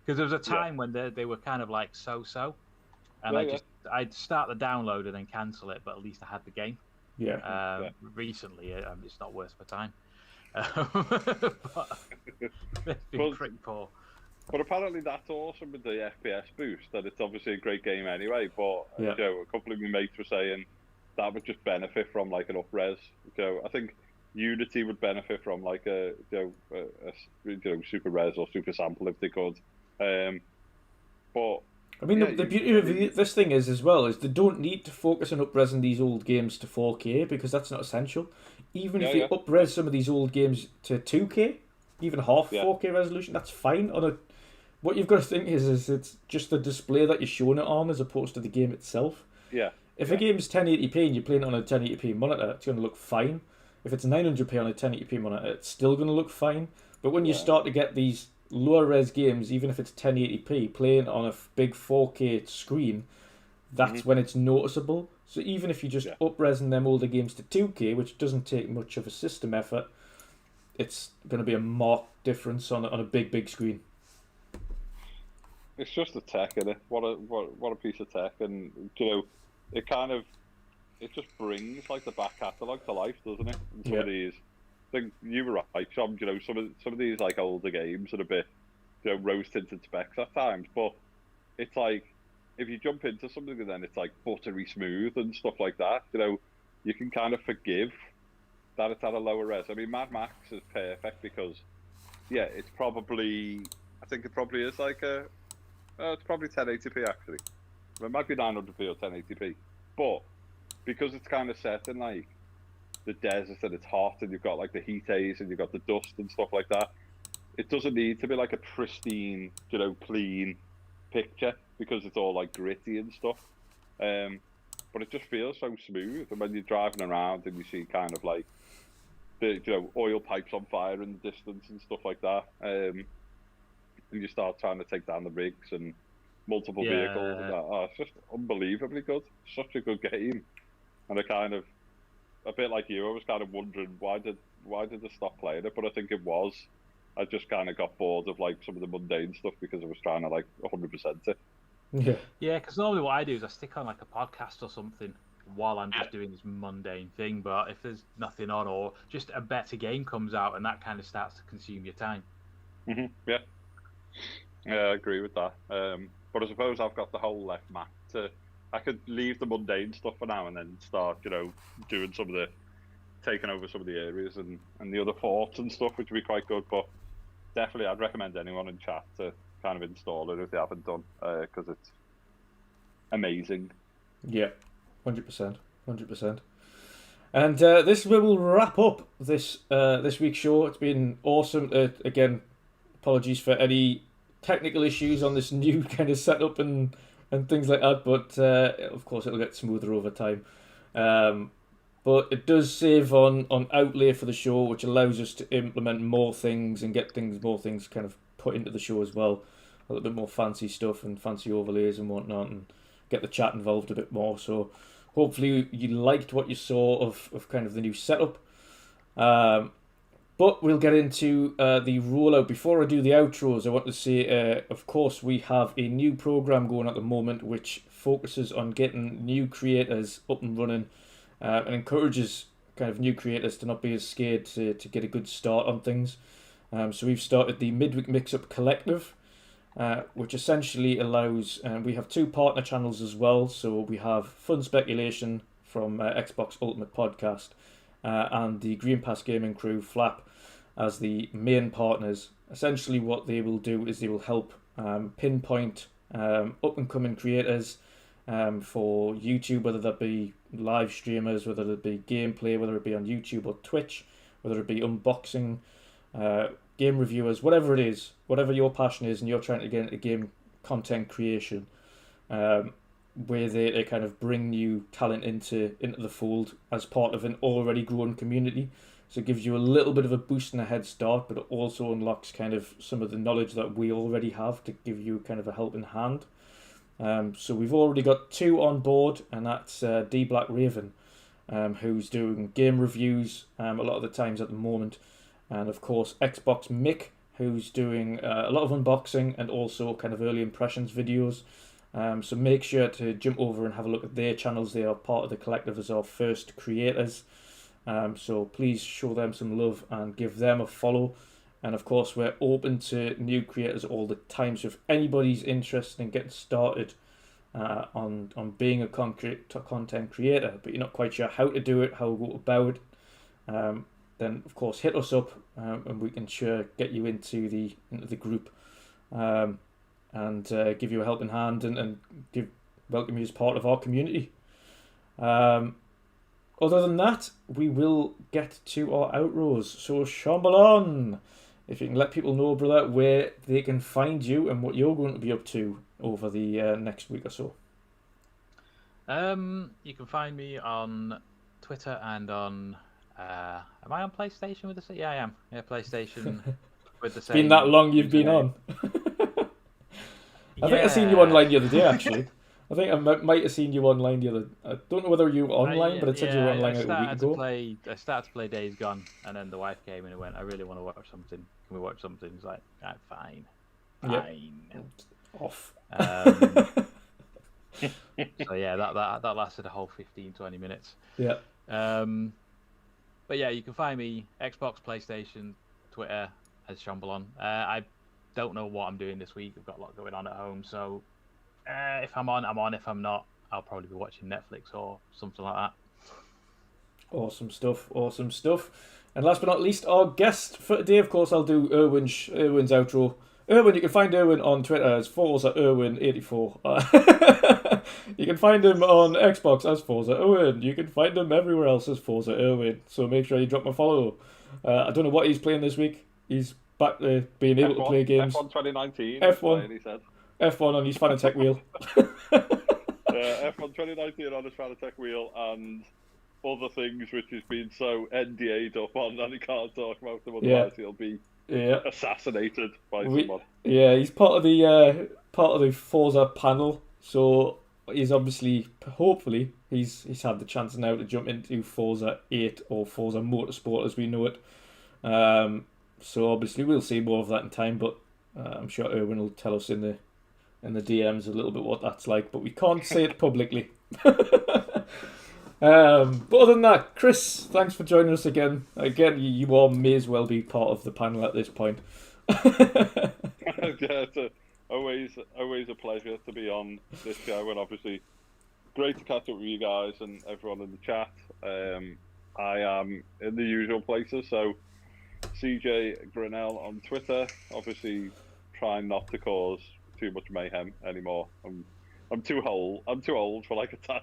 because there was a time when they were kind of like so, and I'd start the download and then cancel it, but at least I had the game. Recently, it's not worth my time. But it's been pretty poor. But apparently that's awesome with the FPS boost, that it's obviously a great game anyway, but a couple of my mates were saying that would just benefit from like an up-res. I think Unity would benefit from like a super res or super sample if they could. But I mean, the beauty of this thing is as well is they don't need to focus on up-resing these old games to 4K because that's not essential. Even if you up-res some of these old games to 2K, even half Yeah. 4K resolution, that's fine. What you've got to think is it's just the display that you're showing it on as opposed to the game itself. Yeah. If a game's 1080p and you're playing it on a 1080p monitor, it's going to look fine. If it's 900p on a 1080p monitor, it's still going to look fine. But when you start to get these lower res games, even if it's 1080p, playing on a big 4K screen, that's when it's noticeable. So even if you just up-resing them older games to 2K, which doesn't take much of a system effort, it's going to be a marked difference on a big screen. It's just the tech, isn't it? What a piece of tech, and it just brings like the back catalogue to life, doesn't it? And some of these, I think you were right, Shom. Some of these like older games are a bit, rose tinted specs at times, but it's like if you jump into something and then it's like buttery smooth and stuff like that, you can kind of forgive that it's at a lower res. I mean, Mad Max is perfect because, it's probably, I think it probably is like it's probably 1080p actually. It might be 900p or 1080p, but because it's kind of set in like the desert and it's hot and you've got like the heat haze and you've got the dust and stuff like that, it doesn't need to be like a pristine, clean picture because it's all like gritty and stuff. But it just feels so smooth, and when you're driving around and you see kind of like the oil pipes on fire in the distance and stuff like that, and you start trying to take down the rigs and multiple vehicles and that. It's just unbelievably good. Such a good game. And I kind of, a bit like you, I was kind of wondering why did they stop playing it? But I think it was, I just kind of got bored of like some of the mundane stuff because I was trying to like 100% it. Yeah, because normally what I do is I stick on like a podcast or something while I'm just doing this mundane thing. But if there's nothing on or just a better game comes out, and that kind of starts to consume your time. Yeah, I agree with that. But I suppose I've got the whole left map I could leave the mundane stuff for now and then start, doing some of the, taking over some of the areas and the other forts and stuff, which would be quite good. But definitely, I'd recommend anyone in chat to kind of install it if they haven't done, because it's amazing. Yeah, 100%. And this is where we'll wrap up this week's show. It's been awesome. Again, apologies for any technical issues on this new kind of setup and things like that, but of course it'll get smoother over time. But it does save on outlay for the show, which allows us to implement more things and get more things kind of put into the show as well. A little bit more fancy stuff and fancy overlays and whatnot, and get the chat involved a bit more. So hopefully you liked what you saw of kind of the new setup. But we'll get into the rollout. Before I do the outros, I want to say, of course, we have a new program going at the moment which focuses on getting new creators up and running and encourages kind of new creators to not be as scared to get a good start on things. So we've started the Midweek Mixup Collective, which essentially allows, we have 2 partner channels as well. So we have Fun Speculation from Xbox Ultimate Podcast and the Green Pass Gaming Crew, Flap, as the main partners. Essentially what they will do is they will help pinpoint up-and-coming creators for YouTube, whether that be live streamers, whether it be gameplay, whether it be on YouTube or Twitch, whether it be unboxing, game reviewers, whatever it is, whatever your passion is and you're trying to get into game content creation, where they kind of bring new talent into the fold as part of an already growing community. So it gives you a little bit of a boost and a head start, but it also unlocks kind of some of the knowledge that we already have to give you kind of a helping hand. So we've already got 2 on board, and that's D Black Raven, who's doing game reviews a lot of the times at the moment, and of course Xbox Mick, who's doing a lot of unboxing and also kind of early impressions videos. So make sure to jump over and have a look at their channels. They are part of the collective as our first creators. So please show them some love and give them a follow. And of course, we're open to new creators all the time. So if anybody's interested in getting started on being a content creator, but you're not quite sure how to do it, how to go about it, then of course hit us up and we can sure get you into the group and give you a helping hand and welcome you as part of our community. Other than that, we will get to our outros. So Shomberlon, if you can let people know, brother, where they can find you and what you're going to be up to over the next week or so. You can find me on Twitter and on. Am I on PlayStation with the same? Yeah, I am. Yeah, PlayStation with the same. Been that long you've been on. I think I seen you online the other day, actually. I think I might have seen you online the other. I don't know whether you were online, but it said you were online like a week ago. I started to play Days Gone, and then the wife came in and went, "I really want to watch something. Can we watch something?" It's like, fine. Off. So yeah, that lasted a whole 15-20 minutes. Yeah. But yeah, you can find me Xbox, PlayStation, Twitter as Shomberlon. I don't know what I'm doing this week. I've got a lot going on at home, so if I'm on, I'm on. If I'm not, I'll probably be watching Netflix or something like that. Awesome stuff. Awesome stuff. And last but not least, our guest for today, of course, I'll do Erwin's outro. Erwin, you can find Erwin on Twitter as Forza Erwin84. You can find him on Xbox as Forza Erwin. You can find him everywhere else as Forza Erwin. So make sure you drop him a follow. I don't know what he's playing this week. He's back to being able to play games. F1 2019. F1. He said. F1 on his Fanatec wheel. F1 2019 on his Fanatec wheel and other things which has been so NDA'd up on that he can't talk about them, otherwise he'll be assassinated by someone. Yeah, he's part of the Forza panel, so he's obviously, hopefully, he's had the chance now to jump into Forza 8 or Forza Motorsport as we know it. So obviously we'll see more of that in time, but I'm sure Erwin will tell us in the DMs a little bit what that's like, but we can't say it publicly. But other than that, Chris, thanks for joining us again. Again, you all may as well be part of the panel at this point. Yeah, it's always a pleasure to be on this show, and obviously great to catch up with you guys and everyone in the chat. I am in the usual places, so CJ Grannell on Twitter. Obviously, trying not to cause too much mayhem anymore. I'm too old. I'm too old for like for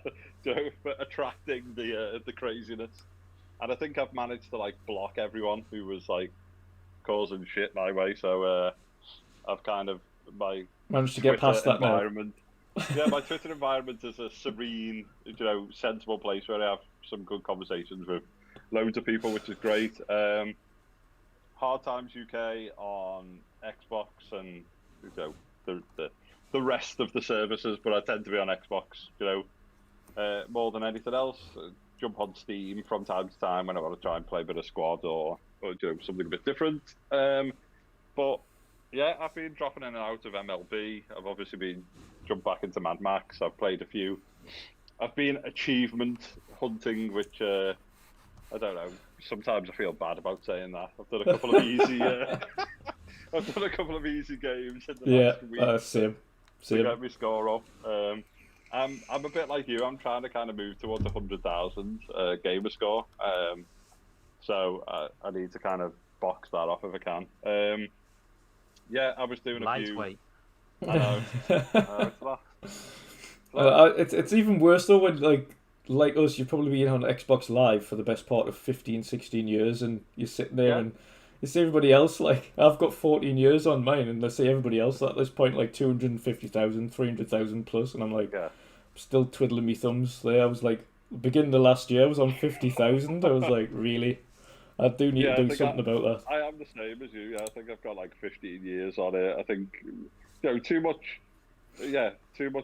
attracting the craziness, and I think I've managed to like block everyone who was like causing shit my way. So I've kind of managed to get past that environment. Yeah, my Twitter environment is a serene, sensible place where I have some good conversations with loads of people, which is great. Hard Times UK on Xbox and the rest of the services, but I tend to be on Xbox, more than anything else. Jump on Steam from time to time when I want to try and play a bit of Squad or something a bit different. But yeah, I've been dropping in and out of MLB. I've obviously been jumped back into Mad Max. I've played a few. I've been achievement hunting, which I don't know. Sometimes I feel bad about saying that. I've done a couple of easy. I've done a couple of easy games in the last week. Same. To get my score up. I'm a bit like you. I'm trying to kind of move towards 100,000 gamer score. So I need to kind of box that off if I can. Yeah, I was doing a few. Lightweight. I know. It's even worse though when like us, you've probably been on Xbox Live for the best part of 15, 16 years, and you're sitting there and you see everybody else, like, I've got 14 years on mine, and I see everybody else at this point, like, 250,000, 300,000 plus, and I'm like, still twiddling my thumbs there. I was like, beginning of last year, I was on 50,000. I was like, really? I do need to do something about that. I am the same as you. I think I've got like 15 years on it. I think, too much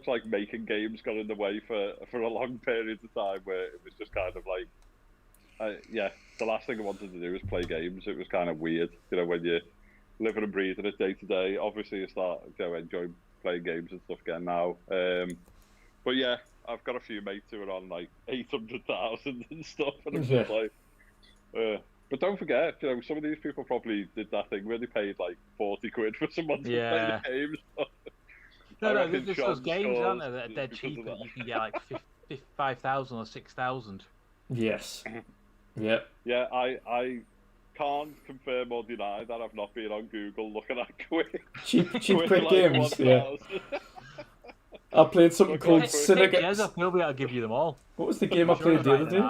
like making games got in the way for a long period of time where it was just kind of like, the last thing I wanted to do was play games. It was kind of weird, when you're living and breathing it day to day. Obviously, you start enjoying playing games and stuff again now. But yeah, I've got a few mates who are on like 800,000 and stuff, and I'm just like, but don't forget, some of these people probably did that thing where they paid like 40 quid for someone to play the games. No, there's those games, aren't there, that are dead cheap that you can get like 5,000 or 6,000. Yes. Yeah. Yeah, I can't confirm or deny that I've not been on Google looking at quick quick games. Yeah. I played something called Syndicate. I'll be able to give you them all. What was the game I played the other day?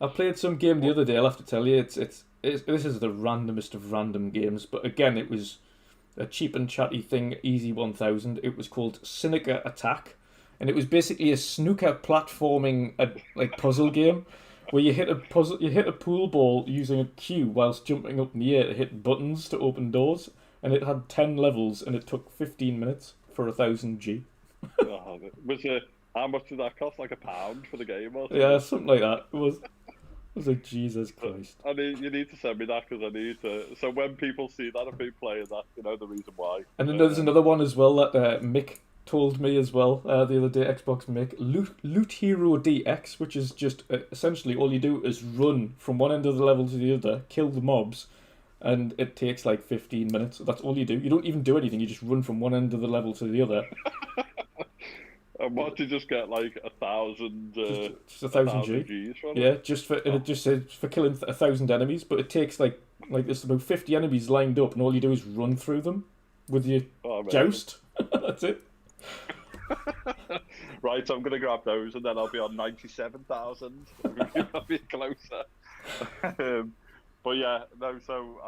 I played some game the other day. I'll have to tell you. this is the randomest of random games, but again, it was a cheap and chatty thing, Easy 1000. It was called Snooker Attack, and it was basically a snooker platforming like puzzle game where you hit a pool ball using a cue whilst jumping up in the air to hit buttons to open doors, and it had 10 levels, and it took 15 minutes for 1000 G. How much did that cost? Like £1 for the game or something? Yeah, something like that. It was like, Jesus Christ. I mean, you need to send me that because I need to. So when people see that I've been playing that, you know the reason why. And then there's another one as well that Mick told me as well the other day. Xbox Mick, Loot Hero DX, which is just essentially all you do is run from one end of the level to the other, kill the mobs, and it takes like 15 minutes. That's all you do. You don't even do anything. You just run from one end of the level to the other. And what, to just get like 1,000? Just 1,000 G. Gs from Yeah, it? just for and it just says for killing 1,000 enemies, but it takes like there's about 50 enemies lined up, and all you do is run through them with your joust. That's it. Right, so I'm gonna grab those, and then I'll be on 97,000. I'll be closer. But yeah, no. So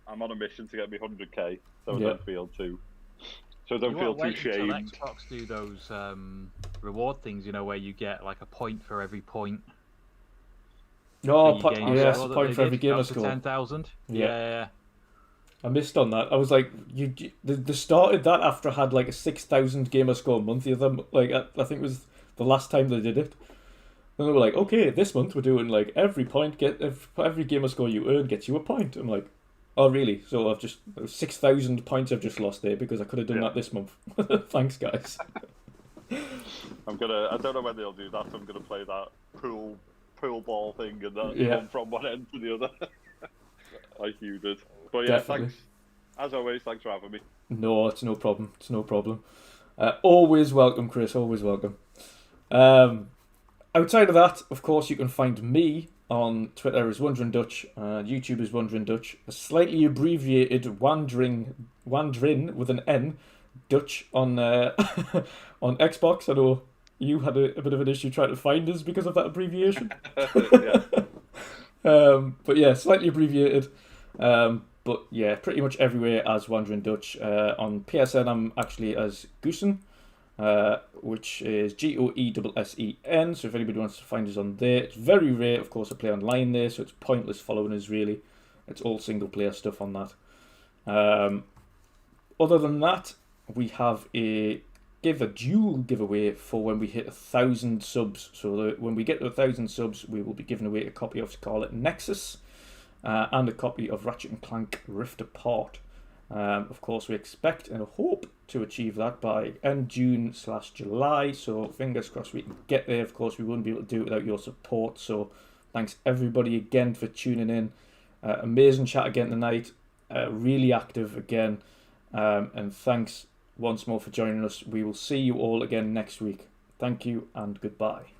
I'm on a mission to get me 100k. So I don't feel too. So I don't feel too shamed. Until Xbox do those reward things, you know, where you get like a point for every point. Oh, yes, a point for every gamer score. 10,000. Yeah. I missed on that. I was like, they started that after I had like a 6,000 gamer score month. The other, like, I think it was the last time they did it. And they were like, okay, this month we're doing like every gamer score you earn gets you a point. I'm like, oh really? So I've just 6,000 points I've just lost there because I could have done that this month. Thanks, guys. I don't know when they'll do that. So I'm gonna play that pool ball thing and run from one end to the other, like you did. But yeah, Definitely. Thanks. As always, thanks for having me. No, it's no problem. It's no problem. Always welcome, Chris. Always welcome. Outside of that, of course, you can find me on Twitter as WandrinDutch, YouTube as WandrinDutch, a slightly abbreviated Wandrin with an N, Dutch on on Xbox. I know you had a bit of an issue trying to find us because of that abbreviation. But yeah, slightly abbreviated. But yeah, pretty much everywhere as WandrinDutch. On PSN, I'm actually as GoesseN, which is GoESSEN. So if anybody wants to find us on there, it's very rare, of course, to play online there, so it's pointless following us, really. It's all single player stuff on that. Other than that, we have a dual giveaway for when we hit 1,000 subs. So when we get to 1,000 subs, we will be giving away a copy of Scarlet Nexus and a copy of Ratchet & Clank Rift Apart. Of course, we expect and hope to achieve that by end June/July, so fingers crossed we can get there. Of course, we wouldn't be able to do it without your support, so thanks everybody again for tuning in. Amazing chat again tonight, really active again, and thanks once more for joining us. We will see you all again next week. Thank you and goodbye.